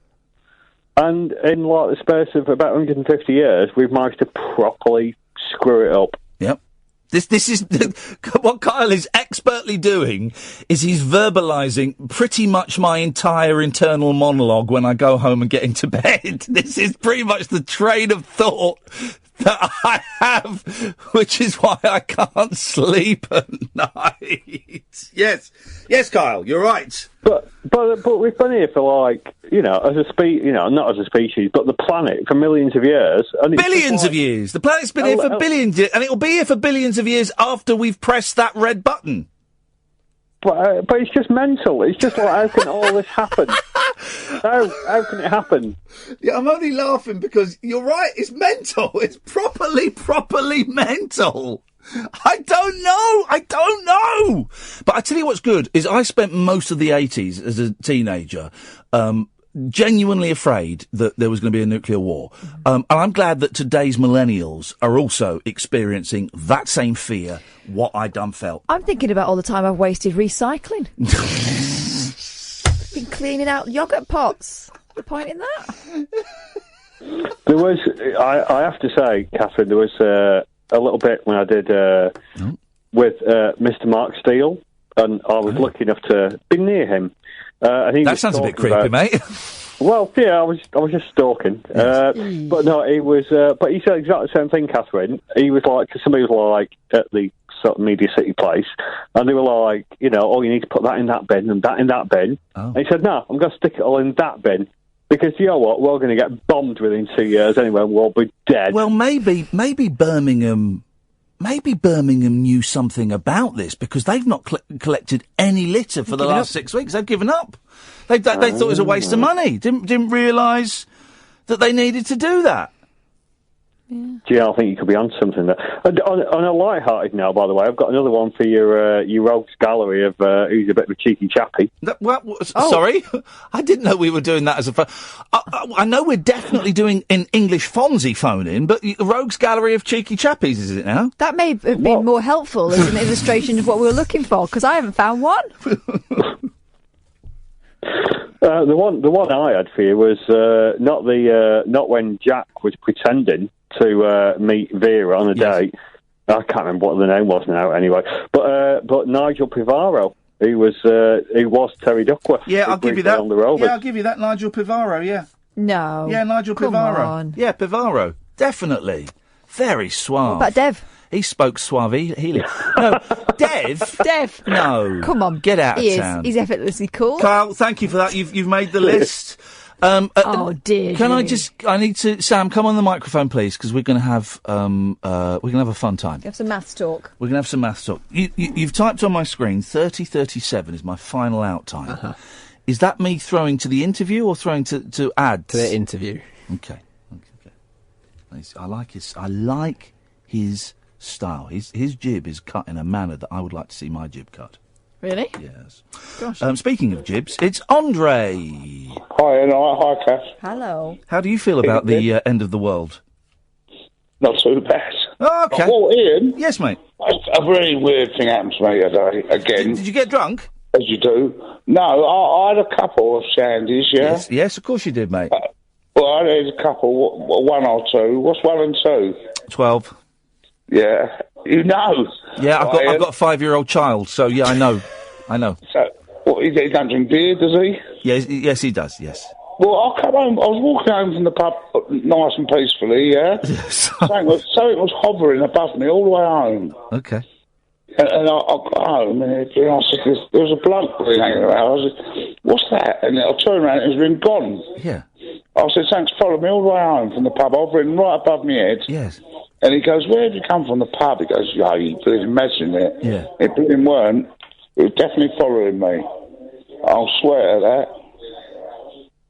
And in the space of about 150 years, we've managed to properly screw it up. Yep. This is what Kyle is expertly doing. Is he's verbalising pretty much my entire internal monologue when I go home and get into bed. This is pretty much the train of thought that I have, which is why I can't sleep at night. Yes, Kyle, you're right. But we've been here for as a not as a species, but the planet for millions of years. And billions of years. The planet's been here for billions, and it'll be here for billions of years after we've pressed that red button. But it's just mental. It's just how can all this happen? How can it happen? Yeah, I'm only laughing because you're right. It's mental. It's properly mental. I don't know. But I tell you what's good is I spent most of the 80s as a teenager genuinely afraid that there was going to be a nuclear war. And I'm glad that today's millennials are also experiencing that same fear, what I done felt. I'm thinking about all the time I've wasted recycling. Been cleaning out yoghurt pots. The point in that? There was, I have to say, Catherine, there was a little bit when I did with Mr. Mark Steele, and I was lucky enough to be near him. And that sounds a bit creepy, mate. Well, yeah, I was just stalking. But no, it was. But he said exactly the same thing, Catherine. He was like, because somebody was like at the sort of Media City place, and they were like, you need to put that in that bin and that in that bin. Oh. And he said, no, I'm going to stick it all in that bin. Because you know what, we're going to get bombed within 2 years anyway, and we'll be dead. Well, maybe Birmingham knew something about this because they've not collected any litter for the last 6 weeks. They've given up. They thought it was a waste of money. Didn't realise that they needed to do that. Gee, I think you could be on something there. On a light-hearted note, by the way, I've got another one for your rogues gallery of who's a bit of a cheeky chappy. Sorry? I didn't know we were doing that as a phone. I know we're definitely doing an English Fonzie phone-in, but rogues gallery of cheeky chappies, is it now? That may have been more helpful as an illustration of what we were looking for, because I haven't found one. The one I had for you was not when Jack was pretending to meet Vera on a date. I can't remember what the name was now. Anyway, but Nigel Pivaro, who was Terry Duckworth. Yeah, I'll give you that. On the Rovers. Yeah, I'll give you that. Nigel Pivaro. Yeah. No. Yeah, Nigel Come Pivaro. on. Yeah, Pivaro. Definitely. Very suave. What about Dev? He spoke Swahili. No, Dev. Dev. No. Come on. Get out of He town. He's effortlessly cool. Carl, thank you for that. You've made the list. Oh dear. Can I need to, Sam, come on the microphone, please, because we're going to have a fun time. You have some maths talk. We're going to have some maths talk. You've typed on my screen 30:37 is my final out time. Uh-huh. Is that me throwing to the interview or throwing to ads? To the interview. Okay. I like his style. His jib is cut in a manner that I would like to see my jib cut. Really? Yes. Gosh. Speaking of jibs, it's Andre. Hi, and hi, Kath. Hello. How do you feel about the end of the world? Not too bad. Oh, okay. Well, Ian. Yes, mate. A very weird thing happened to me today. Again. Did you get drunk? As you do. No, I had a couple of shandies. Yeah. Yes, of course you did, mate. Well, I had a couple, one or two. What's 1 and 2? 12. Yeah, you know. Yeah, I've got a 5-year-old child, so yeah, I know. So, what, he don't drink beer, does he? Yes, he does. Yes. Well, I come home. I was walking home from the pub, nice and peacefully. Yeah. So it was hovering above me all the way home. Okay. And I got home and I said, there was a bloke hanging around. I said, "What's that?" And I turned around and it was been gone. Yeah. I said, "Thanks, follow me all the way home from the pub, hovering right above my head." Yes. And he goes, "Where have you come from the pub?" He goes, "Yeah, you could imagine it." Yeah. It didn't weren't. It was definitely following me. I'll swear to that.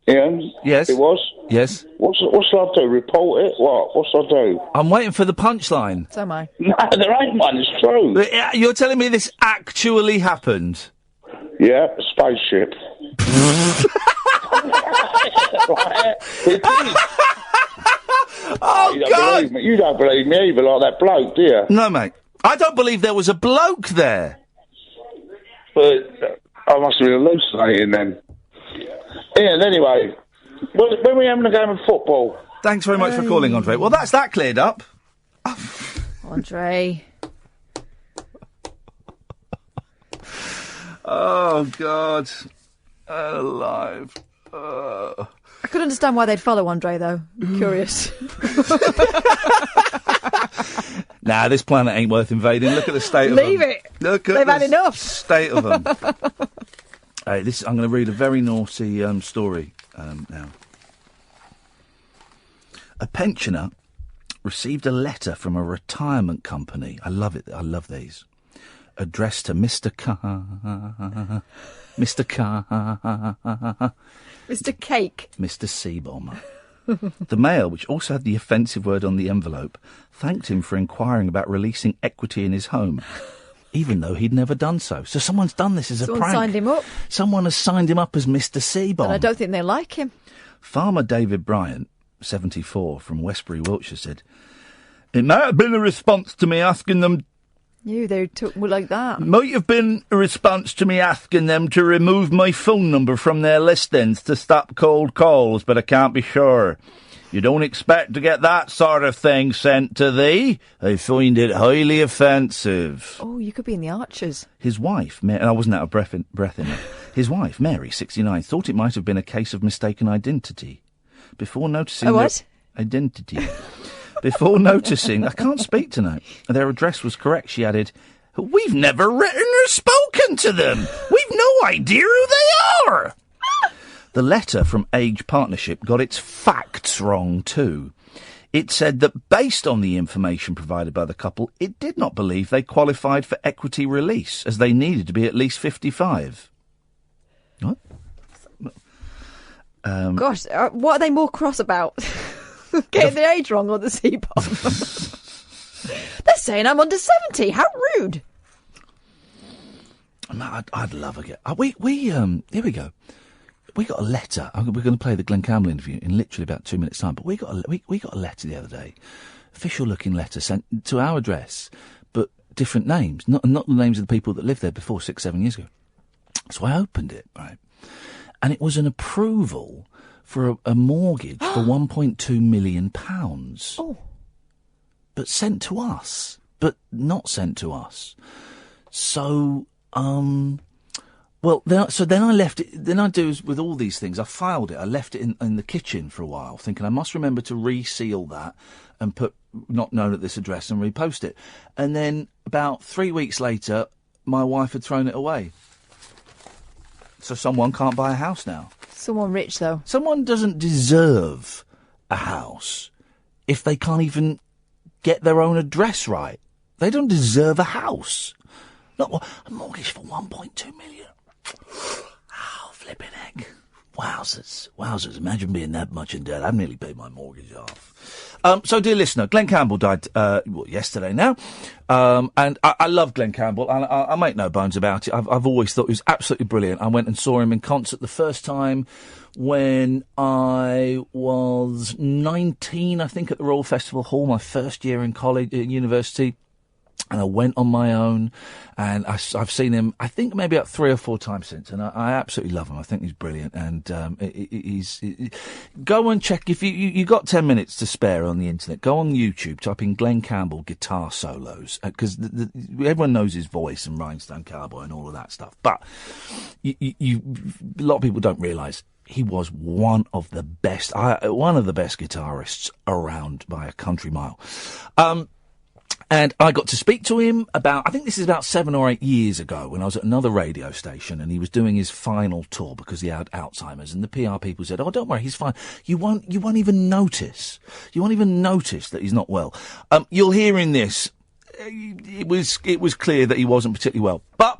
Ian? Yes. It was? Yes. What should I do? Report it? What should I do? I'm waiting for the punchline. So am I. No, there ain't one. It's true. You're telling me this actually happened? Yeah, spaceship. Oh, God! You don't believe me either, like that bloke, do you? No, mate. I don't believe there was a bloke there. But I must have been hallucinating then. Ian, anyway, when are we having a game of football? Thanks very much for calling, Andre. Well, that's that cleared up. Andre. Oh, God. Alive. I could understand why they'd follow Andre, though. I'm curious. Nah, this planet ain't worth invading. Look at the state of them. Leave it. Look at They've had the enough. state of them. Hey, I'm going to read a very naughty story now. A pensioner received a letter from a retirement company. I love it. I love these. Addressed to Mr. Carr. Mr. Carr. Mr. Cake. Mr. Seabomber. The mail, which also had the offensive word on the envelope, thanked him for inquiring about releasing equity in his home, even though he'd never done so. So someone's done this as a prank. Someone signed him up. Someone has signed him up as Mr. Seabomb. And I don't think they like him. Farmer David Bryant, 74, from Westbury, Wiltshire, said, "It might have been a response to me asking them..." They took like that. Might have been a response to me asking them to remove my phone number from their listings to stop cold calls, but I can't be sure. You don't expect to get that sort of thing sent to thee. I find it highly offensive. Oh, you could be in the Archers. His wife, and I wasn't out of breath in it. His wife, Mary, 69, thought it might have been a case of mistaken identity. Before noticing... Identity. Before noticing... I can't speak tonight. Their address was correct, she added, "We've never written or spoken to them. We've no idea who they are." The letter from Age Partnership got its facts wrong too. It said that based on the information provided by the couple, it did not believe they qualified for equity release, as they needed to be at least 55. What? Gosh, what are they more cross about? Getting the age wrong on the C-bomb. They're saying I'm under 70. How rude. I'd love a get. Here we go. We got a letter. We're going to play the Glen Campbell interview in literally about 2 minutes' time. But we got a letter the other day, official-looking letter sent to our address, but different names, not the names of the people that lived there before 6-7 years ago. So I opened it, right, and it was an approval for a mortgage for £1.2 million. Oh, but sent to us, but not sent to us. So. Well, then I left it. Then I do with all these things. I filed it. I left it in the kitchen for a while, thinking I must remember to reseal that and put not known at this address and repost it. And then about 3 weeks later, my wife had thrown it away. So someone can't buy a house now. Someone rich, though. Someone doesn't deserve a house if they can't even get their own address right. They don't deserve a house. Not a mortgage for 1.2 million. Oh, flipping heck. Wowzers. Imagine being that much in debt. I've nearly paid my mortgage off. So, dear listener, Glen Campbell died, yesterday now. And I love Glen Campbell. I make no bones about it. I've always thought he was absolutely brilliant. I went and saw him in concert the first time when I was 19, I think, at the Royal Festival Hall, my first year in college, university. And I went on my own, and I've seen him, I think, maybe about 3 or 4 times since, and I absolutely love him. I think he's brilliant, and go and check, if you got 10 minutes to spare on the internet, go on YouTube, type in Glen Campbell guitar solos, because everyone knows his voice and Rhinestone Cowboy and all of that stuff, but a lot of people don't realise he was one of the best guitarists around by a country mile. And I got to speak to him I think this is about 7 or 8 years ago, when I was at another radio station and he was doing his final tour because he had Alzheimer's, and the PR people said, "Oh, don't worry, he's fine. You won't even notice. You won't even notice that he's not well." You'll hear in this, it was clear that he wasn't particularly well. But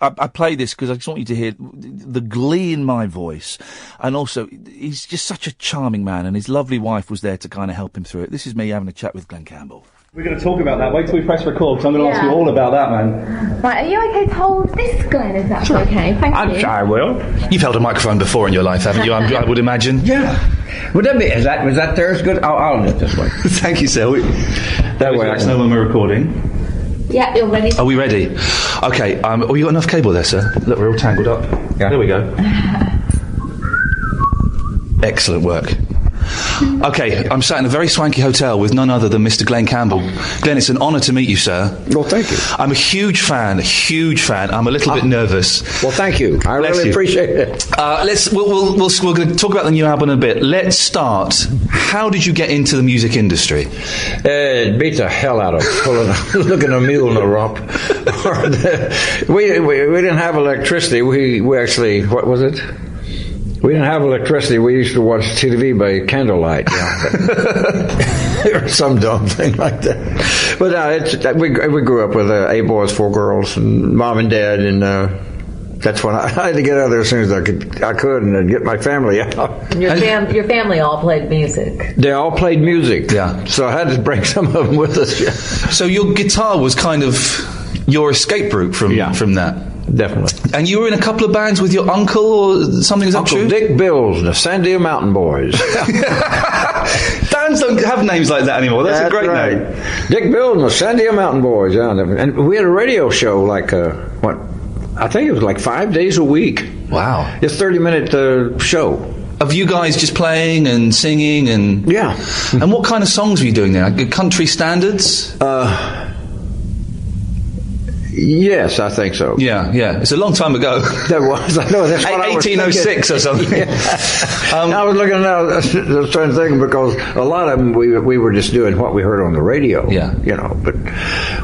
I play this because I just want you to hear the glee in my voice, and also he's just such a charming man, and his lovely wife was there to kind of help him through it. This is me having a chat with Glen Campbell. We're going to talk about that. Wait till we press record, because I'm going to ask you all about that, man. Right, are you okay to hold this, Glenn, if that's okay? Thank you. I will. You've held a microphone before in your life, haven't you? I would imagine. Yeah. Was that theirs good? I'll do it this way. Thank you, sir. That way I can know when we're recording. Yeah, you're ready. Are we ready? Okay. You got enough cable there, sir? Look, we're all tangled up. Yeah. There we go. Excellent work. Okay, I'm sat in a very swanky hotel with none other than Mr. Glen Campbell. Glenn, it's an honour to meet you, sir. Well, thank you. I'm a huge fan. I'm a little bit nervous. Well, thank you. I really appreciate it. We're going to talk about the new album in a bit. Let's start. How did you get into the music industry? It beats the hell out of looking a mule in a rump. We didn't have electricity. We actually, what was it? We didn't have electricity. We used to watch TV by candlelight, or some dumb thing like that. But we grew up with 8 boys, 4 girls, and mom and dad, and that's when I had to get out of there as soon as I could, and get my family out. Your family all played music. They all played music. Yeah. So I had to bring some of them with us. Yeah. So your guitar was kind of your escape route from that. Definitely. And you were in a couple of bands with your uncle or something, is that Uncle true? Dick Bills and the Sandia Mountain Boys. Bands don't have names like that anymore. That's a great name. Dick Bills and the Sandia Mountain Boys, yeah. And we had a radio show I think it was like 5 days a week. Wow. It's a 30-minute show. Of you guys just playing and singing and... Yeah. And what kind of songs were you doing there? Like country standards? Yes, I think so. Yeah. It's a long time ago. There was. I know. That's what 1806 or something. I was looking now. I was trying to think, because a lot of them we were just doing what we heard on the radio. Yeah. But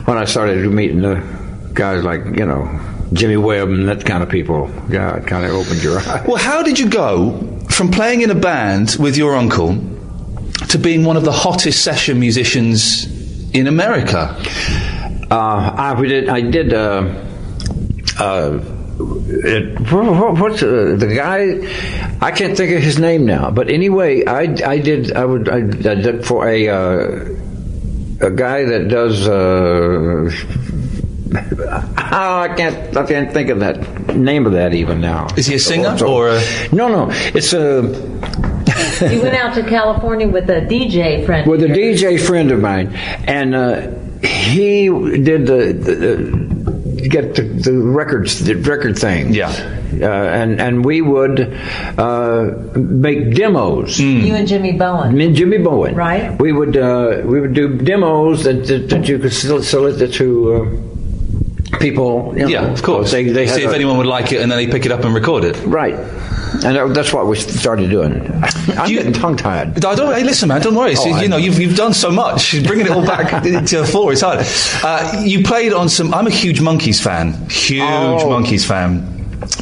when I started meeting the guys like Jimmy Webb and that kind of people, yeah, it kind of opened your eyes. Well, how did you go from playing in a band with your uncle to being one of the hottest session musicians in America? I did What's the guy? I can't think of his name now. But anyway, I did for a guy that does. I can't think of that name of that even now. Is he a singer or? No. It's a. You went out to California with a DJ friend. With a DJ friend of mine, and he did get the record thing. Yeah. And we would make demos. You and Jimmy Bowen. Me and Jimmy Bowen. Right. We would do demos that you could solicit to people. You know, yeah, of course. They see if anyone would like it, and then they pick it up and record it. Right. And that's what we started doing. I'm getting tongue-tied. Hey, listen, man, don't worry. You've done so much. Bringing it all back to the fore is hard. You played on some... I'm a huge Monkees fan. Monkees fan.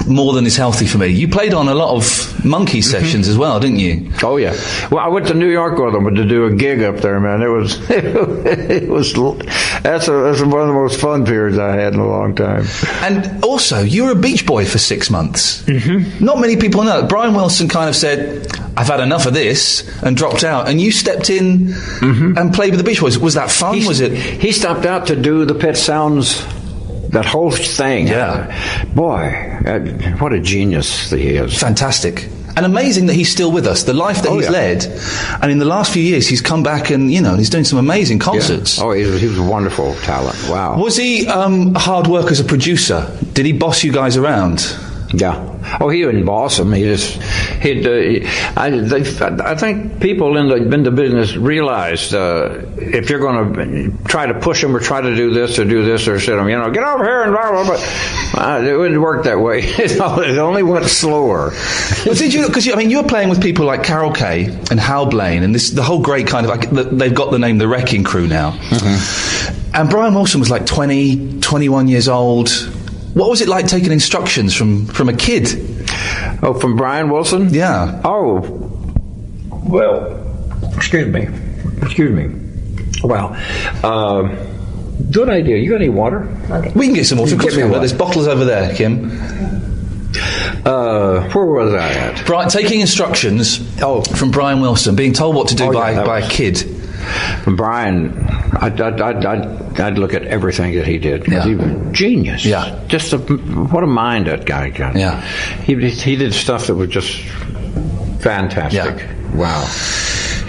More than is healthy for me. You played on a lot of Monkees sessions as well, didn't you? Oh, yeah. Well, I went to New York with them to do a gig up there, man. That's one of the most fun periods I had in a long time. And also, you were a Beach Boy for 6 months. Mm-hmm. Not many people know. Brian Wilson kind of said, I've had enough of this, and dropped out. And you stepped in and played with the Beach Boys. Was that fun? He stopped out to do the Pet Sounds... That whole thing. Yeah. Boy, what a genius he is. Fantastic. And amazing that he's still with us. The life that he's led. And in the last few years, he's come back and, he's doing some amazing concerts. Yeah. Oh, he was a wonderful talent. Wow. Was he hard work as a producer? Did he boss you guys around? Yeah. Oh, he didn't boss them. I think people in the business realized if you're going to try to push them or try to do this or say them, get over here and blah, blah, blah. It wouldn't work that way. It only went slower. Well, did you? Because you were playing with people like Carol Kay and Hal Blaine, and the whole great kind of they've got the name The Wrecking Crew now. Mm-hmm. And Brian Wilson was like 20, 21 years old. What was it like taking instructions from a kid? Oh, from Brian Wilson? Yeah. Oh, well, excuse me. Well, good idea. You got any water? Okay. We can get some water. There's bottles over there, Kim. Where was I at? Taking instructions from Brian Wilson, being told what to do by a kid. From Brian, I'd look at everything that he did. Yeah. He was a genius. Yeah. Just what a mind that guy got. Yeah. He did stuff that was just fantastic. Yeah. Wow.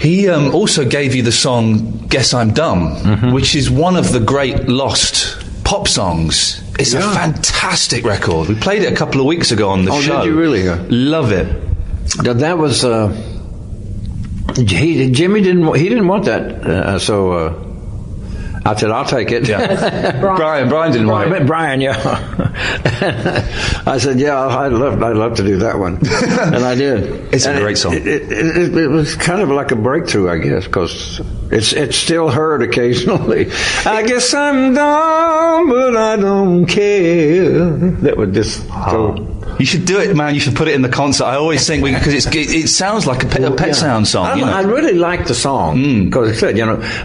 He also gave you the song Guess I'm Dumb, which is one of the great lost pop songs. It's a fantastic record. We played it a couple of weeks ago on the show. Oh, did you really? Love it. That was... Jimmy didn't want that, so I said I'll take it. Yeah. Brian didn't want it. Brian, yeah. I said, yeah, I'd love to do that one, and I did. It's a great song. It was kind of like a breakthrough, I guess, because it's still heard occasionally. I guess I'm dumb, but I don't care. That would just go. You should do it, man. You should put it in the concert. I always think because it sounds like a Pet Sound song. I really like the song because it said,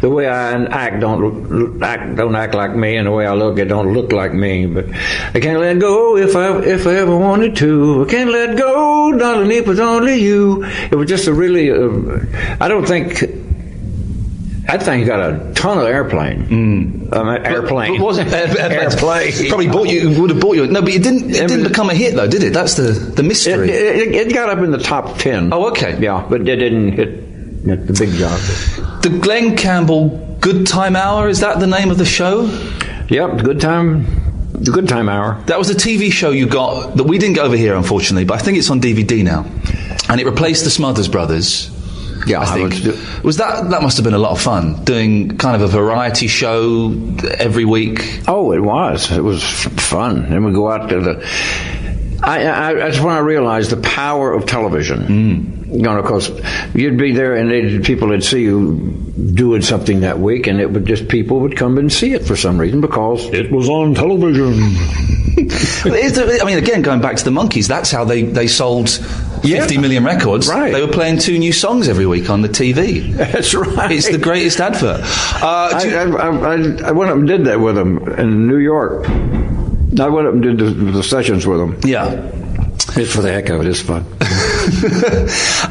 the way I act don't act like me, and the way I look, it don't look like me. But I can't let go if I ever wanted to. I can't let go, darling, if it's only you. It was just a really. I think he got a ton of airplane. Airplane. It wasn't airplane. Probably would have bought you. No, but it didn't become a hit though, did it? That's the mystery. It got up in the top 10. Oh, okay. Yeah, but it didn't hit the big job. The Glen Campbell Good Time Hour, is that the name of the show? Yep, The Good Time Hour. That was a TV show you got that we didn't get over here, unfortunately, but I think it's on DVD now, and it replaced the Smothers Brothers. Yeah, I think. Was that must have been a lot of fun, doing kind of a variety show every week? Oh, it was. It was fun. Then we go out to that's when I realized the power of television. Because you'd be there and people would see you doing something that week, and people would come and see it for some reason because it was on television. Again, going back to the Monkees, that's how they sold 50 million records. Right. They were playing 2 new songs every week on the TV. That's right. It's the greatest advert. I went up and did that with them in New York. I went up and did the sessions with him. Yeah. It's for the heck of it. It's fun.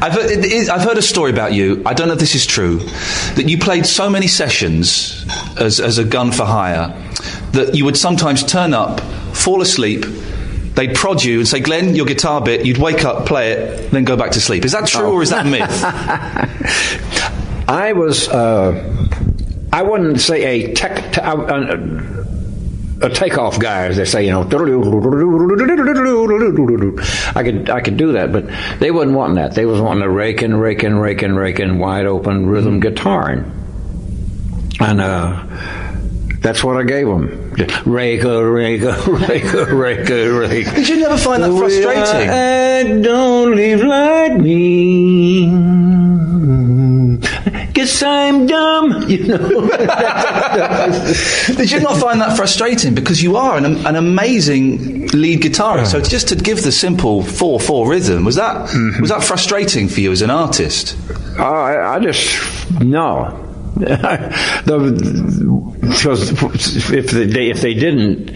I've heard a story about you. I don't know if this is true. That you played so many sessions as a gun for hire that you would sometimes turn up, fall asleep. They'd prod you and say, "Glenn, your guitar bit." You'd wake up, play it, then go back to sleep. Is that true or is that myth? I was. I wouldn't say a takeoff guy, as they say, I could do that, but they wasn't wanting that. They was wanting a raking, wide open rhythm guitar, and that's what I gave them. Rake. Did you never find that frustrating? Don't leave like me. Guess I'm dumb, you know. Did you not find that frustrating? Because you are an amazing lead guitarist. So just to give the simple 4/4 rhythm, was that frustrating for you as an artist? I just no. Because if they didn't,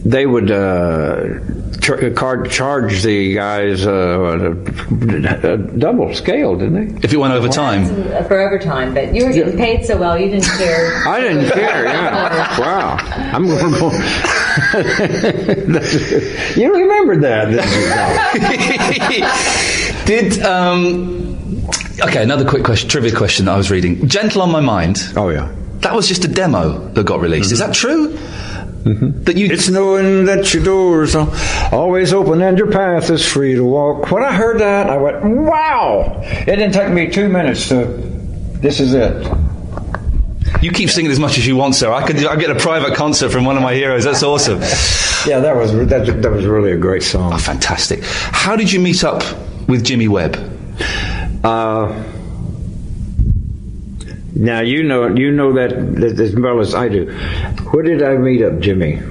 they would charge the guys a double scale, didn't they? If it went over time. For overtime, but you were getting paid so well, you didn't care. I didn't care, yeah. Wow. I'm going to go. You remembered that, didn't you? Okay, another quick question, trivia question that I was reading. Gentle on My Mind. Oh, yeah. That was just a demo that got released. Is that true? That it's knowing that your doors are always open and your path is free to walk. When I heard that, I went, wow! It didn't take me 2 minutes to, this is it. You keep singing as much as you want, sir. I get a private concert from one of my heroes. That's awesome. Yeah, that was really a great song. Oh, fantastic. How did you meet up with Jimmy Webb? Now you know that as well as I do. Where did I meet up Jimmy?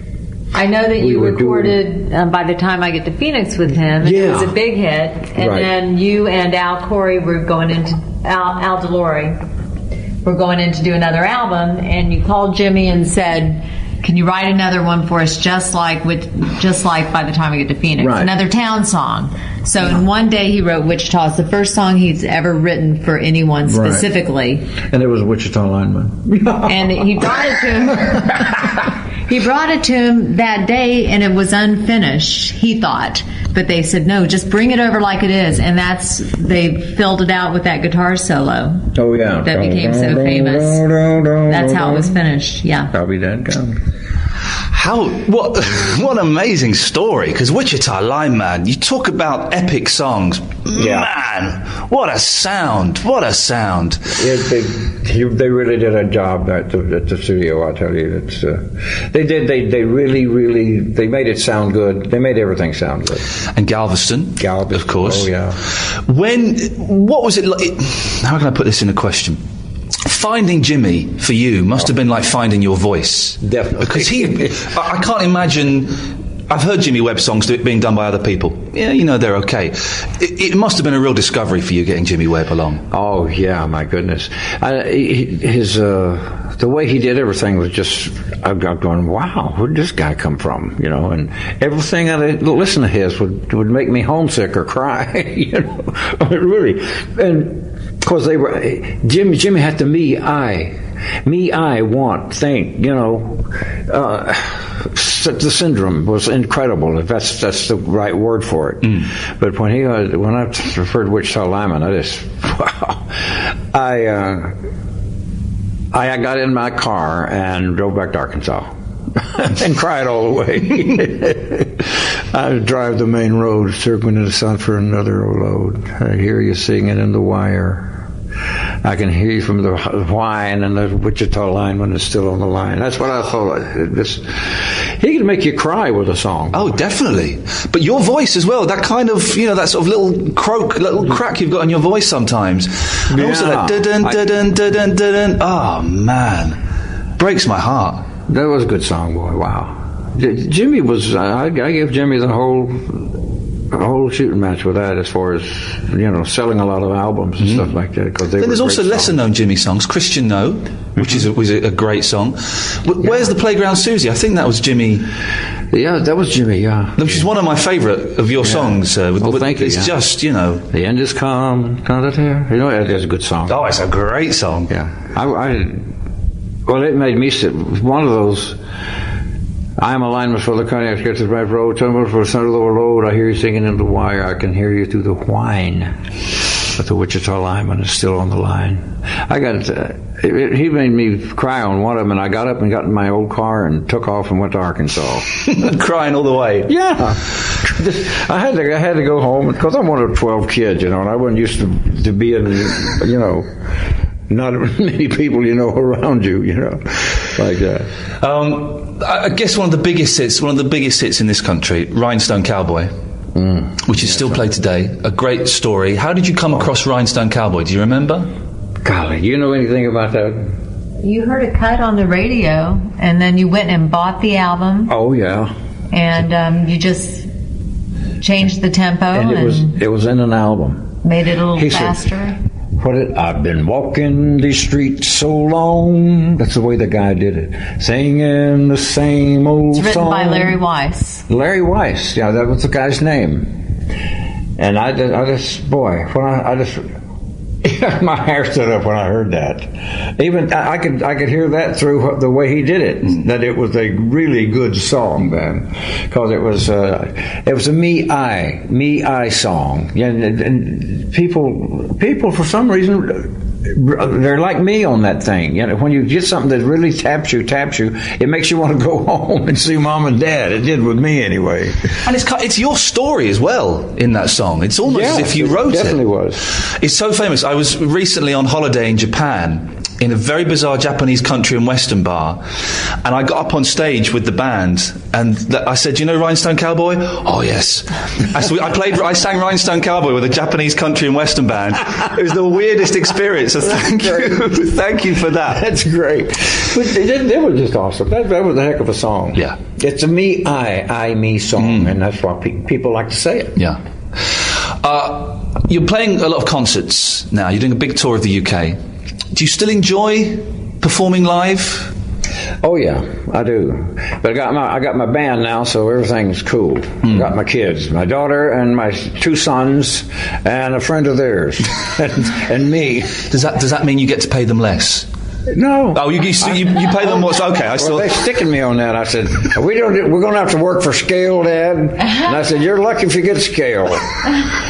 I know that you recorded By the Time I Get to Phoenix with him. And it was a big hit. And then you and Al Corey were going into Al DeLore were going in to do another album, and you called Jimmy and said, "Can you write another one for us, just like By the Time I Get to Phoenix, another town song?" So in one day he wrote Wichita. It's the first song he's ever written for anyone specifically. And it was Wichita Lineman. And he brought it to him. He brought it to him that day, and it was unfinished, he thought. But they said, no, just bring it over like it is. And they filled it out with that guitar solo. Oh, yeah. That became so famous. That's how it was finished, yeah. Probably that gone. What an amazing story, because Wichita Lineman, you talk about epic songs. Yeah. Man, what a sound. They really did a job at the studio, I'll tell you. They made it sound good. They made everything sound good. And Galveston, of course. Oh, yeah. What was it like? How can I put this in a question? Finding Jimmy for you must have been like finding your voice. Definitely. Because I can't imagine. I've heard Jimmy Webb songs being done by other people. Yeah, they're okay. It must have been a real discovery for you getting Jimmy Webb along. Oh yeah, my goodness. The way he did everything was just. I'm going, wow, where did this guy come from? And everything I listen to his would make me homesick or cry. Really. And of course they were. Jimmy had the me, I want, think. The syndrome was incredible. If that's the right word for it. But when I referred to Wichita Lineman, I got in my car and drove back to Arkansas and cried all the way. I drive the main road, circling in the sun for another load. I hear you singing in the wire. I can hear you from the whine, and the Wichita Lineman is still on the line. That's what I thought. He can make you cry with a song. Oh, definitely. But your voice as well, that kind of, that sort of little crack you've got in your voice sometimes. And also that dun-dun-dun-dun-dun-dun. Oh, man. Breaks my heart. That was a good song, boy. Wow. Jimmy was, I gave Jimmy the whole shooting match with that, as far as selling a lot of albums and stuff like that. Because then there's also lesser-known Jimmy songs. Christian No, which was a great song. Where's the Playground Susie? I think that was Jimmy. Yeah, that was Jimmy. Yeah, which is one of my favourite of your songs. Thank you. It's just the end is come. That's a good song. Oh, it's a great song. Yeah, well, it made me sit. One of those. I am a lineman for the Cognac Sketches of Red Road, Tumblers for the Center Load. I hear you singing in the wire. I can hear you through the whine. But the Wichita lineman is still on the line. He made me cry on one of them, and I got up and got in my old car and took off and went to Arkansas. Crying all the way. Yeah. I had to go home because I'm one of 12 kids, and I wasn't used to being, not many people around you, like that. I guess one of the biggest hits in this country, Rhinestone Cowboy, which is still played today. A great story. How did you come across Rhinestone Cowboy? Do you remember? Golly, you know anything about that? You heard a cut on the radio, and then you went and bought the album. Oh yeah. And you just changed the tempo, and it was in an album. Made it a little faster. I've been walking these streets so long. That's the way the guy did it. Singing the same old song. It's written by Larry Weiss. Larry Weiss, yeah, that was the guy's name. And I just my hair stood up when I heard that. Even I could hear that through the way he did it. That it was a really good song then, because it was a me I song. And people for some reason they're like me on that thing. When you get something that really taps you, it makes you want to go home and see mom and dad. It did with me anyway. And it's your story as well in that song. It's almost as if you wrote it. It definitely was. It's so famous. I was recently on holiday in Japan in a very bizarre Japanese country and western bar, and I got up on stage with the band, and I said, "You know Rhinestone Cowboy?" "Oh yes." I sang Rhinestone Cowboy with a Japanese country and western band. It was the weirdest experience. So thank you for that. That's great. But it was just awesome. That was a heck of a song. Yeah, it's a me song, and that's why people like to say it. Yeah. You're playing a lot of concerts now. You're doing a big tour of the UK. Do you still enjoy performing live? Oh yeah, I do. But I got my band now, so everything's cool. I got my kids, my daughter and my 2 sons, and a friend of theirs, and me. Does that mean you get to pay them less? No. Oh, you pay them what's okay? They're sticking me on that. I said, we're going to have to work for scale, Dad. And I said, you're lucky if you get scale.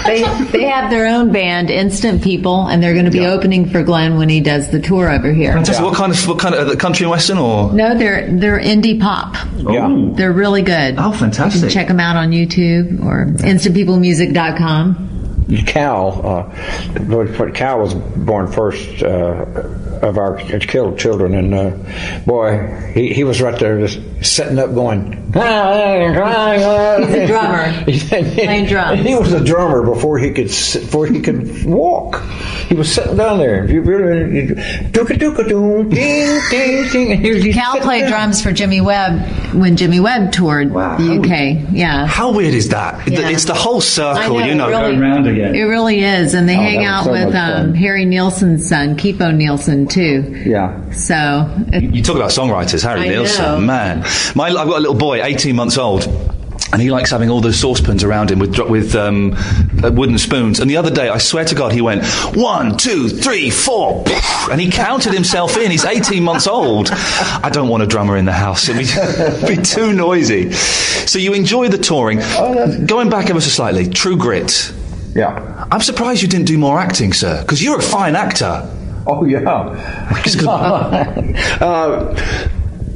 They have their own band, Instant People, and they're going to be opening for Glenn when he does the tour over here. Fantastic. What kind of country and western or? No, they're indie pop. Yeah, they're really good. Oh, fantastic! You can check them out on YouTube or instantpeoplemusic.com. Cal was born first of our children, and boy, he was right there just setting up going. He's a drummer. Playing drums. He was a drummer before he could walk. He was sitting down there. Cal played drums for Jimmy Webb when Jimmy Webb toured the UK. Yeah. How weird is that? Yeah. It's the whole circle, really, going round again. It really is, and they hang out with Harry Nielsen's son, Kipo Nielsen, too. Yeah. So you talk about songwriters, Harry Nielsen, know. Man. I've got a little boy, 18 months old. And he likes having all those saucepans around him with wooden spoons. And the other day, I swear to God, he went 1, 2, 3, 4, and he counted himself in. He's 18 months old. I don't want a drummer in the house. It'd be too noisy. So you enjoy the touring. Going back ever so slightly, True Grit. Yeah. I'm surprised you didn't do more acting, sir, because you're a fine actor. Oh yeah.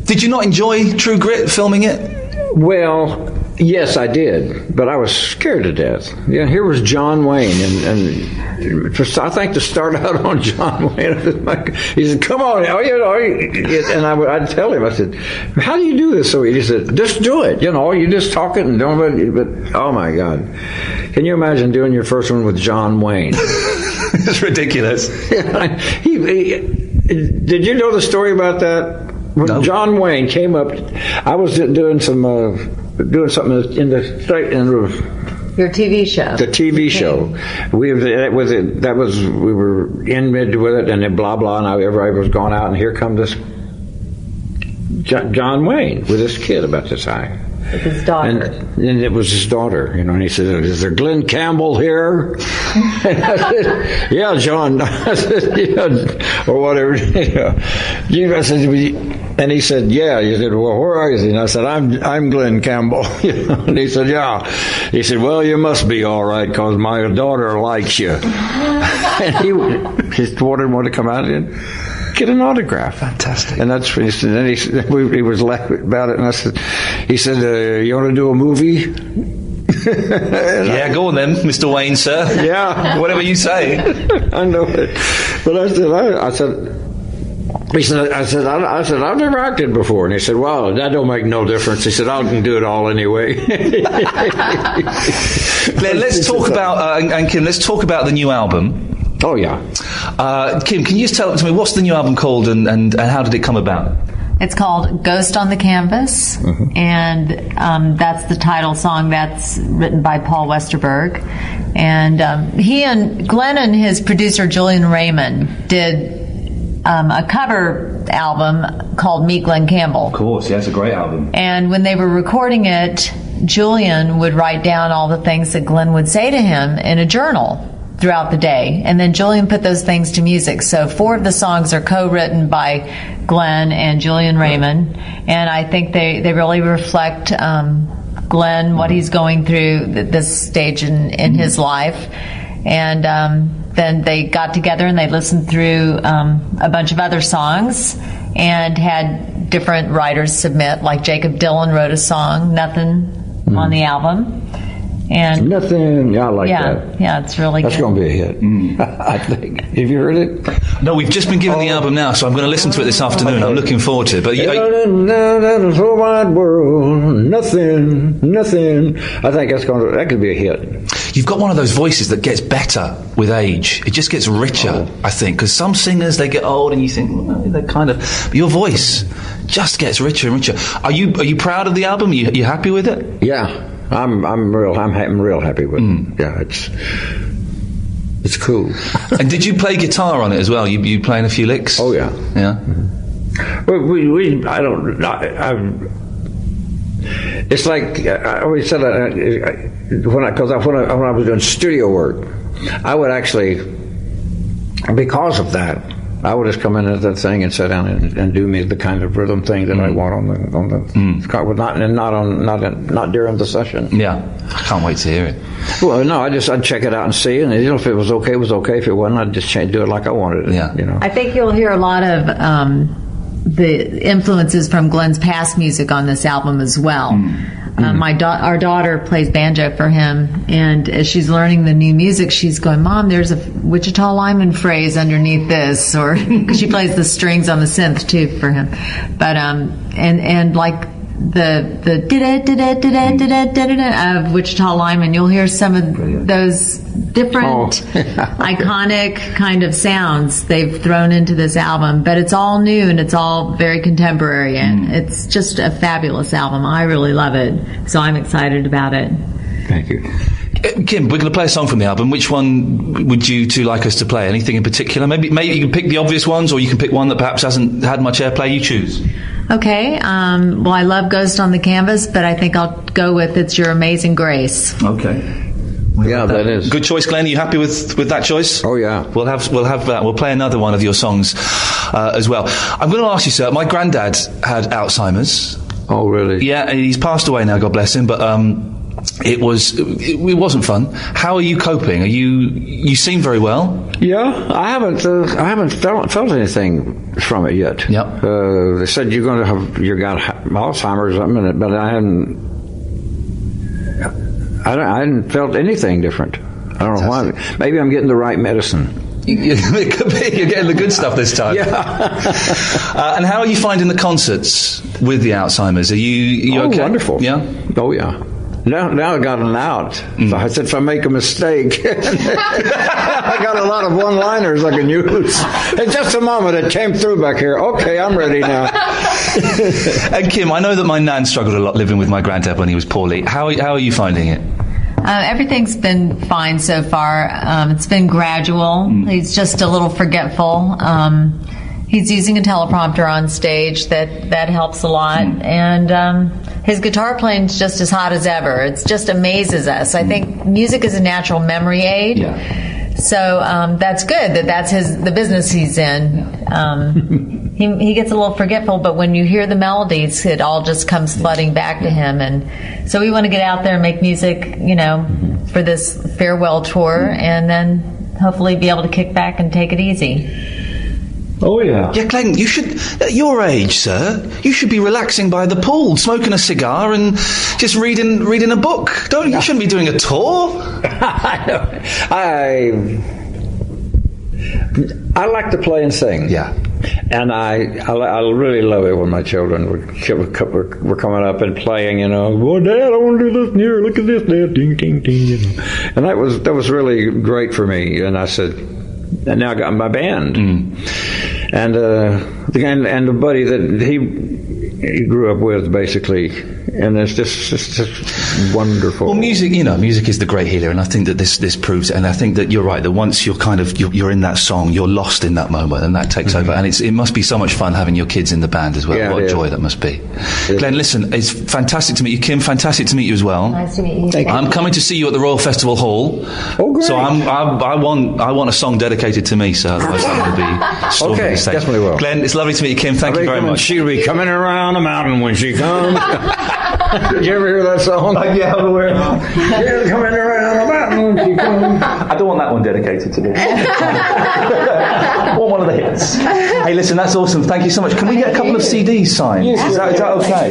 Did you not enjoy True Grit, filming it? Well, yes, I did, but I was scared to death. Yeah, here was John Wayne, and I think to start out on John Wayne, he said, "Come on," and I'd tell him, I said, "How do you do this?" So he said, "Just do it. You just talk it and don't." But oh my God, can you imagine doing your first one with John Wayne? It's ridiculous. Did you know the story about that? When John Wayne came up, I was doing something in Your TV show. The TV show. We were in mid with it, and then blah blah. And everybody was gone out, and here come this John Wayne with this kid about this high. With his daughter. And it was his daughter, and he said, "Is there Glen Campbell here?" And I said, "Yeah, John." I said, "Yeah," or whatever. I said, and he said, "Yeah." He said, "Well, where are you?" And I said, "I'm Glen Campbell." And he said, "Yeah." He said, "Well, you must be all right because my daughter likes you." And his daughter wanted to come out and get an autograph. Fantastic. And that's what he said. Then he was laughing about it, and he said, "You want to do a movie?" Yeah, go on then, Mr. Wayne, sir. Yeah, whatever you say. I know it. But I said, I've never acted before. And he said, "Well, that don't make no difference." He said, "I can do it all anyway." Glenn, let's talk about, and Kim, let's talk about the new album. Oh, yeah. Kim, can you just tell me, what's the new album called and how did it come about? It's called Ghost on the Canvas, and that's the title song. That's written by Paul Westerberg. And he and Glenn and his producer, Julian Raymond, did a cover album called Meet Glen Campbell. Of course, yeah, it's a great album. And when they were recording it, Julian would write down all the things that Glenn would say to him in a journal throughout the day, and then Julian put those things to music. So 4 of the songs are co-written by Glenn and Julian Raymond, and I think they really reflect Glenn, what he's going through this stage in his life. And then they got together and they listened through a bunch of other songs and had different writers submit, like Jacob Dylan wrote a song, Nothing, on the album. And Nothing, yeah, I like that. Yeah, it's really That's good. going to be a hit, I think. Have you heard it? No, we've just been given the album now, so I'm going to listen to it this afternoon. I'm looking forward to it. But the whole wide world, nothing. I think that could be a hit. You've got one of those voices that gets better with age. It just gets richer, I think, because some singers, they get old and you think, well, they're kind of... But your voice just gets richer and richer. Are you proud of the album? Are you happy with it? Yeah. I'm real happy with it. Yeah, it's cool. And did you play guitar on it as well? You playing a few licks? Oh yeah, yeah. It's like I always said when I was doing studio work, I would actually, because of that, I would just come in at that thing and sit down and do me the kind of rhythm thing that I want on the not during the session. Yeah, I can't wait to hear it. Well, no, I'd check it out and see, and if it was okay, it was okay. If it wasn't, I'd just do it like I wanted it. Yeah, I think you'll hear a lot of the influences from Glenn's past music on this album as well. Our daughter plays banjo for him, and as she's learning the new music, she's going, "Mom, there's a Wichita Lineman phrase underneath this," or because she plays the strings on the synth too for him. But and like the of Wichita Lineman, you'll hear some of those different iconic kind of sounds they've thrown into this album. But it's all new and it's all very contemporary, and it's just a fabulous album. I really love it, so I'm excited about it. Thank you. Kim, we're going to play a song from the album. Which one would you two like us to play? Anything in particular? Maybe you can pick the obvious ones, or you can pick one that perhaps hasn't had much airplay. You choose. Okay. Well, I love Ghost on the Canvas, but I think I'll go with It's Your Amazing Grace. Okay. Yeah, that is. Good choice, Glenn. Are you happy with that choice? Oh, yeah. We'll have that. We'll play another one of your songs as well. I'm going to ask you, sir, my granddad had Alzheimer's. Oh, really? Yeah, he's passed away now, God bless him, but it wasn't fun. How are you coping? You seem very well. Yeah, I haven't felt anything from it yet. Yep. They said you got Alzheimer's, but I hadn't felt anything different. I don't know why. Maybe I'm getting the right medicine. It could be. You're getting the good stuff this time. Yeah. And how are you finding the concerts with the Alzheimer's? Are you okay? Wonderful. Yeah. Oh, yeah. Now I got an out. So I said, if I make a mistake, I got a lot of one-liners I can use. In just a moment, it came through back here. Okay, I'm ready now. And Kim, I know that my nan struggled a lot living with my granddad when he was poorly. How are you finding it? Everything's been fine so far. It's been gradual. He's just a little forgetful. He's using a teleprompter on stage. That helps a lot. And his guitar playing's just as hot as ever. It just amazes us. I think music is a natural memory aid. Yeah. So that's good. That's the business he's in. He gets a little forgetful, but when you hear the melodies, it all just comes flooding back to him. And so we want to get out there and make music, for this farewell tour, and then hopefully be able to kick back and take it easy. Oh, yeah. Yeah, Glenn, you should, at your age, sir, you should be relaxing by the pool, smoking a cigar and just reading a book. You shouldn't be doing a tour. I like to play and sing. Yeah. And I really love it when my children were coming up and playing, well, Dad, I want to do this here, look at this, Dad, ding, ding, ding, And that was really great for me. And I said, and now I got my band. And the buddy that he grew up with, basically, and it's just wonderful. Well, music is the great healer, and I think that this proves it. And I think that you're right, that once you're you're in that song, you're lost in that moment, and that takes over. And it must be so much fun having your kids in the band as well. Yeah, what a joy that must be. Glenn, listen, it's fantastic to meet you. Kim, fantastic to meet you as well. Nice to meet you. I'm coming to see you at the Royal Festival Hall. Oh, great. So I want a song dedicated to me, so otherwise I'm going to be storming the stage. Definitely will. Glenn, it's lovely to meet you, Kim. Thank you very much. She'll be coming around the mountain when she comes. Did you ever hear that song? Yeah, I'm aware. She'll coming around the mountain when she comes. I don't want that one dedicated to me. I want one of the hits. Hey, listen, that's awesome. Thank you so much. Can we get a couple of CDs signed? Yes, is that okay?